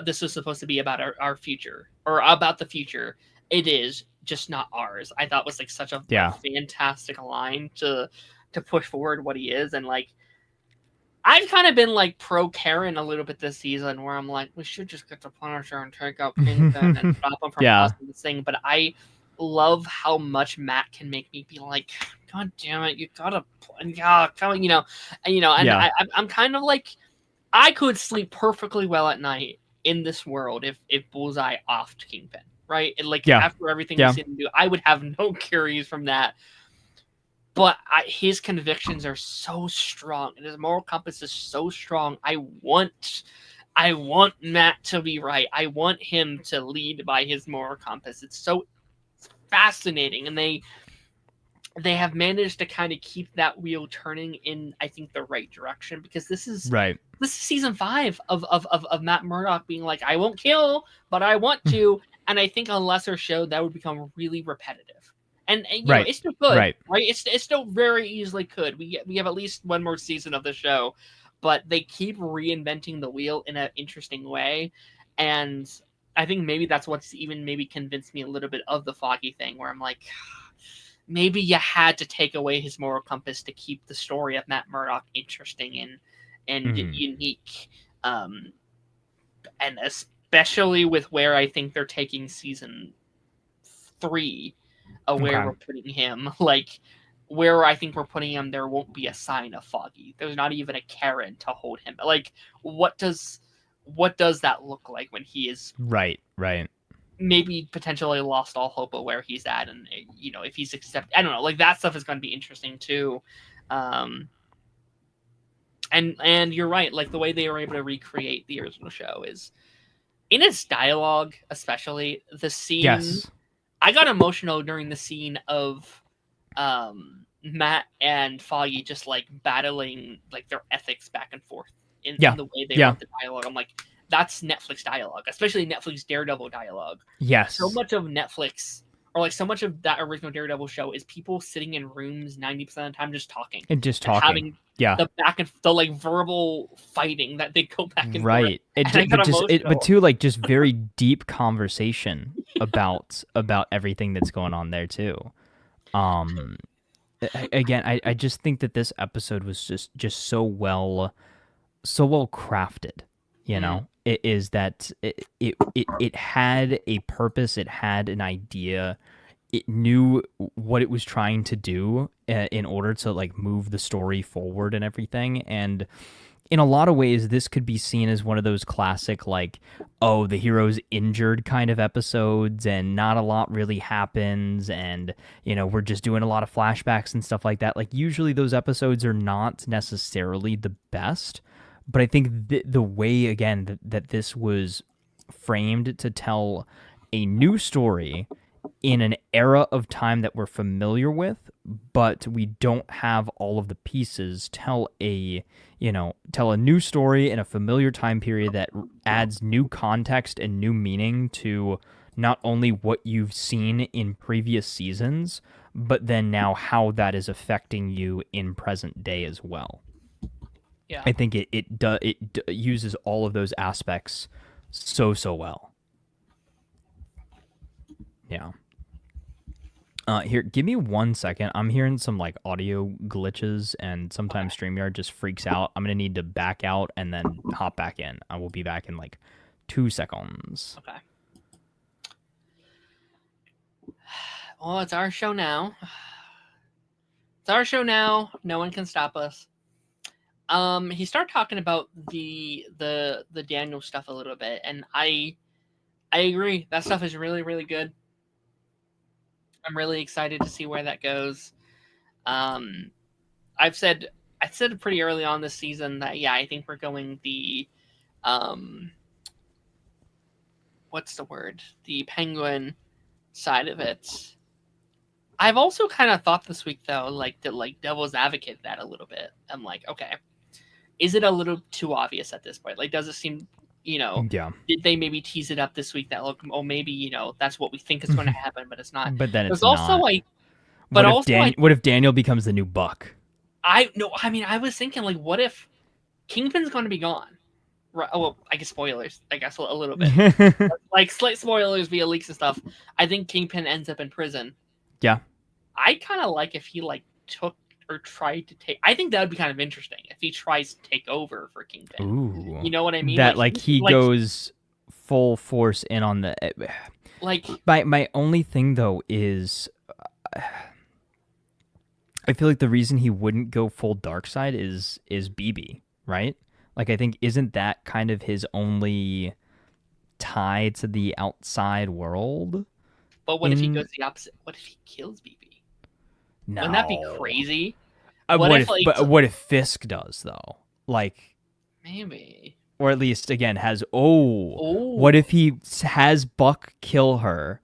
this was supposed to be about our future, or about the future. It is just not ours. I thought was like such a Yeah. fantastic line to push forward what he is. And like I've kind of been like pro Karen a little bit this season, where I'm like, we should just get the Punisher and take out Kingpin and stop him from Yeah. causing this thing. But I love how much Matt can make me be like, God damn it, you gotta, yeah, come, and Yeah. I'm kind of like, I could sleep perfectly well at night in this world if Bullseye offed Kingpin, right? And like Yeah. after everything we've Yeah. seen him do, I would have no curious from that. But his convictions are so strong, and his moral compass is so strong. I want Matt to be right. I want him to lead by his moral compass. It's so fascinating, and they have managed to kind of keep that wheel turning in, I think, the right direction, because Right. this is season 5 of Matt Murdock being like, I won't kill, but I want to. And I think a lesser show that would become really repetitive. And Right. it's still good, Right. right? It still very easily could. We have at least one more season of the show, but they keep reinventing the wheel in an interesting way. And I think maybe that's what's even maybe convinced me a little bit of the Foggy thing, where I'm like, maybe you had to take away his moral compass to keep the story of Matt Murdock interesting and Mhm. unique. And especially with where I think they're taking season 3, where Okay. we're putting him, like where I think we're putting him, there won't be a sign of Foggy. There's not even a Karen to hold him. Like, what does that look like when he is Right. Right. maybe potentially lost all hope of where he's at, and if he's I don't know, like that stuff is going to be interesting too. um and you're right, like the way they were able to recreate the original show is in its dialogue, especially the scene. Yes. I got emotional during the scene of Matt and Foggy just like battling like their ethics back and forth in Yeah. the way they Yeah. wrote the dialogue. I'm like, that's Netflix dialogue, especially Netflix Daredevil dialogue. So Yes. much of Netflix, or like so much of that original Daredevil show, is people sitting in rooms 90% of the time just talking And just and talking. having Yeah. the like verbal fighting that they go back and forth. Right. And I got But emotional. too, like, just very deep conversation about everything that's going on there too. Um Again, I just think that this episode was just so well crafted. Mm, It is that it had a purpose, it had an idea, it knew what it was trying to do in order to like move the story forward and everything. And in a lot of ways, this could be seen as one of those classic, like, oh, the hero's injured kind of episodes, and not a lot really happens, and, we're just doing a lot of flashbacks and stuff like that. Like, usually those episodes are not necessarily the best, but I think the way, again, that this was framed to tell a new story in an era of time that we're familiar with, but we don't have all of the pieces, tell a new story in a familiar time period that adds new context and new meaning to not only what you've seen in previous seasons, but then now how that is affecting you in present day as well. Yeah. I think it uses all of those aspects so well. Yeah. Here, give me 1 second. I'm hearing some like audio glitches, and sometimes StreamYard just freaks out. I'm gonna need to back out and then hop back in. I will be back in like 2 seconds. Okay. Well, it's our show now. It's our show now. No one can stop us. He started talking about the Daniel stuff a little bit, and I agree. That stuff is really, really good. I'm really excited to see where that goes. I said pretty early on this season that I think we're going the what's the word? The Penguin side of it. I've also kind of thought this week though, like to like devil's advocate that a little bit. I'm like, okay, is it a little too obvious at this point? Like, does it seem, Yeah. did they maybe tease it up this week that look, oh, maybe that's what we think is going to happen, but it's not. But then it's There's also not. like, but what if Daniel becomes the new Buck? I was thinking like, what if Kingpin's going to be gone? Right. Oh, well, I guess spoilers. I guess a little bit. Like slight spoilers via leaks and stuff. I think Kingpin ends up in prison. Yeah. I kind of like if he like took or tried to take. I think that would be kind of interesting if he tries to take over for Kingpin. Ooh. You know what I mean? That like he goes full force in on the. Like my only thing though is, I feel like the reason he wouldn't go full dark side is BB, right? Like I think isn't that kind of his only tie to the outside world? But what if he goes the opposite? What if he kills BB? No. Wouldn't that be crazy? What if Fisk does though? Like maybe, or at least again has. What if he has Buck kill her,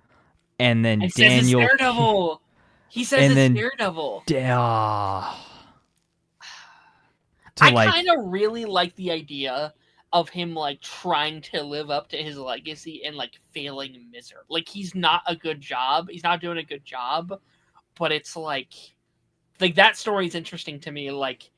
and then and Daniel? Says it's Daredevil. He says it's Daredevil. I kind of really like the idea of him like trying to live up to his legacy and like failing miserably. Like he's not doing a good job, but it's like that story is interesting to me. Like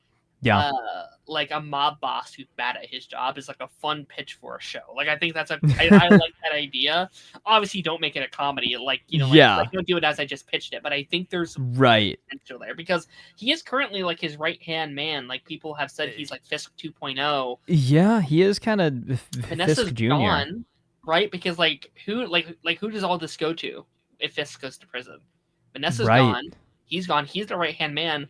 like a mob boss who's bad at his job is like a fun pitch for a show. Like I think I like that idea. Obviously, don't make it a comedy. Like don't do it as I just pitched it. But I think there's potential there because he is currently like his right hand man. Like people have said he's like Fisk 2.0. Yeah, he is kind of Vanessa's Fisk Jr. gone, right? Because who does all this go to if Fisk goes to prison? Vanessa's gone. He's gone. He's the right hand man.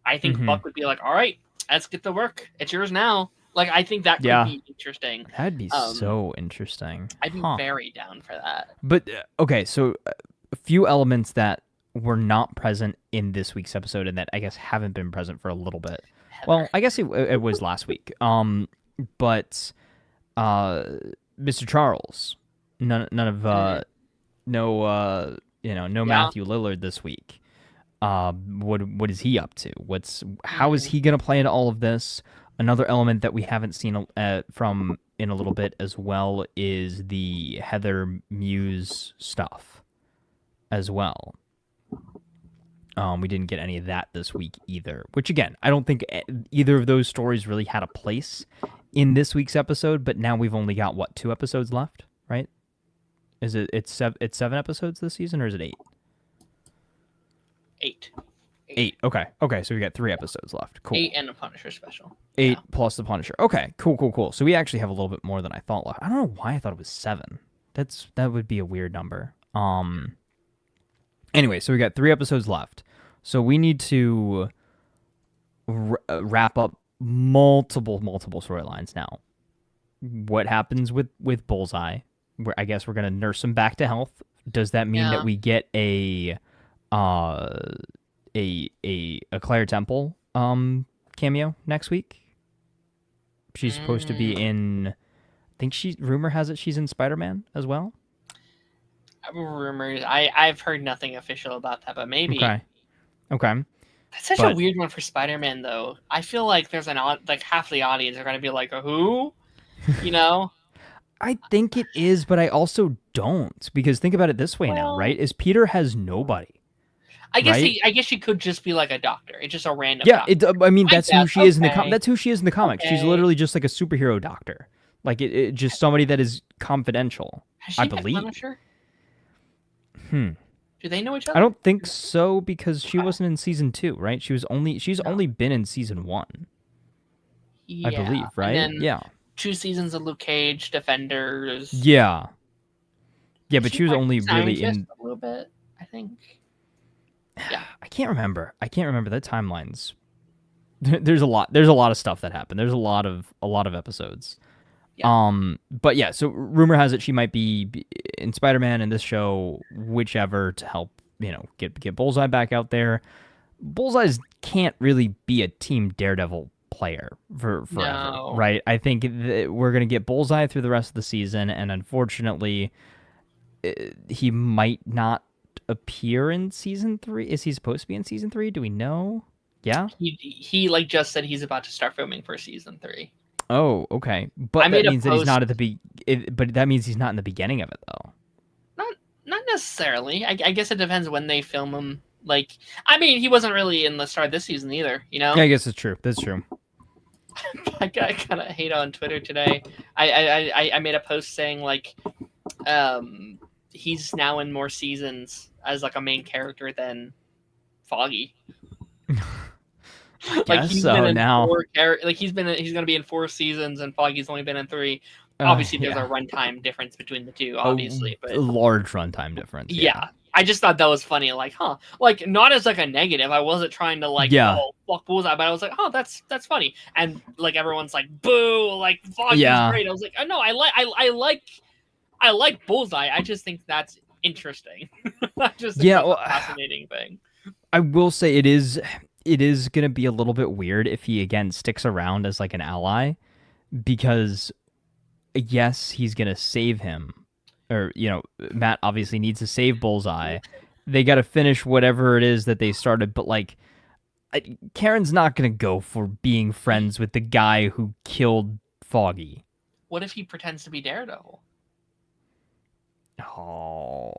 I think Buck would be like, all right, let's get to work. It's yours now. Like, I think that could be interesting. That'd be so interesting. I'd be very down for that. But, okay, so a few elements that were not present in this week's episode and that I guess haven't been present for a little bit. Heather. Well, I guess it was last week. But Mr. Charles, none of no Matthew Lillard this week. What is he up to? How is he going to play into all of this? Another element that we haven't seen from in a little bit as well is the Heather Muse stuff as well. We didn't get any of that this week either, which again, I don't think either of those stories really had a place in this week's episode, but now we've only got 2 episodes left, right? Is it's 7 episodes this season or is it 8? 8. Okay, so we got 3 episodes left. Cool. 8 and a Punisher special. 8 plus the Punisher. Okay, cool. So we actually have a little bit more than I thought left. I don't know why I thought it was 7. That would be a weird number. Anyway, so we got 3 episodes left. So we need to wrap up multiple storylines now. What happens with Bullseye? I guess we're gonna nurse him back to health. Does that mean that we get a Claire Temple cameo next week? She's supposed to be in. I think rumor has it she's in Spider-Man as well. Rumors. I've heard nothing official about that, but maybe. Okay. That's such a weird one for Spider-Man, though. I feel like there's half the audience are going to be like, who? You know? I think it is, but I also don't, because think about it this way now, Well, right? Is Peter has nobody, right? I guess she could just be like a doctor. It's just a random Yeah, doctor. I mean, I that's who guess. she is in the Okay. that's who she is in the comics. She's Okay. literally just like a superhero doctor, like just somebody that is confidential, Has I she met believe. Punisher? Hmm. Do they know each I other? don't think so because she Okay. wasn't in season 2, right? She's No. only been in season 1, I Yeah. believe, And right? then Yeah. 2 seasons of Luke Cage, Defenders. Yeah. Yeah, but She she was might be only really scientist in. a little bit, I think. Yeah. I can't remember. I can't remember the timelines. There's a lot. There's a lot of stuff that happened. There's a lot of episodes. Yeah. But yeah. So rumor has it she might be in Spider-Man in this show, whichever, to help get Bullseye back out there. Bullseye's can't really be a Team Daredevil player for forever, No. right? I think we're gonna get Bullseye through the rest of the season, and unfortunately, he might not appear in season 3. Is he supposed to be in season 3? Do we know? Yeah. He like just said he's about to start filming for season 3. Oh, okay. I But that made a means that he's post. not at the but that means he's not in the beginning of it though. Not necessarily. I guess it depends when they film him. Like, I mean, he wasn't really in the start of this season either. You know. Yeah, I guess it's true. That's true. I kind of hate on Twitter today. I made a post saying like, he's now in more seasons as like a main character than Foggy. I Like guess he's so been in now. he's gonna be in 4 seasons and Foggy's only been in 3. Obviously, there's a Yeah. runtime difference between the two, A, obviously, a but large runtime difference. Yeah. yeah. I just thought that was funny, like, huh? Like, not as like a negative. I wasn't trying to like, Yeah. oh, fuck Bullseye, but I was like, oh, that's funny. And like everyone's like, boo, like Foggy's Yeah. great. I was like, oh no, I like Bullseye. I just think that's interesting. I just think Yeah. that's Well, a fascinating thing. I will say it is gonna be a little bit weird if he again sticks around as like an ally, because yes, he's gonna save him, or Matt obviously needs to save Bullseye. They got to finish whatever it is that they started, but like, Karen's not gonna go for being friends with the guy who killed Foggy. What if he pretends to be Daredevil? Oh,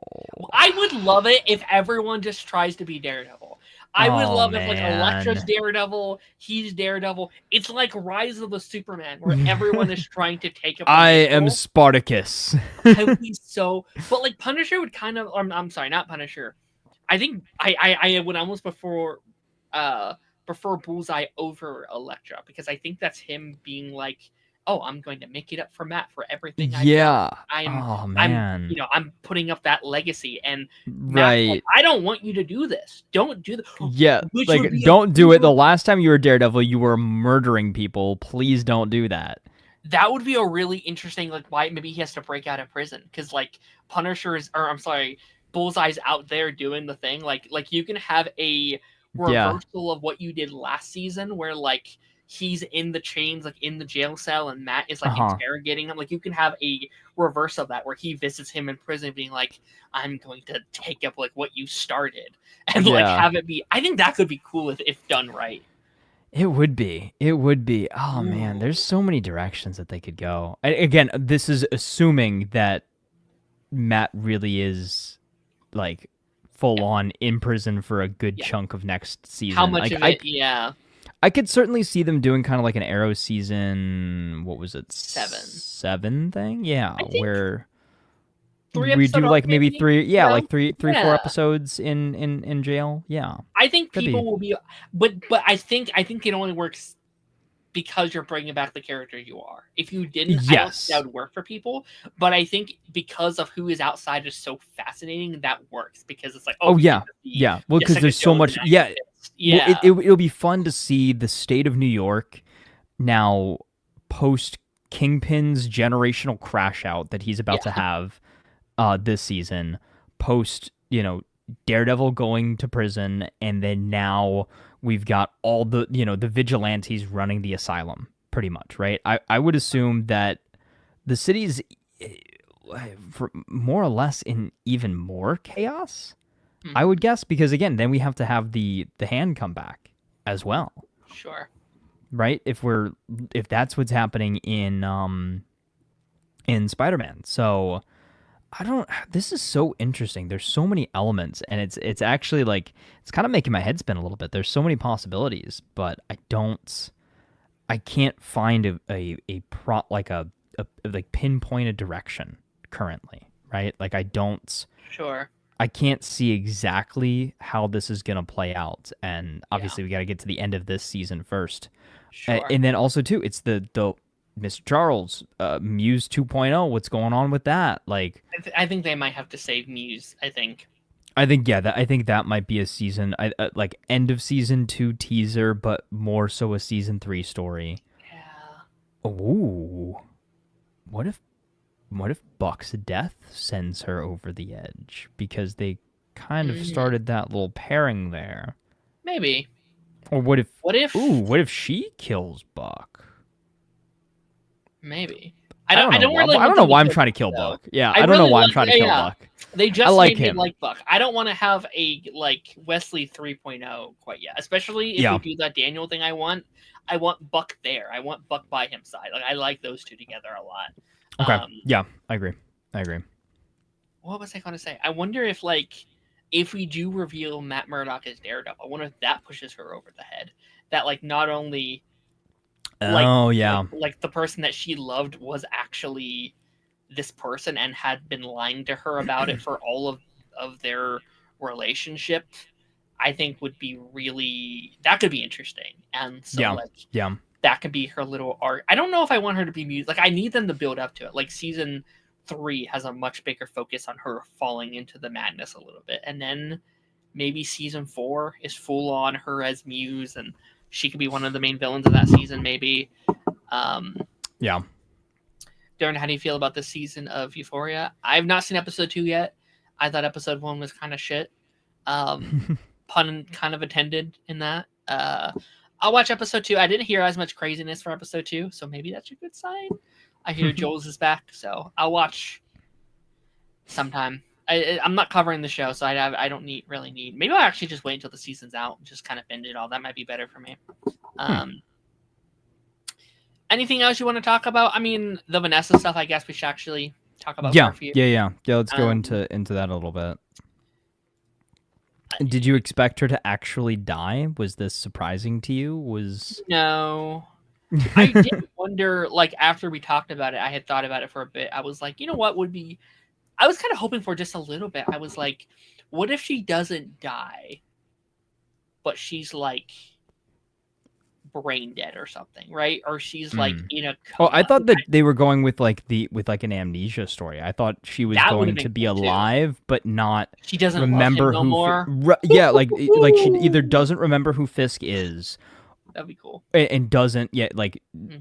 I would love it if everyone just tries to be Daredevil. I would oh love if like Elektra's man, Daredevil, he's Daredevil. It's like Rise of the Superman, where everyone is trying to take up the I am mantle. Spartacus. I would be so, but like Punisher would kind of. I'm sorry, not Punisher. I think I would almost prefer Bullseye over Elektra, because I think that's him being like, oh, I'm going to make it up for Matt for everything I've done. Yeah. I'm Oh man. I'm putting up that legacy, and Matt's like, Right. I don't want you to do this. Don't do that. Yeah. Which Like, would be don't do it. The last time you were Daredevil, you were murdering people. Please don't do that. that would be a really interesting, like, why maybe he has to break out of prison, because like Bullseye's out there doing the thing. Like you can have a Yeah. reversal of what you did last season, where like he's in the chains, like in the jail cell, and Matt is like interrogating him. Like you can have a reverse of that, where he visits him in prison, being like, "I'm going to take up like what you started," and like have it be. I think that could be cool if done right. It would be. It would be. Oh man, there's so many directions that they could go. Again, this is assuming that Matt really is like full on in prison for a good chunk of next season. How much like, of it? Yeah. I could certainly see them doing kind of like an Arrow season. What was it? 7 thing? Yeah, where 3 we do like maybe 3. Yeah, around? like 3, 4 episodes in jail. Yeah, I think people will be, but I think it only works because you're bringing back the character you are. If you didn't, I don't think that would work for people. But I think because of who is outside is so fascinating, that works, because it's like, oh yeah. Well, because there's so much. Yeah. Well, it'll be fun to see the state of New York now post Kingpin's generational crash out that he's about to have this season, post Daredevil going to prison, and then now we've got all the the vigilantes running the asylum, pretty much, right? I would assume that the city's more or less in even more chaos. I would guess, because again, then we have to have the hand come back as well. Sure. Right? If that's what's happening in in Spider-Man. So I don't. This is so interesting. There's so many elements, and it's actually like it's kind of making my head spin a little bit. There's so many possibilities, but I can't find a pro like a like pinpointed direction currently, right? Like Sure. I can't see exactly how this is gonna play out, and Yeah. obviously we got to get to the end of this season first, Sure. and then also too, it's the Mr. Charles, Muse 2.0. What's going on with that? Like, I think they might have to save Muse. I think. I think I think that might be a season, like end of season 2 teaser, but more so a season 3 story. Yeah. Ooh, what if Buck's death sends her over the edge because they kind of Mm, started that little pairing there? maybe. Or what if What ooh, if? what if she kills Buck? Maybe. I don't I know. don't really I want don't know them to why I'm kill trying to Buck kill though. Buck. Yeah, I I don't know really why I'm like. trying to kill Yeah. Buck. They I just like made me him. like Buck. I don't want to have a like Wesley 3.0 quite yet. Especially if we Yeah. do that Daniel thing. I want Buck there. I want Buck by his side. Like I like those two together a lot. Okay. Um, Yeah, I agree. I agree. what was I going to say? I wonder if like if we do reveal Matt Murdock as Daredevil, I wonder if that pushes her over the head. That like not only Oh yeah. like the person that she loved was actually this person and had been lying to her about it for all of their relationship. I think would be really that could be interesting. And so Yeah. like Yeah. that could be her little arc. I don't know if I want her to be Muse. Like I need them to build up to it. Like season 3 has a much bigger focus on her falling into the madness a little bit, and then maybe season 4 is full on her as Muse, and she could be one of the main villains of that season. Maybe. Um, Yeah. Darren, how do you feel about this season of Euphoria? I've not seen episode 2 yet. I thought episode 1 was kind of shit. Pun kind of attended in that. I'll watch episode 2. I didn't hear as much craziness for episode 2, so maybe that's a good sign. I hear Jules is back, so I'll watch sometime. I'm not covering the show, so I don't really need. Maybe I'll actually just wait until the season's out and just kind of binge it all. That might be better for me. Anything else you want to talk about? I mean, the Vanessa stuff. I guess we should actually talk about for Yeah. a few. Yeah. Let's go into that a little bit. Did you expect her to actually die? Was this surprising to you? No. I did wonder, like, after we talked about it, I had thought about it for a bit. I was like, you know what would be. I was kind of hoping for just a little bit. I was like, what if she doesn't die, but she's like brain dead or something, right? Or she's like in a Oh, coma. I thought that they were going with like an amnesia story. I thought she was That would going have to been be cool too. alive, but not She doesn't remember love him no more. yeah, like she either doesn't remember who Fisk is, That'd be cool. and doesn't yet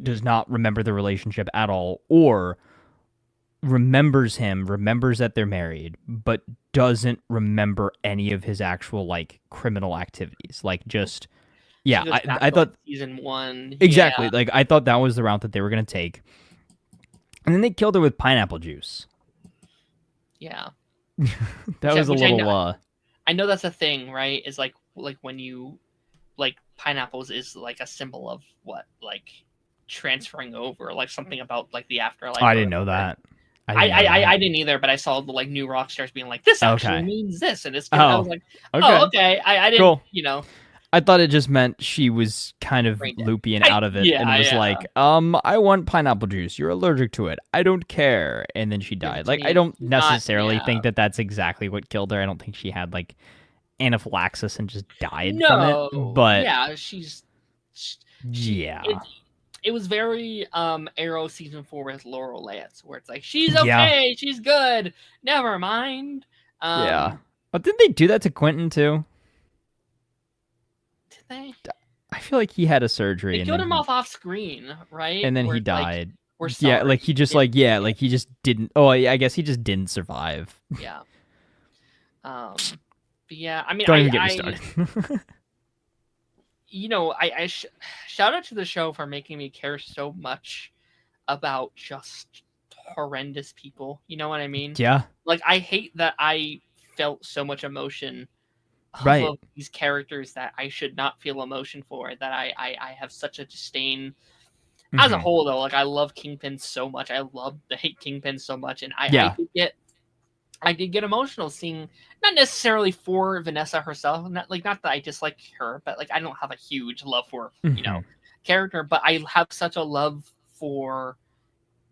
does not remember the relationship at all, or remembers him, remembers that they're married, but doesn't remember any of his actual like criminal activities. Like just yeah, She goes back I to, like, thought season 1. exactly. Yeah. Like I thought that was the route that they were gonna take, and then they killed her with pineapple juice. Yeah. That was a Which little. I know that's a thing, right? Is like when you like pineapples is like a symbol of what, like transferring over, like something about like the afterlife. Oh, I or didn't know whatever. that. I I didn't either, but I saw the like new rock stars being like, this actually Okay. means this, and it's gonna. I was Oh. like, Okay. oh, okay. I didn't, Cool. I thought it just meant she was kind of brain dead. loopy and out of it, and was Yeah. like, I want pineapple juice. You're allergic to it. I don't care. And then she Give it died. to Like, I me. don't Not- necessarily yeah. think that that's exactly what killed her. I don't think she had like anaphylaxis and just died from No, it. But yeah, yeah, it was very Arrow season 4 with Laurel Lance, where it's like she's Yeah. okay, she's good, never mind. yeah. But didn't they do that to Quentin too? Did they? I feel like he had a surgery. They and killed then him off screen, right? and then Where he it's like, died. we're sorry. Yeah, like he just like he just didn't. Oh, I guess he just didn't survive. Yeah. But yeah, I mean, Don't even get me started. You know, shout out to the show for making me care so much about just horrendous people. You know what I mean? Yeah. Like, I hate that I felt so much emotion Right. of these characters that I should not feel emotion for, that I have such a disdain. as a Hmm. whole, though, like I love Kingpin so much. I love the hate Kingpin so much, and Yeah. I did get emotional seeing, not necessarily for Vanessa herself, not that I dislike her, but like I don't have a huge love for Hmm. character, but I have such a love for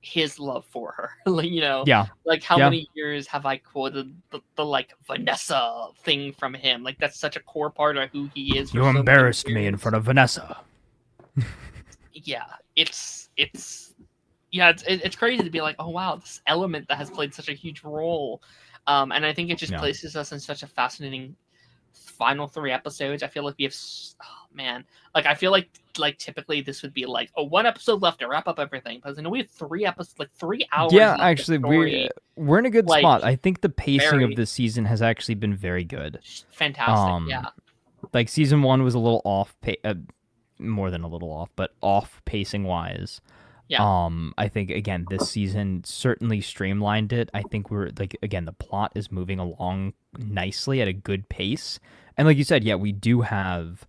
his love for her. Like, Yeah. like how Yeah. many years have I quoted the like Vanessa thing from him? Like that's such a core part of who he is for You so many embarrassed me in years. front of Vanessa. Yeah, it's yeah, it's crazy to be like, oh wow, this element that has played such a huge role, and I think it just Yeah. places us in such a fascinating final 3 episodes. I feel like we have, oh man, like I feel like typically this would be like, oh, 1 episode left to wrap up everything, but I know we have 3 episodes, like 3 hours Yeah, left of actually, story, we're in a good like spot. I think the pacing of very this season has actually been very good. fantastic. Um, Yeah, like season one was a little off, more than a little off, but off pacing wise. yeah, I think again this season certainly streamlined it. I think we're like again the plot is moving along nicely at a good pace, and like you said, yeah, we do have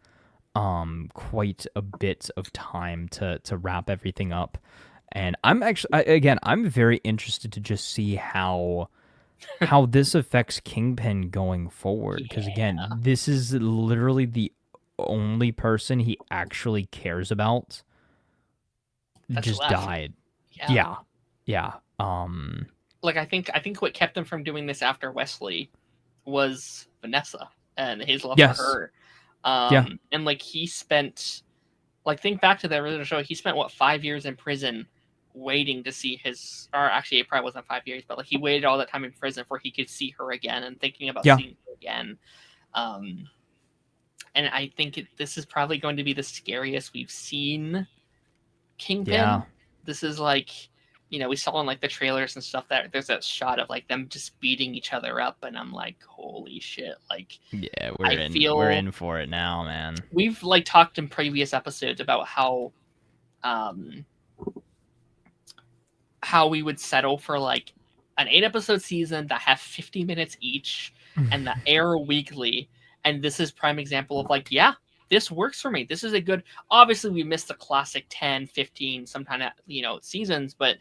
quite a bit of time to wrap everything up. And I'm actually again I'm very interested to just see how this affects Kingpin going forward because again yeah, this is literally the only person he actually cares about that's just left. died. Yeah, Yeah. Yeah. like I think what kept him from doing this after Wesley was Vanessa and his love for Yes. her. Yeah. And like he spent, like, think back to the original show. He spent what 5 years in prison, waiting to see his, or actually it probably wasn't 5 years, but like he waited all that time in prison before he could see her again and thinking about Yeah. seeing her again. Um, and I think this is probably going to be the scariest we've seen Yeah. Kingpin. This is like, we saw in like the trailers and stuff that there's that shot of like them just beating each other up, and I'm like, holy shit! Like, Yeah, I we're feel in for it now, man. we've like talked in previous episodes about um how we would settle for like an 8 episode season that have 50 minutes each and that air weekly, and this is prime example of like, yeah, this works for me. This is a good, obviously we missed the classic 10, 15 sometime seasons, but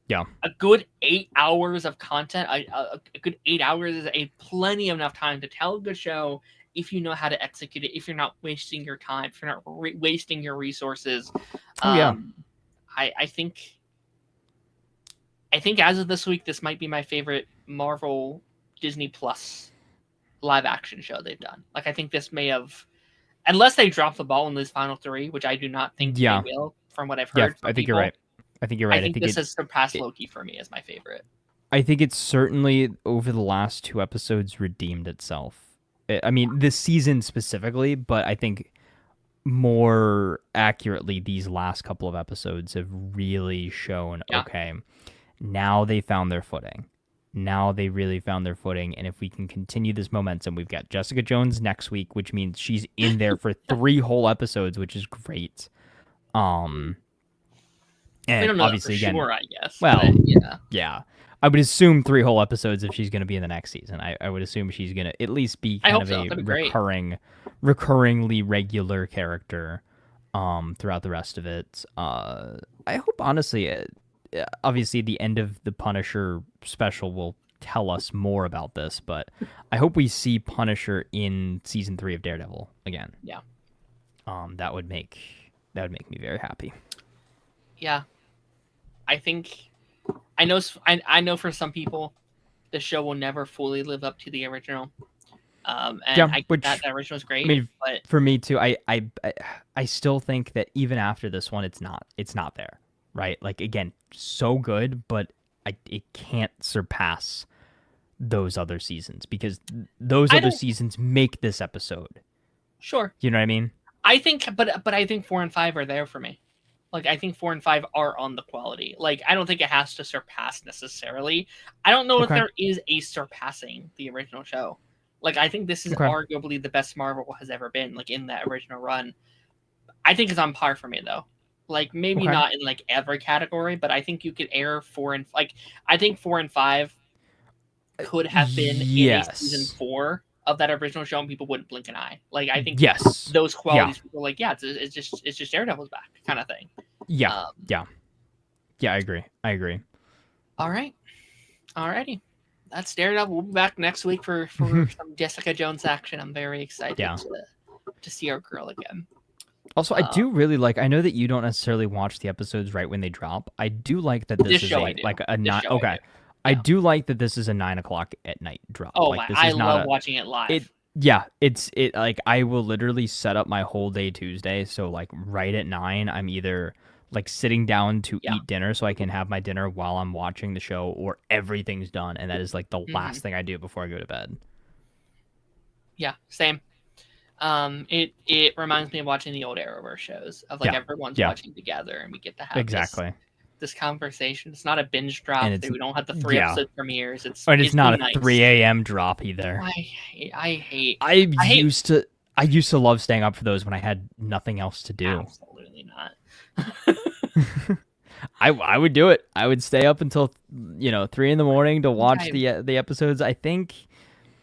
Yeah. a good 8 hours of content, a good 8 hours is a plenty enough time to tell a good show if you know how to execute it, if you're not wasting your time, if you're not wasting your resources. Oh yeah. um I think as of this week, this might be my favorite Marvel Disney Plus live action show they've done. Like, I think this may have, unless they drop the ball in these final 3, which I do not think they Yeah. will, from what I've Yeah, heard from I think you're people. right. I think you're I right. think this has surpassed It Loki for me as my favorite. I think it's certainly over the last 2 episodes redeemed itself. I mean, this season specifically, but I think more accurately, these last couple of episodes have really shown Yeah, okay, now they found their footing. Now they really found their footing. And if we can continue this momentum, we've got Jessica Jones next week, which means she's in there for 3 whole episodes, which is great. Um, we and don't know that for obviously, again, sure, I guess, but well, yeah, yeah. I would assume 3 whole episodes if she's going to be in the next season. I would assume she's going to at least be I kind hope of so. a That'd be great. recurringly regular character throughout the rest of it. I hope, honestly, obviously the end of the Punisher special will tell us more about this, but I hope we see Punisher in season 3 of Daredevil again. Yeah, That would make me very happy. yeah. I think I know for some people, the show will never fully live up to the original. And Yeah, I get that which the original is I great, mean, but for me too, I still think that even after this one, it's not there, right? Like again, so good, but it can't surpass those other seasons because those I other don't. seasons make this episode. Sure, You know what I mean? I think, but I think 4 and 5 are there for me. Like, I think 4 and 5 are on the quality. Like, I don't think it has to surpass necessarily. I don't know if Okay. there is a surpassing the original show. Like, I think this is Okay. arguably the best Marvel has ever been. Like, in that original run, I think it's on par for me though. Like, maybe Okay. not in like every category, but I think you could air I think 4 and 5 could have been in a season Yes. 4 of that original show, and people wouldn't blink an eye. Like, I think Yes. those Yeah. qualities, people are like, yeah, it's just Daredevil's back kind of thing. Yeah, Um, yeah, yeah. I agree. I agree. all right, alrighty. That's Daredevil. We'll be back next week for some Jessica Jones action. I'm very excited Yeah. to see our girl again. Also, I Um, do really like. I know that you don't necessarily watch the episodes right when they drop. I do like that this this is show I a do. like a This nine. show I do. Okay, I Yeah. do like that this is a 9 o'clock at night drop. Oh Like my, this I is not love a watching it it. live. Yeah, it like I will literally set up my whole day Tuesday. So like right at 9, I'm either like sitting down to Yeah. eat dinner so I can have my dinner while I'm watching the show, or everything's done, and that is like the Hmm. last thing I do before I go to bed. Yeah. Same. It reminds me of watching the old Arrowverse shows of like Yeah, everyone's yeah, watching together and we get to have exactly. this conversation. It's not a binge And drop. it's We don't have the three yeah, episode premieres. and it's It's not been a nice. 3 a.m. drop either. I hate I I hate used to I used to love staying up for those when I had nothing else to do. absolutely not. I would do it. I would stay up until 3 in the morning to watch I the episodes.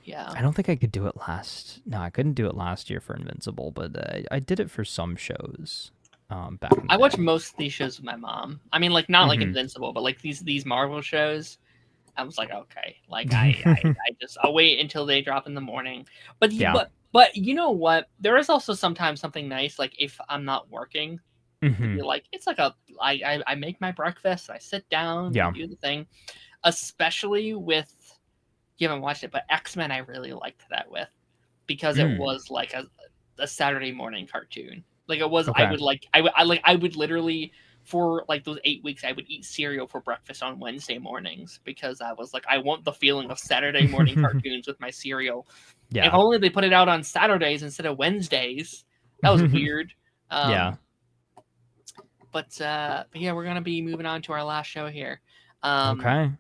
yeah. I don't think I could do it last. No, I couldn't do it last year for Invincible, but I did it for some shows back in the I watch day. most of these shows with my mom. I mean, like not like Hmm. Invincible, but like these Marvel shows. I was like, okay, like I just I'll wait until they drop in the morning. But Yeah. but you know what? There is also sometimes something nice. Like if I'm not working, to Hmm. be like it's like I make my breakfast. I sit down. I Yeah. do the thing. Especially with you haven't watched it, but X-Men I really liked that with because it Mm. was like a Saturday morning cartoon. Like it was, I Okay. would like, I would literally for like those 8 weeks, I would eat cereal for breakfast on Wednesday mornings because I was like, I want the feeling of Saturday morning cartoons with my cereal. If Yeah. only they put it out on Saturdays instead of Wednesdays. That was weird. Yeah. But yeah, we're gonna be moving on to our last show here. Um, Okay.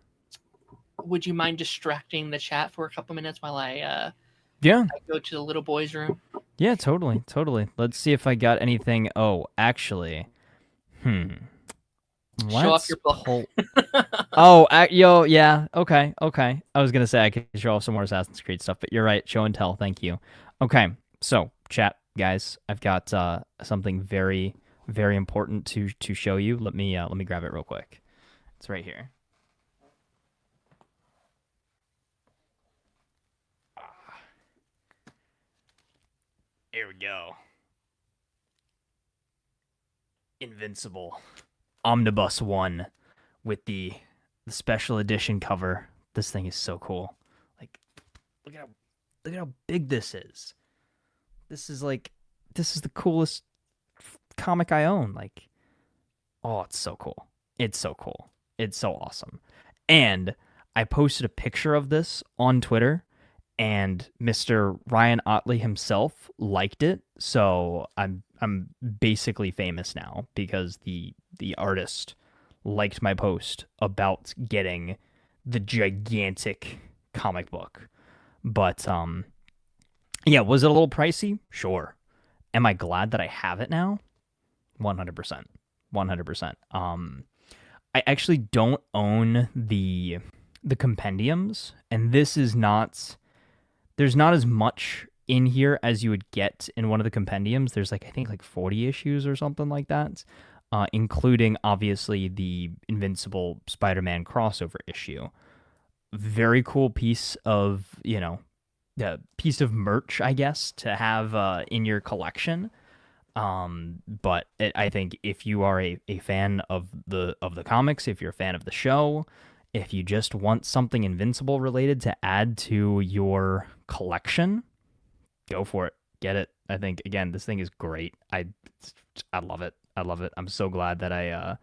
would you mind distracting the chat for a couple minutes while Yeah. I go to the little boy's room? Yeah, totally. Totally. Let's see if I got anything. Oh, actually. Hmm. Show off Let's your book. pull. Oh, yo, yeah. Okay, okay. I was gonna say I could show off some more Assassin's Creed stuff, but you're right. Show and tell. Thank you. Okay, so chat, guys. I've got something very, very important to show you. Let me grab it real quick. It's right here. Here we go. Invincible Omnibus One with the special edition cover. This thing is so cool. Like, look at how big this is. This is like this is the coolest comic I own. Like, oh, it's so cool. It's so cool. It's so awesome. And I posted a picture of this on Twitter, and Mr. Ryan Otley himself liked it. So I'm basically famous now because the artist liked my post about getting the gigantic comic book. But yeah, was it a little pricey? Sure. Am I glad that I have it now? 100%. 100%. I actually don't own the compendiums, and this is not there's not as much in here as you would get in one of the compendiums. There's like I think like 40 issues or something like that, including obviously the Invincible Spider-Man crossover issue. Very cool piece of the piece of merch, I guess, to have in your collection. But I think if you are a fan of the comics, if you're a fan of the show, if you just want something Invincible related to add to your collection, go for it. Get it. I think again, this thing is great. I love it. I love it. I'm so glad that I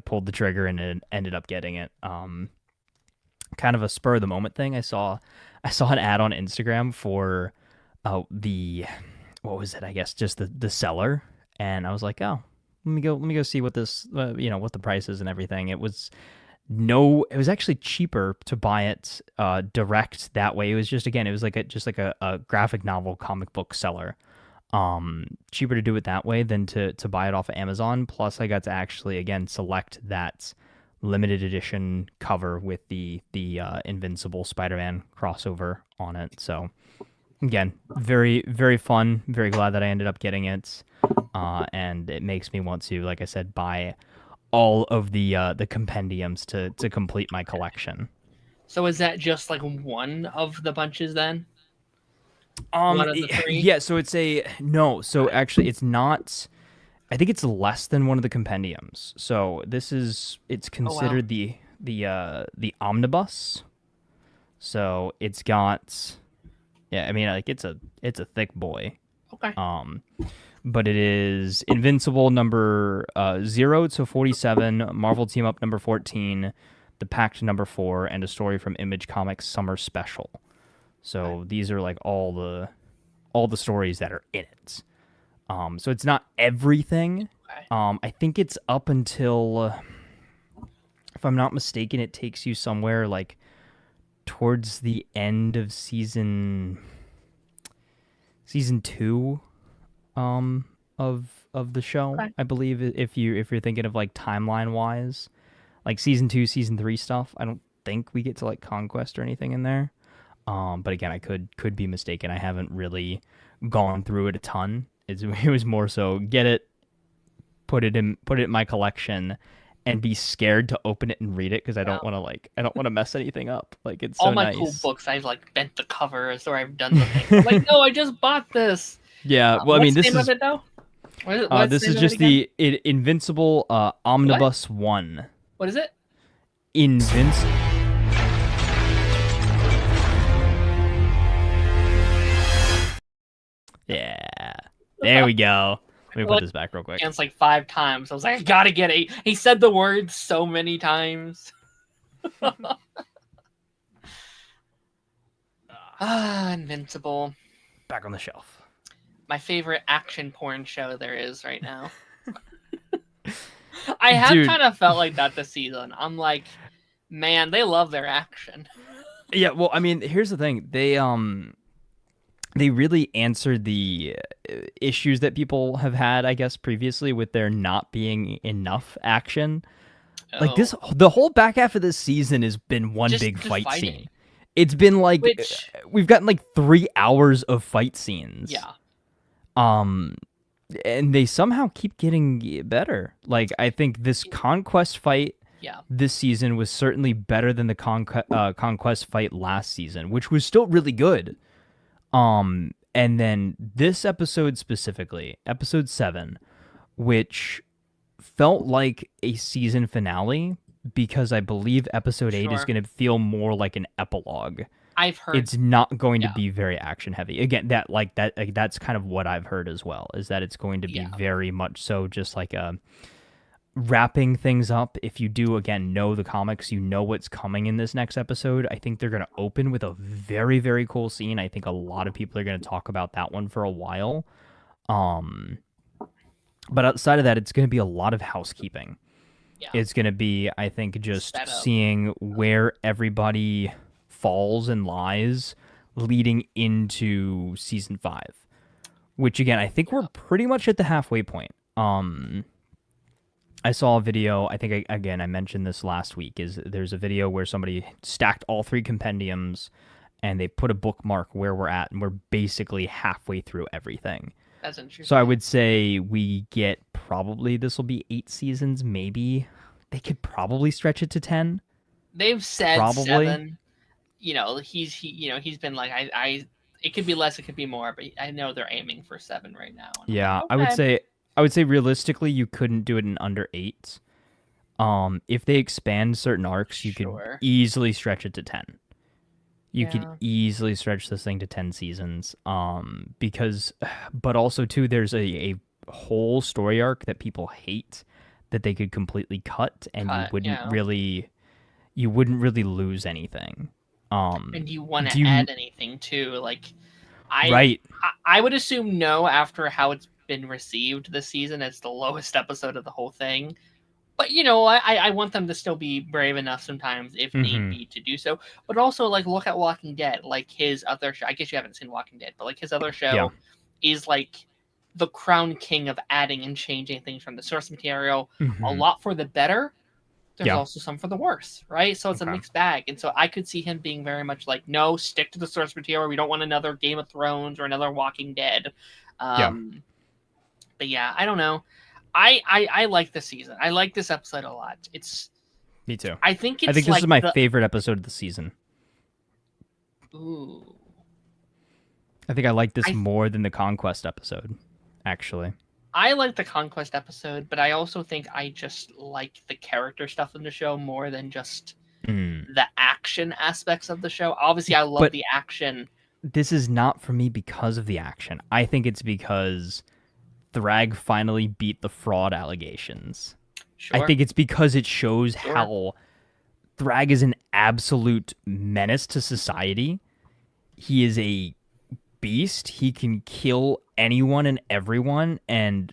pulled the trigger and it ended up getting it. Kind of a spur of the moment thing. I saw an ad on Instagram for the what was it? I guess just the seller, and I was like, oh, let me go see what this what the price is and everything. It was actually cheaper to buy it direct that way. It was just again, it was like a graphic novel comic book seller. Cheaper to do it that way than to buy it off of Amazon. Plus, I got to actually again select that limited edition cover with the Invincible Spider-Man crossover on it. So again, very very fun. Very glad that I ended up getting it. and it makes me want to, like I said, buy all of the compendiums to complete my collection. So is that just like one of the bunches then? One of the three? Yeah, so it's a no. So actually, it's not. I think it's less than one of the compendiums. So it's Oh wow. considered the omnibus. So it's got, yeah. I mean, like it's a thick boy. Okay. Um, but it is Invincible number 0 to 47, Marvel Team Up number 14, The Pact number 4, and a story from Image Comics Summer Special. So these are like all the stories that are in it. So it's not everything. Okay. I think it's up until, if I'm not mistaken, it takes you somewhere like towards the end of season two, of the show. Okay. I believe if you're thinking of like timeline wise, like season two, season three stuff. I don't think we get to like Conquest or anything in there. But again, I could be mistaken. I haven't really gone through it a ton. It was more so get it, put it in my collection, and be scared to open it and read it because I don't want to mess anything up. Like it's All so my cool nice. books, I've like bent the covers or I've done the thing. I'm like, no, I just bought this. Yeah, well, I mean, What's the this name of is it though? What's the this is name of it just again? the Invincible What? Omnibus One. What is it? Invincible. Yeah, there we go. Let me put this back real quick. It's like 5 times. I was like, I gotta get it. He said the word so many times. Invincible. Back on the shelf. My favorite action porn show there is right now. I have Dude. kind of felt like that this season. I'm like, man, they love their action. Yeah, well, I mean, here's the thing. They really answered the issues that people have had, I guess, previously with there not being enough action. Like the whole back half of this season has been one Just big fight fighting. scene. It's been like we've gotten like 3 hours of fight scenes. Yeah. And they somehow keep getting better. Like I think this Conquest fight this season was certainly better than the Conquest fight last season, which was still really good. And then this episode specifically, episode 7, which felt like a season finale because I believe episode 8 is going to feel more like an epilogue. I've heard it's not going to be very action heavy. Again, that's kind of what I've heard as well, is that it's going to be very much so just like a wrapping things up. If you do, again, know the comics, you know what's coming in this next episode. I think they're going to open with a very, very cool scene. I think a lot of people are going to talk about that one for a while. But outside of that, it's going to be a lot of housekeeping. Yeah. It's going to be, I think, just seeing where everybody falls and lies leading into season 5, which again, I think we're pretty much at the halfway point. I saw a video, I think, I mentioned this last week, is there's a video where somebody stacked all 3 compendiums and they put a bookmark where we're at, and we're basically halfway through everything. That's interesting. So I would say we get probably, this will be 8 seasons, maybe. They could probably stretch it to 10. They've said 7. You know, he's been like, it could be less, it could be more, but I know they're aiming for 7 right now. Yeah, okay. I would say realistically, you couldn't do it in under 8. If they expand certain arcs, you could easily stretch it to 10. You could easily stretch this thing to 10 seasons. But also too, there's a whole story arc that people hate that they could completely cut, and you wouldn't really lose anything. And do you want to add anything too? Like, I would assume no after how it's been received this season. It's the lowest episode of the whole thing. But, you know, I want them to still be brave enough sometimes, if need be, to do so. But also, like, look at Walking Dead. Like, his other show. I guess you haven't seen Walking Dead, but, like, his other show is, like, the crown king of adding and changing things from the source material. A lot for the better. There's also some for the worse, right? So it's a mixed bag. And so I could see him being very much like, no, stick to the source material. We don't want another Game of Thrones or another Walking Dead. But yeah, I don't know. I like this season. I like this episode a lot. It's Me too. I think I think it's this is like my the favorite episode of the season. ooh. I think I like this I more than the Conquest episode, actually. I like the Conquest episode, but I also think I just like the character stuff in the show more than just Mm. the action aspects of the show. Obviously, I love But the action. this is not for me because of the action. I think it's because Thrag finally beat the fraud allegations. I Sure, think it's because it shows sure. how Thrag is an absolute menace to society. He is a beast. He can kill anyone and everyone, and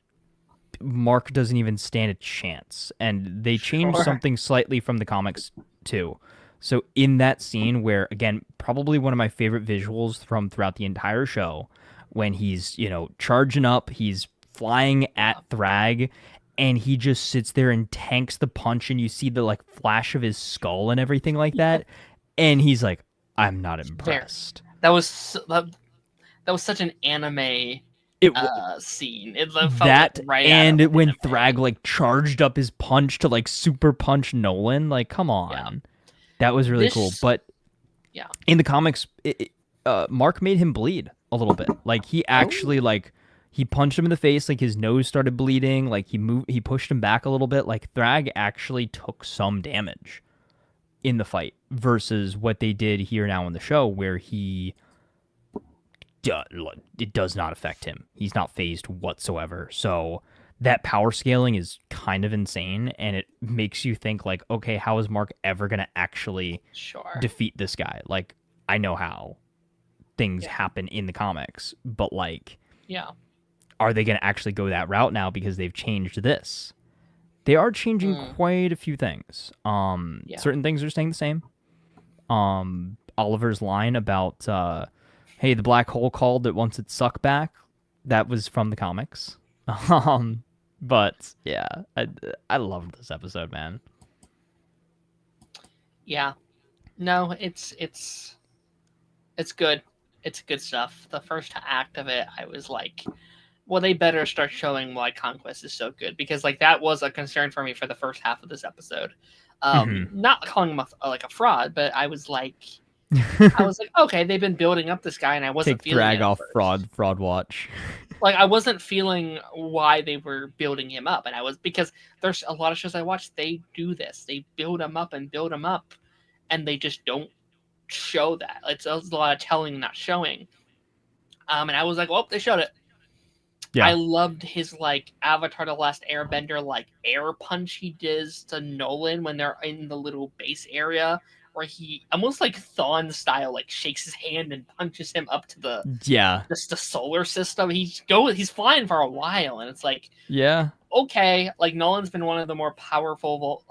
Mark doesn't even stand a chance. And they changed Sure. something slightly from the comics too. So in that scene where, again, probably one of my favorite visuals from throughout the entire show, when he's, charging up, he's flying at Thrag, and he just sits there and tanks the punch, and you see the like flash of his skull and everything like Yeah, that. And he's like, I'm not fair. impressed. That was such an anime It scene. It felt like that right out of and when anime. Thrag like charged up his punch to like super punch Nolan, like come Yeah. on, that was really cool. This But yeah. in the comics, Mark made him bleed a little bit. Like he actually Oh, like he punched him in the face, like his nose started bleeding. Like he pushed him back a little bit. Like Thrag actually took some damage in the fight versus what they did here now in the show, where it does not affect him. He's not phased whatsoever. So that power scaling is kind of insane, and it makes you think like, okay, how is Mark ever gonna actually sure. defeat this guy? Like, I know how things Yeah. happen in the comics, but like, Yeah. are they gonna actually go that route now because they've changed this? They are changing Mm, quite a few things. yeah. Certain things are staying the same. Oliver's line about hey, the black hole called it wants its suck back. That was from the comics. But yeah, I loved this episode, man. Yeah. No, it's good. It's good stuff. The first act of it, I was like, well, they better start showing why Conquest is so good because like that was a concern for me for the first half of this episode. Hmm. Not calling him like a fraud, but I was like, okay, they've been building up this guy, and I wasn't Take feeling Thrag it at off first. fraud watch. Like I wasn't feeling why they were building him up, and I was because there's a lot of shows I watch. They do this. They build him up and build him up, and they just don't show that. It's a lot of telling, not showing. And I was like, well, they showed it. I Yeah. loved his like Avatar: The Last Airbender like air punch he does to Nolan when they're in the little base area, where he almost like Thawne style like shakes his hand and punches him up to the Yeah. just the solar system. He's flying for a while, and it's like Yeah. okay, like Nolan's been one of the more powerful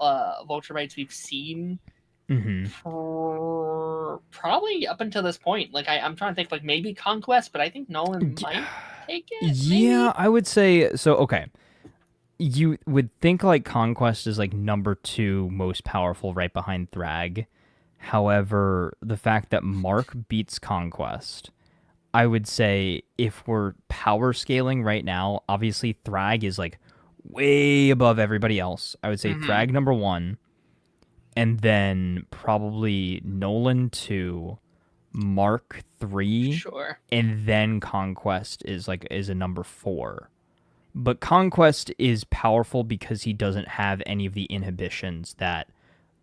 Vulturites we've seen Hmm. for probably up until this point. Like I'm trying to think, like maybe Conquest, but I think Nolan might take it. Yeah, Maybe. I would say so. Okay, you would think like Conquest is like number two most powerful, right behind Thrag. However, the fact that Mark beats Conquest, I would say if we're power scaling right now, obviously Thrag is like way above everybody else. I would say Mm-hmm. Thrag number one, and then probably Nolan two, Mark three, Sure. and then Conquest is a number four. But Conquest is powerful because he doesn't have any of the inhibitions that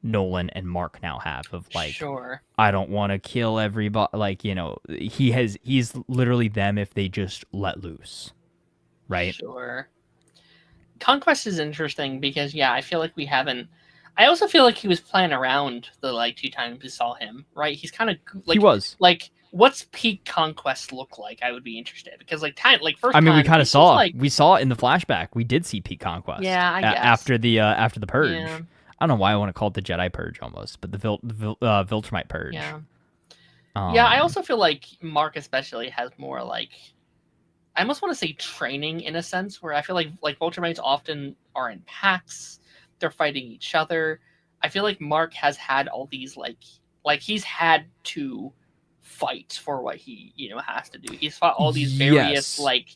Nolan and Mark now have of like, Sure. I don't want to kill everybody. Like, he's literally them if they just let loose, right? Sure. Conquest is interesting because yeah, I feel like we haven't. I also feel like he was playing around the like two times we saw him. Right? He's kind of He was. like what's peak Conquest look like? I would be interested because like I first mean, time he's just like we saw it in the flashback. We did see Pete Conquest yeah, I guess after the yeah, purge. I don't know why I want to call it the Jedi purge almost, but the Viltrumite purge. yeah, yeah. I Um, also feel like Mark especially has more like I almost want to say training in a sense where I feel like Ultramites often are in packs, they're fighting each other. I feel like Mark has had all these like he's had to fight for what he has to do. He's fought all these various yes. like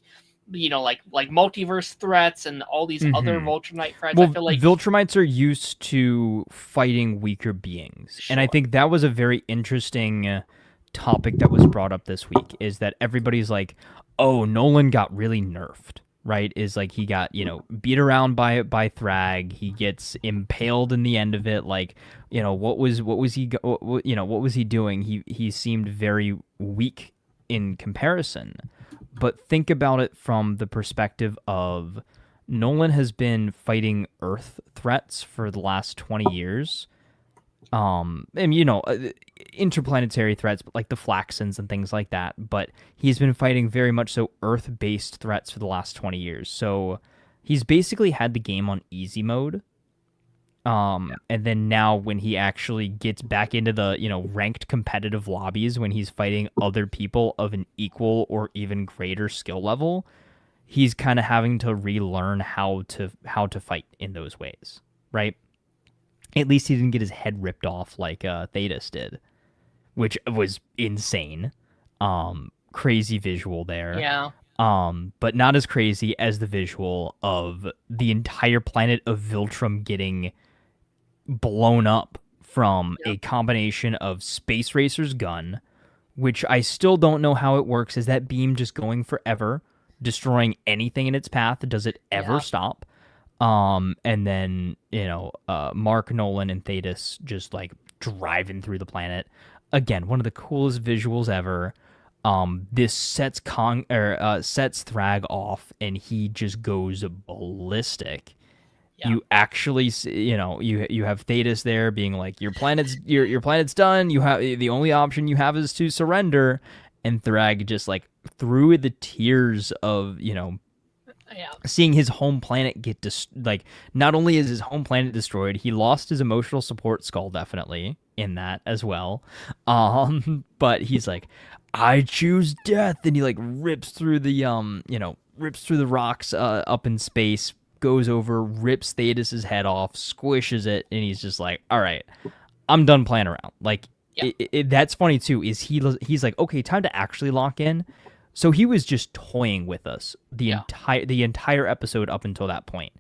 like multiverse threats and all these other Mm-hmm. Viltrumite threats. I Well, feel like Viltrumites are used to fighting weaker beings. And I sure, think that was a very interesting topic that was brought up this week, is that everybody's like, oh, Nolan got really nerfed, right? Is like he got, beat around by Thrag. He gets impaled in the end of it. Like, what was he doing? He seemed very weak in comparison. But think about it from the perspective of Nolan has been fighting Earth threats for the last 20 years. And interplanetary threats like the Flaxons and things like that. But he's been fighting very much so Earth-based threats for the last 20 years. So he's basically had the game on easy mode. And then now when he actually gets back into the, ranked competitive lobbies, when he's fighting other people of an equal or even greater skill level, he's kind of having to relearn how to fight in those ways, right? At least he didn't get his head ripped off like Thetis did, which was insane. Crazy visual there. yeah, But not as crazy as the visual of the entire planet of Viltrum getting blown up from yeah, a combination of Space Racer's gun, which I still don't know how it works. Is that beam just going forever, destroying anything in its path? Does it ever yeah, stop? And then, Mark, Nolan, and Thetis just like driving through the planet. Again, one of the coolest visuals ever. This sets sets Thrag off, and he just goes ballistic. yeah, You actually you have Thetis there being like, your planet's done, you have the only option you have is to surrender, and Thrag just like through the tears of yeah, seeing his home planet get not only is his home planet destroyed, he lost his emotional support skull definitely in that as well. But he's like, I choose death, and he like rips through the rocks up in space, goes over, rips Thetis's head off, squishes it, and he's just like, all right, I'm done playing around. Like, yeah, that's funny too, is he's like, okay, time to actually lock in. So he was just toying with us yeah, the entire episode up until that point.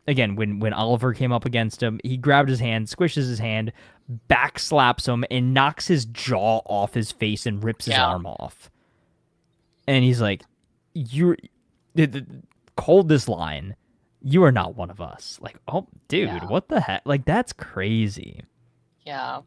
Again, when Oliver came up against him, he grabbed his hand, squishes his hand, back slaps him, and knocks his jaw off his face and rips his yeah, arm off. And he's like, "You're hold this line. You are not one of us." Like, oh, dude, yeah, what the heck? Like, that's crazy. yeah.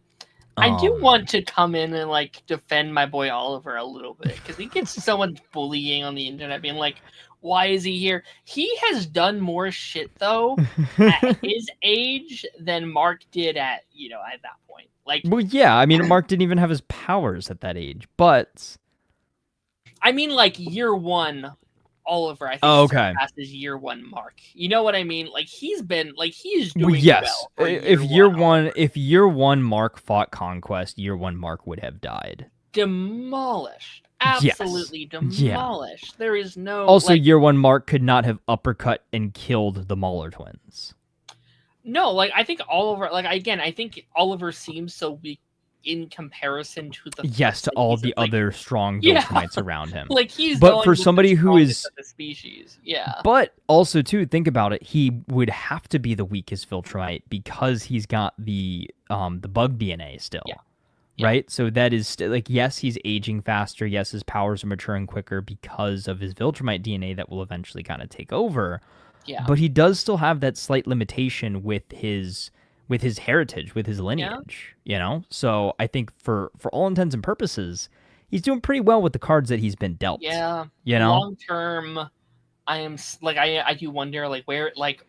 I do Um, want to come in and like defend my boy Oliver a little bit because he gets so much bullying on the internet, being like, "Why is he here?" He has done more shit though at his age than Mark did at at that point. Like, well, yeah, I mean, Mark didn't even have his powers at that age, but I mean, like year one, Oliver I think oh, okay. surpasses year one Mark. You know what I mean? Like he's Well, doing yes. well for year one. If year one Mark fought Conquest, year one Mark would have died. Demolished. Yes. Absolutely Yeah. demolished. There is no Also, like year one Mark could not have uppercut and killed the Mauler twins. no, like I think Oliver like again, I think Oliver seems so weak in comparison to the Yes, threats to that all he's the like other strong yeah, Viltrumites around him. like he's But going for with the somebody who strongest is, of the species. Yeah. but also too, think about it. He would have to be the weakest Viltrumite because he's got the bug DNA still. Yeah. Yeah. Right? So that is like, yes, he's aging faster. Yes, his powers are maturing quicker because of his Viltrumite DNA that will eventually kind of take over. Yeah. But he does still have that slight limitation with his heritage, with his lineage, So I think for all intents and purposes, he's doing pretty well with the cards that he's been dealt. Yeah. You know? Long term, I am like I do wonder like where like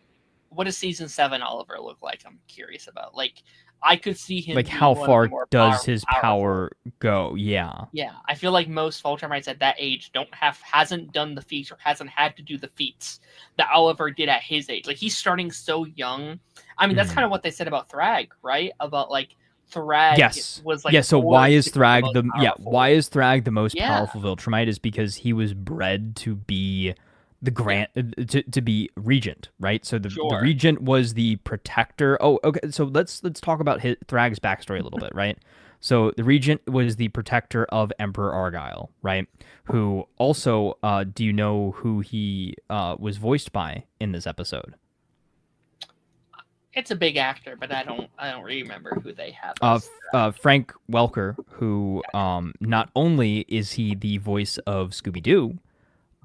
what does season 7 Oliver look like? I'm curious about. Like I could see him Like, being how one of the far more does his powerful. power go? Yeah. Yeah, I feel like most Viltrumites at that age hasn't done the feats or hasn't had to do the feats that Oliver did at his age. Like he's starting so young. I mean, that's kind of what they said about Thrag, right? About like Thrag Yes. was like Yeah, so why is Thrag most powerful. why is Thrag the most Yeah. powerful Viltrumite is because he was bred to be the Yeah, grand to be regent, right? So the sure. regent was the protector. Oh, okay. So let's talk about Thrag's backstory a little bit, right? So the regent was the protector of Emperor Argyle, right? Who also, do you know who he was voiced by in this episode? It's a big actor, but I don't remember who they have as Frank Welker, who gotcha. not only is he the voice of Scooby Doo,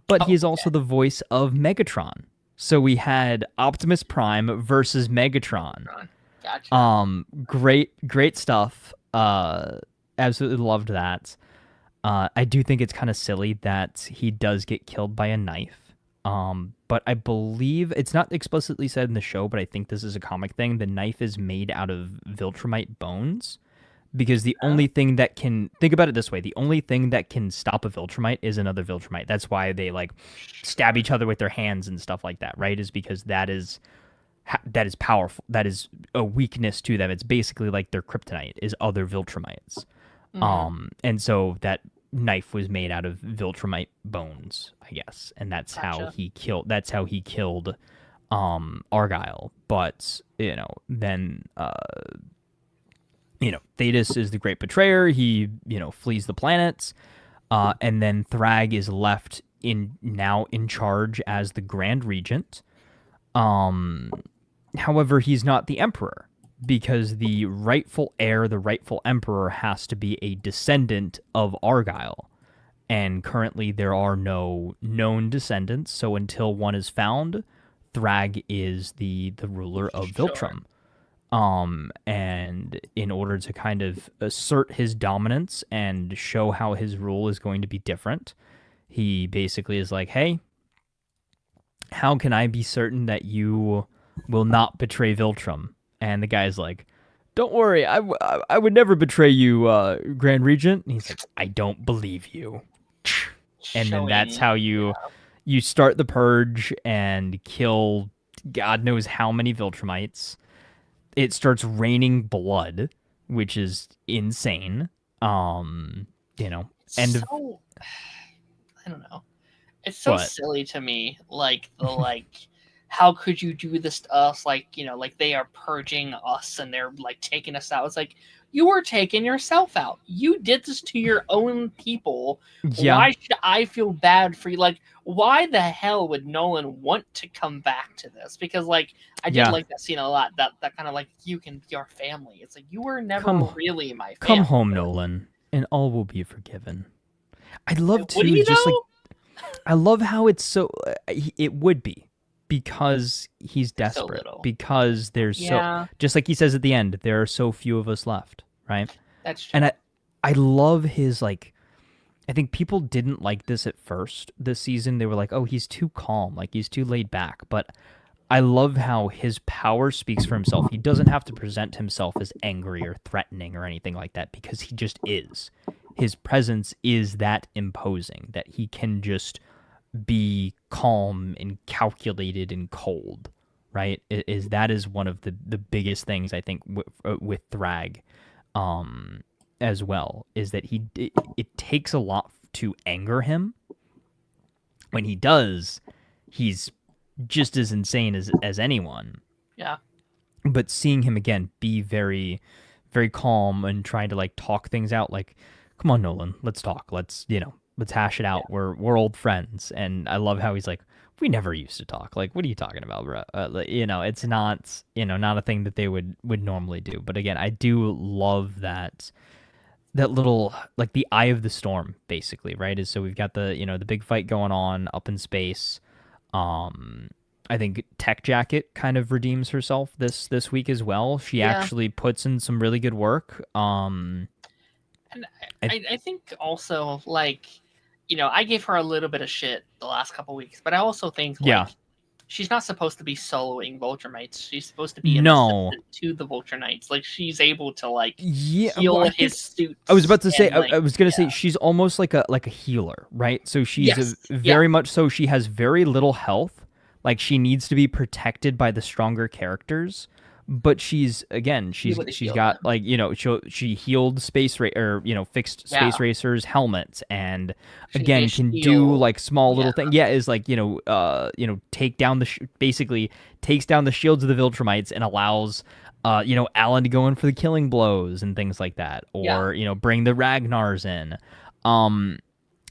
but he Oh, is also the voice of Megatron. So we had Optimus Prime versus Megatron. Ron. Gotcha. Great stuff. Absolutely loved that. I do think it's kind of silly that he does get killed by a knife. But I believe it's not explicitly said in the show, but I think this is a comic thing. The knife is made out of Viltrumite bones because the Oh, only thing that can think about it this way, the only thing that can stop a Viltrumite is another Viltrumite. That's why they like stab sure. each other with their hands and stuff like that, right? Is because that is powerful. That is a weakness to them. It's basically like their kryptonite is other Viltrumites. Mm-hmm. And so that knife was made out of Viltrumite bones, I guess, and that's how Gotcha. he killed. That's how he killed Argyle. But then Thetis is the great betrayer. He flees the planets, and then Thrag is left in charge as the Grand Regent. Um, However, he's not the emperor because the rightful heir, the rightful emperor, has to be a descendant of Argyle. And currently, there are no known descendants. So until one is found, Thrag is the ruler of Sure. Viltrum. And in order to kind of assert his dominance and show how his rule is going to be different, he basically is like, "Hey, how can I be certain that you will not betray Viltrum?" And the guy's like, "Don't worry, I would never betray you, Grand Regent." And he's like, "I don't believe you." And then that's Showing. how Yeah. you start the purge and kill God knows how many Viltrumites. It starts raining blood, which is insane. Um, you know, It's end of so I don't know. It's so what? silly to me. Like the how could you do this to us? Like like they are purging us and they're like taking us out. It's like you were taking yourself out. You did this to your own people. Yeah, Why should I feel bad for you? Like, why the hell would Nolan want to come back to this? Because like I did yeah. like that scene a lot. That kind of like you can be our family. It's like you were never Come really my come family. home, Nolan, and all will be forgiven. I love Would to he just like though? I love how it's so it would be because he's There's so desperate little. because there's so Yeah, just like he says at the end there are so few of us left, right? that's true. And I love his like I think people didn't like this at first this season. They were like, "Oh, he's too calm, like he's too laid back." But I love how his power speaks for himself. He doesn't have to present himself as angry or threatening or anything like that because he just is. His presence is that imposing that he can just be calm and calculated and cold, right? Is that is one of the biggest things I think with Thrag, um, as well is that it takes a lot to anger him. When he does, he's just as insane as anyone. Yeah. But seeing him again be very calm and trying to like talk things out, like, come on, Nolan, let's talk. Let's hash it Yeah. out. We're old friends, and I love how he's like, we never used to talk. Like, what are you talking about, bro? It's not not a thing that they would normally do. But again, I do love that little like the eye of the storm, basically, right? Is so we've got the big fight going on up in space. Um, I think Tech Jacket kind of redeems herself this week as well. She Yeah. actually puts in some really good work. And I, I think also like I gave her a little bit of shit the last couple weeks, but I also think yeah, like she's not supposed to be soloing Vulture Knights. She's supposed to be an no, assistant to the Vulture Knights. Like she's able to like yeah. Well, heal I his think I was suits about to say and like I was gonna say yeah. she's almost like a healer, right? So she's a Yes. Yeah. very much so she has very little health. Like she needs to be protected by the stronger characters, but she's again Be able to she's heal got them. like she healed or fixed Yeah. space racers helmets, and She can be a again can do shield. like small Yeah. little thing, yeah, is like take down basically takes down the shields of the Viltrumites and allows Alan to go in for the killing blows and things like that, Yeah. or bring the Ragnars in. um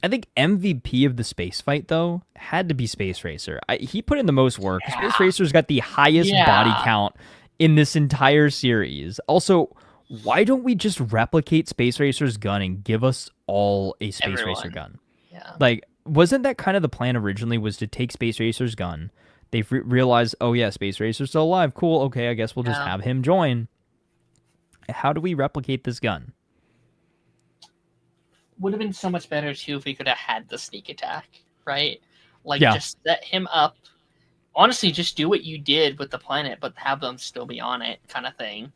I think MVP of the space fight, though, had to be Space Racer. He put in the most work. Space Yeah. Racer's got the highest body Yeah. count in this entire series. Also, why don't we just replicate Space Racer's gun and give us all a Space Racer Everyone. gun? Yeah. Like, wasn't that kind of the plan originally, was to take Space Racer's gun? They've realized, oh yeah, Space Racer's still alive. Cool. Okay, I guess we'll just Yeah. have him join. How do we replicate this gun? Would have been so much better too if we could have had the sneak attack, right? Like Yeah. just set him up. Honestly, just do what you did with the planet, but have them still be on it, kind of thing.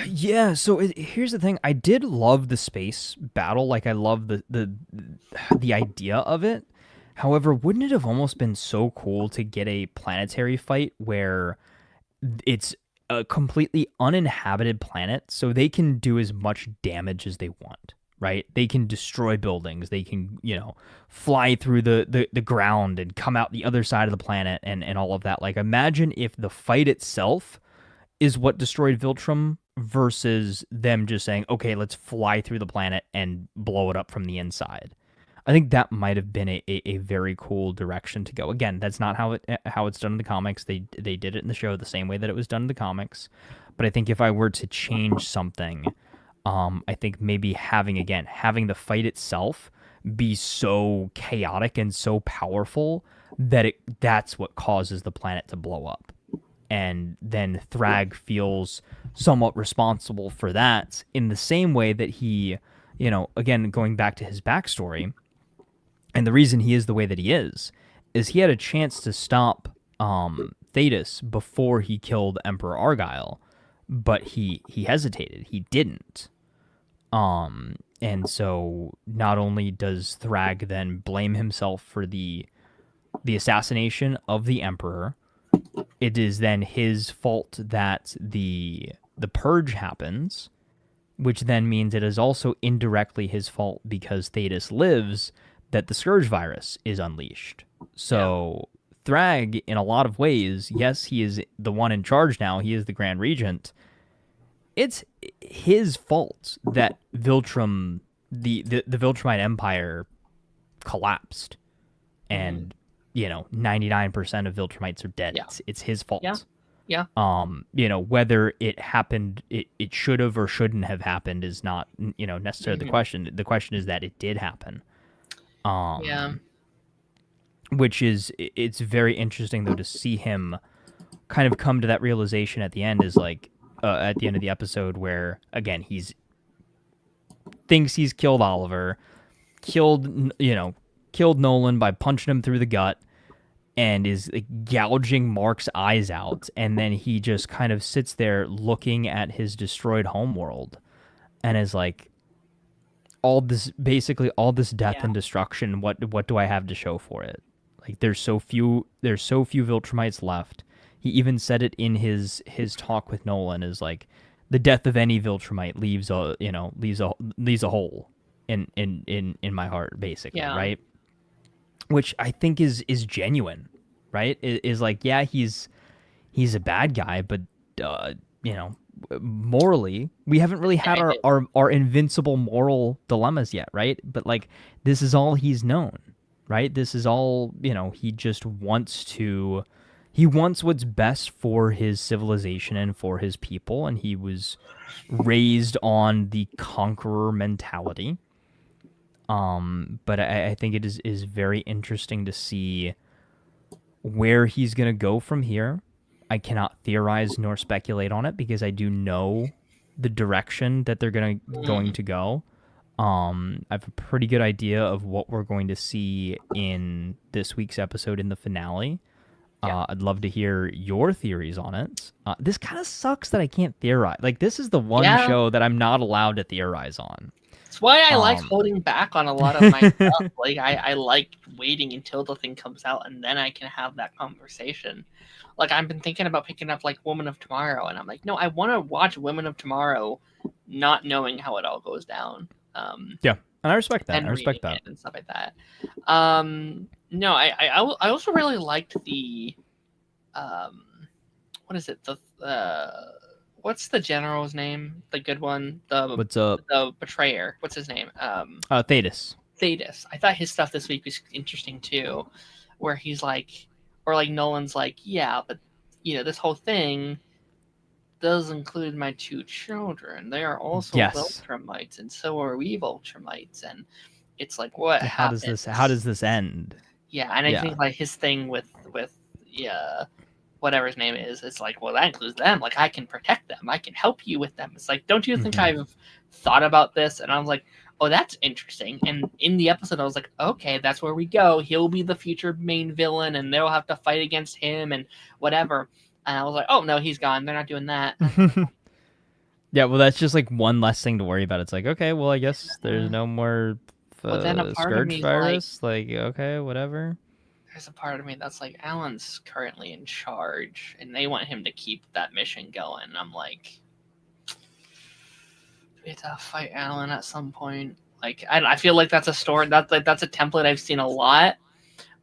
Yeah, so here's the thing. I did love the space battle. Like, I love the idea of it. However, wouldn't it have almost been so cool to get a planetary fight where it's a completely uninhabited planet, so they can do as much damage as they want, right? They can destroy buildings. They can, fly through the ground and come out the other side of the planet, and all of that. Like, imagine if the fight itself is what destroyed Viltrum versus them just saying, okay, let's fly through the planet and blow it up from the inside. I think that might have been a very cool direction to go. Again, that's not how it's done in the comics. They did it in the show the same way that it was done in the comics. But I think if I were to change something, I think maybe having the fight itself be so chaotic and so powerful that that's what causes the planet to blow up. And then Thrag feels somewhat responsible for that, in the same way that he, again, going back to his backstory, and the reason he is the way that he is he had a chance to stop Thetis before he killed Emperor Argyle, but he hesitated. He didn't. And so not only does Thrag then blame himself for the assassination of the Emperor, it is then his fault that the purge happens, which then means it is also indirectly his fault, because Thetis lives, that the Scourge virus is unleashed. So Thrag, in a lot of ways, yes, he is the one in charge now. He is the Grand Regent. It's his fault that Viltrum, the Viltrumite Empire, collapsed, and 99% of Viltrumites are dead. Yeah. It's his fault. Yeah. Whether it happened, it should have or shouldn't have happened is not, necessarily the question. The question is that it did happen. Which is, it's very interesting though to see him kind of come to that realization at the end, is like at the end of the episode, where again he's thinks he's killed Oliver, killed Nolan by punching him through the gut, and is like, gouging Mark's eyes out, and then he just kind of sits there looking at his destroyed homeworld, and is like, all this death and destruction, what do I have to show for it? Like, there's so few Viltrumites left. He even said it in his talk with Nolan, is like, the death of any Viltrumite leaves a hole in my heart, basically, right? Which I think is genuine, right? Is like, yeah, he's a bad guy, but morally, we haven't really had our invincible moral dilemmas yet, right? But like, this is all he's known, right? This is all, he just wants what's best for his civilization and for his people, and he was raised on the conqueror mentality. But I think it is very interesting to see where he's going to go from here. I cannot theorize nor speculate on it, because I do know the direction that they're going to go. I have a pretty good idea of what we're going to see in this week's episode, in the finale. Yeah. I'd love to hear your theories on it. This kind of sucks that I can't theorize. Like, this is the one Yeah. show that I'm not allowed to theorize on. It's why I like Um, holding back on a lot of my stuff. Like I like waiting until the thing comes out and then I can have that conversation. Like I've been thinking about picking up like Woman of Tomorrow, and I'm like, no, I want to watch Women of Tomorrow, not knowing how it all goes down. yeah, and I respect that. And I respect reading that. it and stuff like that. No, I also really liked the um, what is it? What's the general's name? The good one, What's up, the betrayer. What's his name? Thetis? Thetis. I thought his stuff this week was interesting too, where he's like, or like Nolan's like, yeah, but this whole thing does include my two children. They are also Yes. Viltrumites, and so are we Viltrumites. And it's like, what How happens? does this end? Yeah, and I think like his thing with yeah, whatever his name is, it's like, well, that includes them. Like I can protect them. I can help you with them. It's like, don't you think I've thought about this? And I was like, oh, that's interesting. And in the episode, I was like, okay, that's where we go. He'll be the future main villain, and they'll have to fight against him and whatever. And I was like, oh no, he's gone. They're not doing that. Yeah, well, that's just like one less thing to worry about. It's like, okay, well, I guess there's no more But then a part of me scourge is virus. Like, okay, whatever. there's a part of me that's like, Alan's currently in charge, and they want him to keep that mission going. And I'm like, we have to fight Alan at some point. Like, I feel like that's a story that's a template I've seen a lot,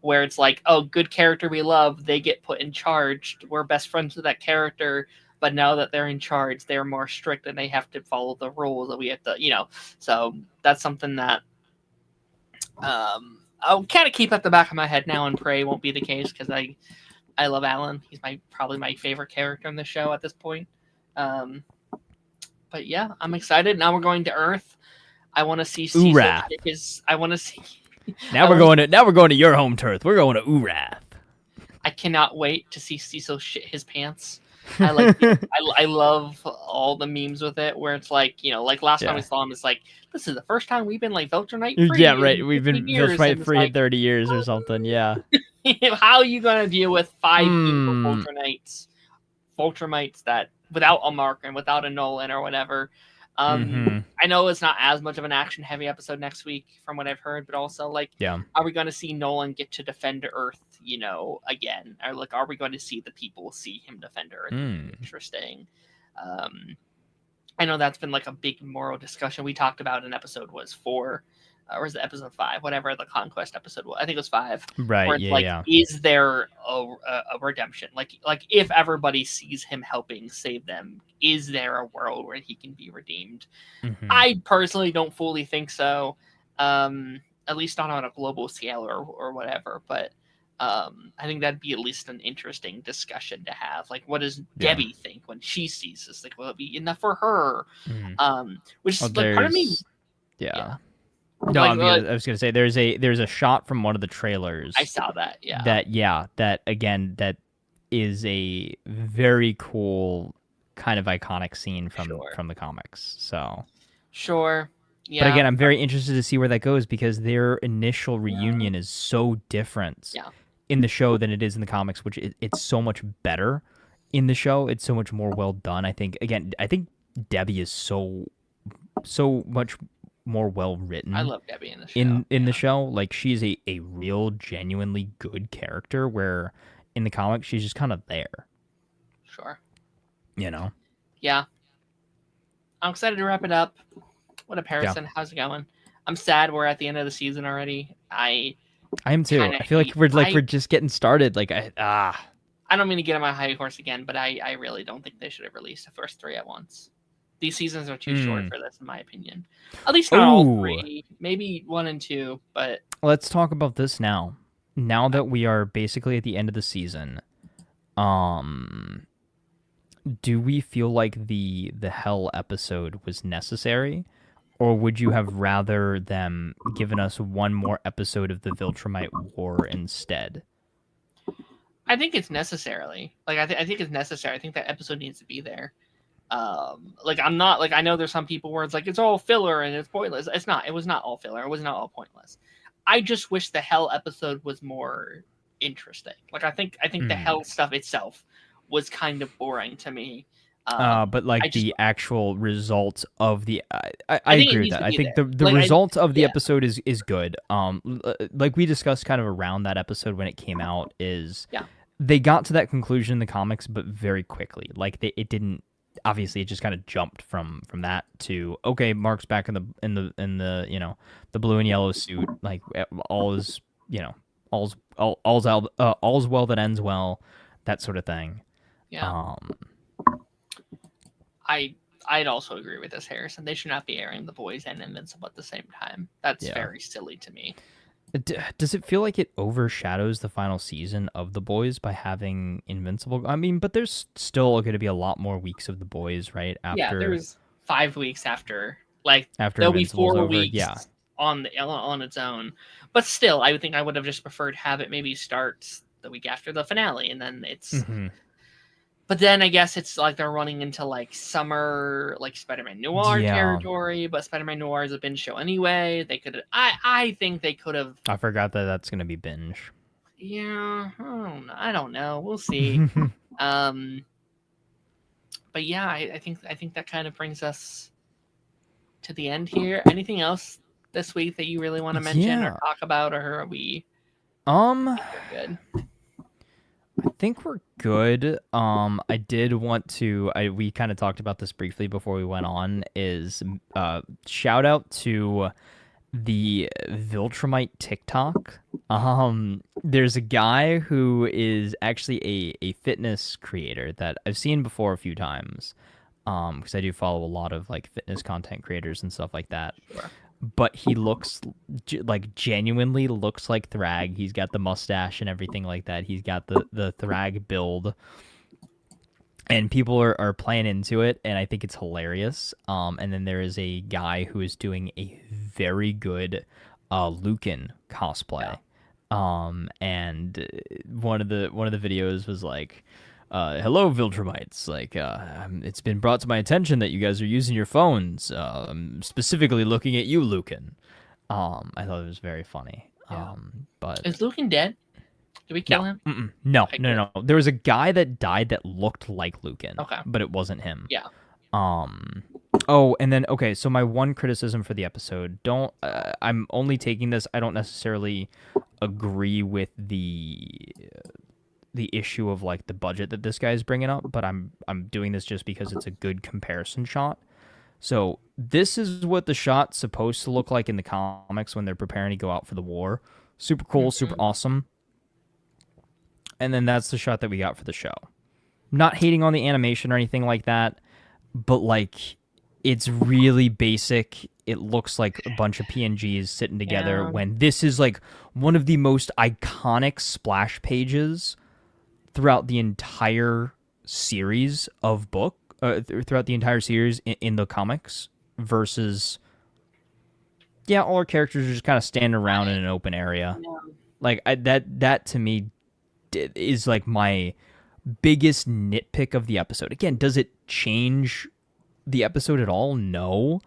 where it's like, oh, good character we love, they get put in charge. We're best friends with that character, but now that they're in charge, they're more strict and they have to follow the rules that we have to. So that's something that I'll kind of keep at the back of my head now and pray won't be the case, because I love Alan. He's probably my favorite character in the show at this point. But yeah, I'm excited. Now we're going to Earth. I want to see Cecil. I want to see. Now we're going to your home turf. We're going to Urath. I cannot wait to see Cecil shit his pants. I like. I love all the memes with it, where it's like, like last time we saw him, it's like, this is the first time we've been like Viltrumite free. Yeah, right. We've been Viltrumite free like, in 30 years or something. Yeah. How are you gonna deal with 5 evil Viltrumites that without a Mark and without a Nolan or whatever? I know it's not as much of an action heavy episode next week from what I've heard, but also like, are we going to see Nolan get to defend Earth, again? Or like, are we going to see the people see him defend Earth? Interesting. I know that's been like a big moral discussion we talked about in episode 4, or is it episode 5? Whatever the Conquest episode was. I think it was 5. Right. Where it's is there a redemption? Like if everybody sees him helping save them, is there a world where he can be redeemed? I personally don't fully think so. At least not on a global scale or whatever. But I think that'd be at least an interesting discussion to have. Like, what does Debbie think when she sees this? Like, will it be enough for her? Which is like part of me. Yeah. No, I was gonna say there's a shot from one of the trailers. I saw that. Yeah. That is a very cool kind of iconic scene from the comics. So. Sure. Yeah. But again, I'm very interested to see where that goes, because their initial reunion is so different in the show than it is in the comics, which it's so much better in the show. It's so much more well done. I think Debbie is so much more well written. I love Debbie in the show. In the show, like, she's a real, genuinely good character, where in the comics she's just kind of there. Sure. Yeah. I'm excited to wrap it up. What up, Harrison? Yeah. How's it going? I'm sad we're at the end of the season already. I am too. I feel like we're just getting started. Like I don't mean to get on my high horse again, but I really don't think they should have released the first 3 at once. These seasons are too short for this, in my opinion. At least not all 3. Maybe 1 and 2, but... Let's talk about this now. Now that we are basically at the end of the season, do we feel like the Hell episode was necessary? Or would you have rather them given us one more episode of the Viltrumite War instead? I think it's necessarily. Like, I think it's necessary. I think that episode needs to be there. Like, I'm not, like, I know there's some people where it's like, it's all filler and it's pointless. It's not. It was not all filler. It was not all pointless. I just wish the Hell episode was more interesting. Like I think the Mm. hell stuff itself was kind of boring to me. But I like just the actual results of the, I I think it agree with needs that. to I be think there. the Like I result of the yeah episode is good. Like we discussed kind of around that episode when it came out, is yeah they got to that conclusion in the comics, but very quickly. Like it didn't. Obviously, it just kind of jumped from that to, okay, Mark's back in the the blue and yellow suit. Like all is all's well that ends well, that sort of thing. yeah. Um, I I'd also agree with this, Harrison. They should not be airing The Boys and Invincible at the same time. That's yeah. very silly to me. Does it feel like it overshadows the final season of The Boys by having Invincible? I mean, but there's still going to be a lot more weeks of The Boys, right? Yeah, After there's 5 weeks after. Like after there'll be Invincible's four over, yeah. weeks on its own. But still, I would think I would have just preferred have it maybe start the week after the finale, and then it's. Hmm. But then I guess it's like they're running into like summer, like Spider-Man Noir Yeah, territory. But Spider-Man Noir is a binge show anyway. They could. I think they could have. I forgot that that's going to be binge. Yeah, I don't know. We'll see. Um, but yeah, I think that kind of brings us to the end here. Anything else this week that you really want to mention or Yeah. talk about, or are we? Um, I think we're good. I think we're good. I did want to. We kind of talked about this briefly before we went on. Is shout out to the Viltrumite TikTok. There's a guy who is actually a fitness creator that I've seen before a few times. Because I do follow a lot of like fitness content creators and stuff like that. Sure. But he looks like genuinely looks like Thrag. He's got the mustache and everything like that. He's got the Thrag build, and people are playing into it, and I think it's hilarious. And then there is a guy who is doing a very good Lucan cosplay. Yeah. And one of the videos was like, hello Viltrumites, like it's been brought to my attention that you guys are using your phones. I'm specifically looking at you, Lucan. I thought it was very funny. Yeah. But Is Lucan dead? Did we kill no, him? no, Okay, no, good. no, no. There was a guy that died that looked like Lucan, Okay. but it wasn't him. Yeah. Um. Oh, and then okay. So my one criticism for the episode, don't. I'm only taking this. I don't necessarily agree with the issue of like the budget that this guy is bringing up, but I'm doing this just because it's a good comparison shot. So this is what the shot's supposed to look like in the comics when they're preparing to go out for the war. Super cool, super Mhm. awesome. And then that's the shot that we got for the show. Not hating on the animation or anything like that, but like it's really basic. It looks like a bunch of PNGs sitting together Yeah. when this is like one of the most iconic splash pages throughout the entire series of throughout the entire series in the comics versus, yeah, all our characters are just kind of standing around in an open area. Yeah. Like that to me is like my biggest nitpick of the episode. Again, does it change the episode at all? No,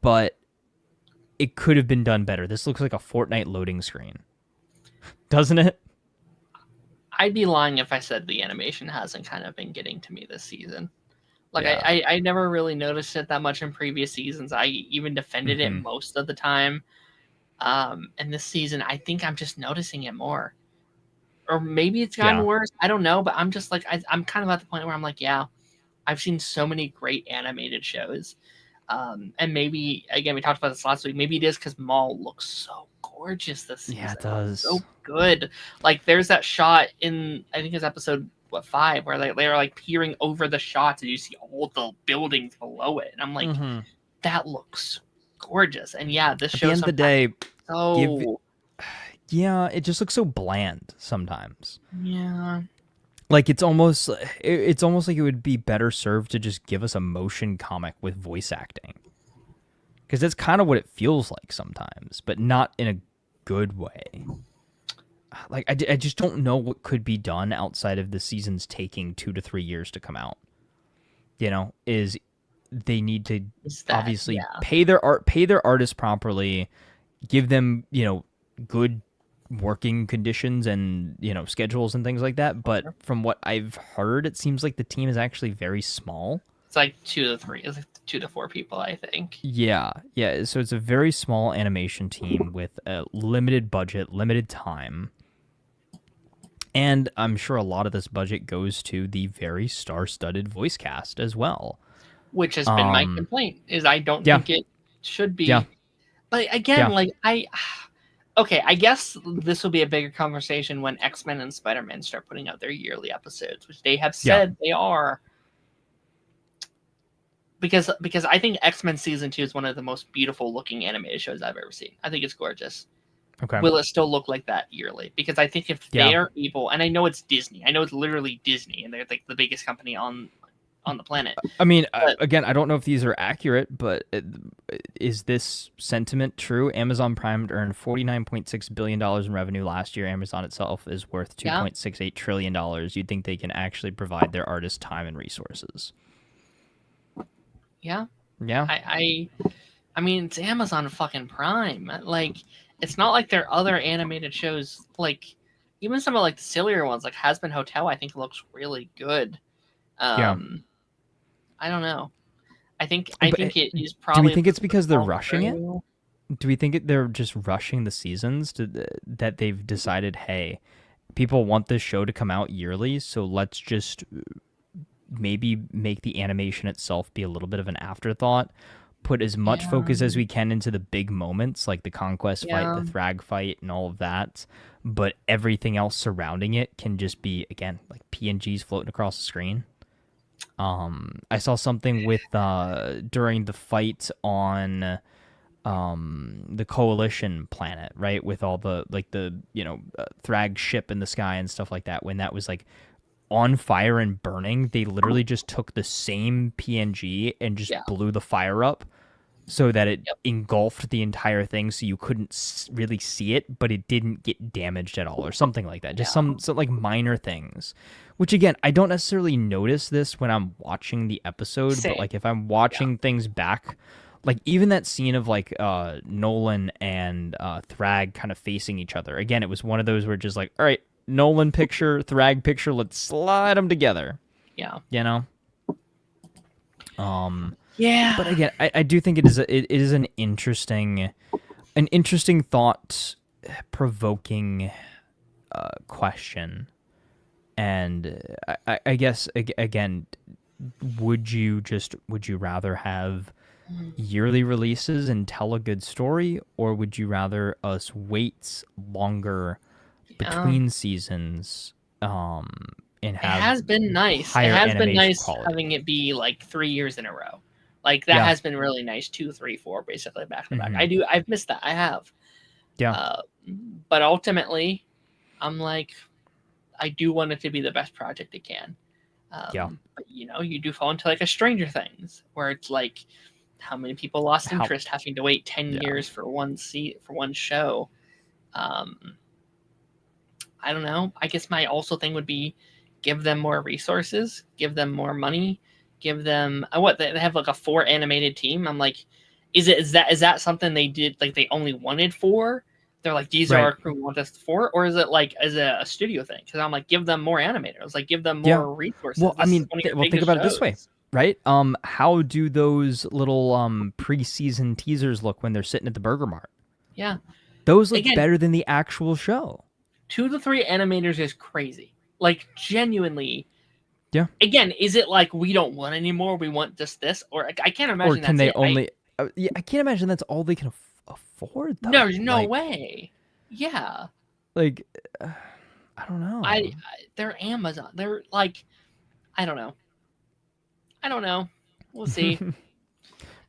but it could have been done better. This looks like a Fortnite loading screen, doesn't it? I'd be lying if I said the animation hasn't kind of been getting to me this season. Like Yeah. I never really noticed it that much in previous seasons. I even defended it Hmm. most of the time. And this season, I think I'm just noticing it more. Or maybe it's gotten Yeah. worse. I don't know, but I'm just like I'm kind of at the point where I'm like, yeah, I've seen so many great animated shows. And maybe again, we talked about this last week. Maybe it is because Maul looks so gorgeous this season. Yeah, it does. So good. Like there's that shot in I think it's episode 5 where they are like peering over the shots and you see all the buildings below it, and I'm like, Mhm. that looks gorgeous. And yeah, this At show the end of the day, so yeah, it just looks so bland sometimes. yeah. Like it's almost like it would be better served to just give us a motion comic with voice acting. Cuz that's kind of what it feels like sometimes, but not in a good way. Like I just don't know what could be done outside of the seasons taking 2 to 3 years to come out. Is they need to Is that obviously yeah. pay their artists properly, give them, good working conditions and schedules and things like that. But from what I've heard, it seems like the team is actually very small. It's like 2 to 3, it's like 2 to 4 people, I think. Yeah, yeah. So it's a very small animation team with a limited budget, limited time. And I'm sure a lot of this budget goes to the very star-studded voice cast as well. Which has been my complaint, is I don't Yeah, think it should be. yeah, But again, yeah. like okay, I guess this will be a bigger conversation when X-Men and Spider-Man start putting out their yearly episodes, which they have said they are. Because I think X-Men Season 2 is one of the most beautiful looking animated shows I've ever seen. I think it's gorgeous. Okay. Will it still look like that yearly? Because I think if they are able, and I know it's Disney, I know it's literally Disney, and they're like the biggest company on the planet. I mean, again, I don't know if these are accurate, but is this sentiment true? Amazon Prime earned $49.6 billion in revenue last year. Amazon itself is worth $2.68 trillion. You'd think they can actually provide their artists time and resources. Yeah. Yeah. I mean, it's Amazon fucking Prime. Like, it's not like their other animated shows, like, even some of like the sillier ones, like Hazbin Hotel, I think looks really good. Yeah. I don't know. I think it is probably. Do we think it's because they're rushing it? Do we think they're just rushing the seasons that they've decided, hey, people want this show to come out yearly, so let's just maybe make the animation itself be a little bit of an afterthought, put as much focus as we can into the big moments like the conquest fight, the Thrag fight, and all of that, but everything else surrounding it can just be, again, like PNGs floating across the screen. I saw something with during the fight on the coalition planet, right, with all the like the Thrag ship in the sky and stuff like that, when that was like on fire and burning, they literally just took the same PNG and just blew the fire up so that it engulfed the entire thing, so you couldn't really see it, but it didn't get damaged at all, or something like that. Just some like minor things, which again, I don't necessarily notice this when I'm watching the episode, but like if I'm watching things back, like even that scene of like Nolan and Thrag kind of facing each other, again, it was one of those where just like, all right, Nolan picture, Thrag picture, let's slide them together. Yeah. Yeah. But again, I do think it is an interesting thought provoking question. And I guess again, would you rather have yearly releases and tell a good story, or would you rather us wait longer between seasons and have it has been nice. It has been nice quality. Having it be like 3 years in a row. Like that has been really nice. 2, 3, 4, basically back to back. I've missed that. I have. Yeah. But ultimately, I'm like, I do want it to be the best project it can. But you do fall into like a Stranger Things, where it's like, how many people lost interest having to wait 10 years for one show. I don't know. I guess my also thing would be give them more resources, give them more money, give them they have like a 4 animated team. I'm like, is that something they did, like they only wanted 4? They're like, these are our crew, we want us 4, or is it like as a studio thing? Because I'm like, give them more animators, like give them more resources. Well, I mean, think about it this way, right? How do those little preseason teasers look when they're sitting at the Burger Mart? Yeah, those look better than the actual show. 2 to 3 animators is crazy. Like, genuinely. Yeah. Again, is it like we don't want anymore? We want just this, or I can't imagine. Or can they only? I can't imagine that's all they can afford. Though. No way. Yeah. Like, I don't know. They're Amazon. They're like, I don't know. We'll see.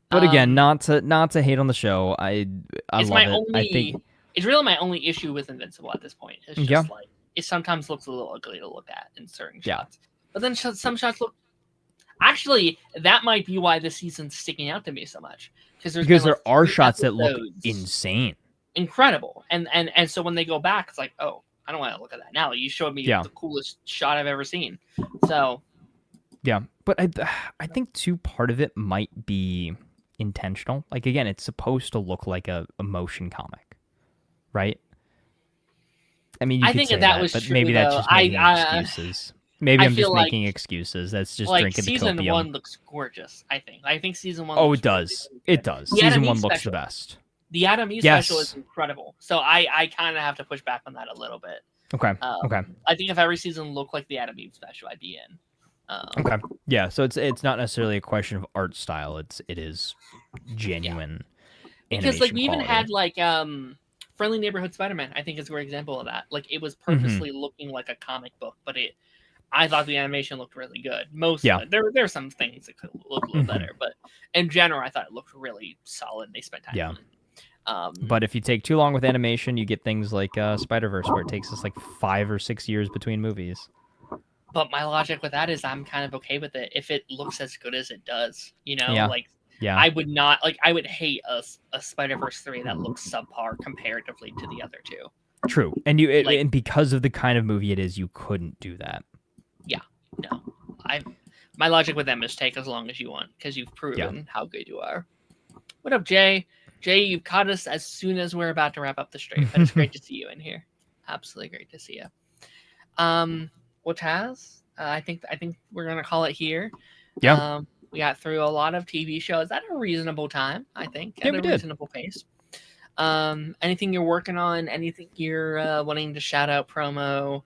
But again, not to hate on the show. I love it. I think it's really my only issue with Invincible at this point. It's just like it sometimes looks a little ugly to look at in certain shots. But then some shots look. Actually, that might be why this season's sticking out to me so much, because there are shots that look insane, incredible, and so when they go back, it's like, oh, I don't want to look at that now. You showed me the coolest shot I've ever seen. So. Yeah, but I think too, part of it might be intentional. Like again, it's supposed to look like a motion comic, right? I mean, you I could think if say that that, was but true maybe that's though, just making excuses. Maybe I I'm just feel making excuses. That's just like drinking the season copium. 1 looks gorgeous. I think season 1 Oh, looks it does. really It good. does. The Adam Season Eve 1 looks the special, best. the Adam Eve special is Yes. incredible. So I kind of have to push back on that a little bit. Okay. Okay. I think if every season looked like the Adam Eve special, I'd be in. Okay. Yeah. So it's not necessarily a question of art style. It is genuine Because like animation we even quality. had like Friendly Neighborhood Spider-Man, I think is a great example of that. Like it was purposely looking like a comic book, but I thought the animation looked really good. Most of it. There's some things that could look a little better, but in general I thought it looked really solid. They spent time on it. But if you take too long with animation, you get things like Spider-Verse, where it takes us like 5 or 6 years between movies. But my logic with that is I'm kind of okay with it if it looks as good as it does. I would not I would hate a Spider-Verse 3 that looks subpar comparatively to the other two. True, and and because of the kind of movie it is, you couldn't do that. Yeah, no, my logic with them is take as long as you want because you've proven how good you are. What up, Jay? Jay, you've caught us as soon as we're about to wrap up the stream, but it's great to see you in here. Absolutely great to see you. Well, Taz, I think we're gonna call it here. Yeah. We got through a lot of TV shows at a reasonable time, I think, at a reasonable pace. Anything you're working on? Anything you're wanting to shout out, promo?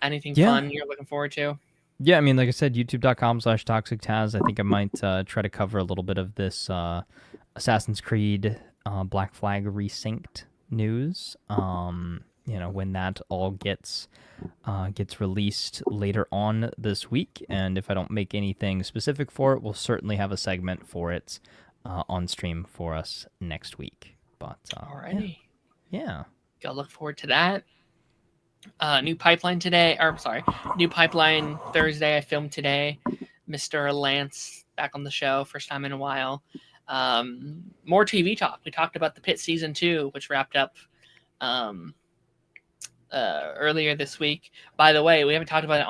Anything fun you're looking forward to? Yeah, I mean, like I said, youtube.com/ToxicTaz. I think I might try to cover a little bit of this Assassin's Creed Black Flag Resynced news. When that all gets released later on this week, and if I don't make anything specific for it, we'll certainly have a segment for it on stream for us next week. But alrighty, yeah, go look forward to that. New pipeline today, or sorry, new pipeline Thursday. I filmed today. Mr. Lance back on the show, first time in a while. More TV talk. We talked about the Pit season 2, which wrapped up earlier this week. By the way, we haven't talked about it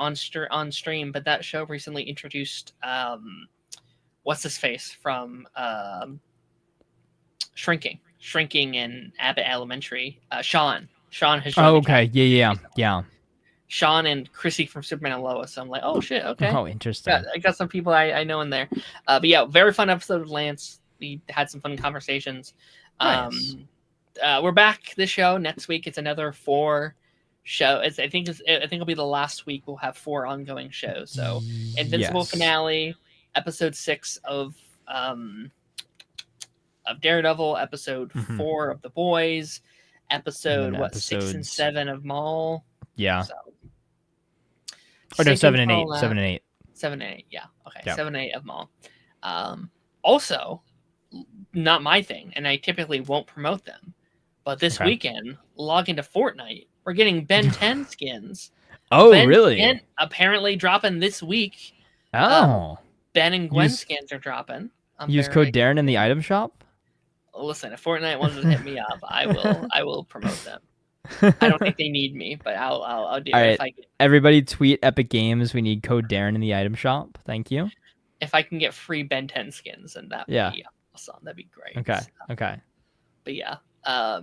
on stream, but that show recently introduced what's his face from Shrinking in Abbott Elementary. Sean has joined. Oh, okay. Yeah. Sean and Chrissy from Superman and Lois. So I'm like, oh shit, okay. Oh, interesting. I got some people I know in there. But yeah, very fun episode of Lance. We had some fun conversations. Nice. We're back this show next week. It's another 4 show. I think it'll be the last week. We'll have 4 ongoing shows. So Invincible finale, episode 6 of Daredevil, episode 4 of The Boys, episode 6 and 7 of Maul. Yeah. So, no, 7 and 8. 7 and 8. 7 and 8. Yeah. Okay. Yeah. 7 and 8 of Maul. Also, not my thing, and I typically won't promote them. But this weekend, log into Fortnite. We're getting Ben 10 skins. Oh, really? Ben apparently dropping this week. Oh. Ben and Gwen skins are dropping. Use code Darren in the item shop? Listen, if Fortnite wants to hit me up, I will promote them. I don't think they need me, but I'll do it. Right. If I can. Everybody tweet Epic Games. We need code Darren in the item shop. Thank you. If I can get free Ben 10 skins, then that would be awesome. That'd be great. Okay. But yeah,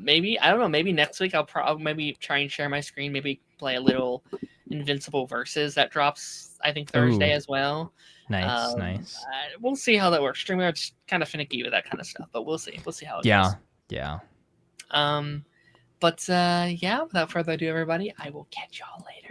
maybe, I don't know, maybe next week I'll maybe try and share my screen, maybe play a little Invincible Versus that drops, I think, Thursday as well. Nice. We'll see how that works. StreamYard's kind of finicky with that kind of stuff, but we'll see. We'll see how it goes. Yeah. But without further ado, everybody, I will catch y'all later.